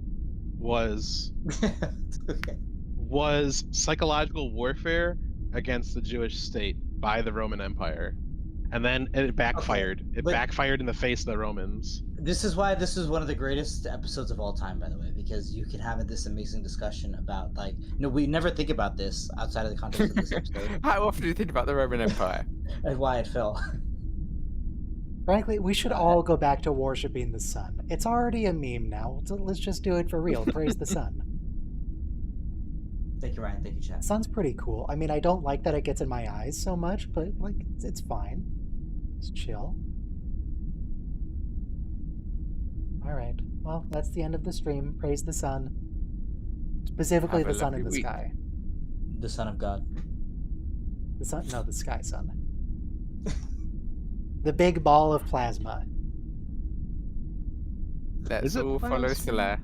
was Okay. was psychological warfare against the Jewish state by the Roman Empire, and then it backfired. It but- backfired in the face of the Romans. This is why this is one of the greatest episodes of all time, by the way, because you can have this amazing discussion about, like, we never think about this outside of the context of this episode How often do you think about the Roman Empire? and why it fell. Frankly, we should all go back to worshipping the sun. It's already a meme now, so let's just do it for real. Praise the sun. Thank you, Ryan. Thank you, Chad. Sun's pretty cool. I mean, I don't like that it gets in my eyes so much, but like, it's fine. It's chill. All right. Well, that's the end of the stream. Praise the sun. Specifically, Have a the sun in the lovely week. sky. The Son of God. The sun? No, the sky sun. The big ball of plasma. Let's it all follow plasma? Solaire.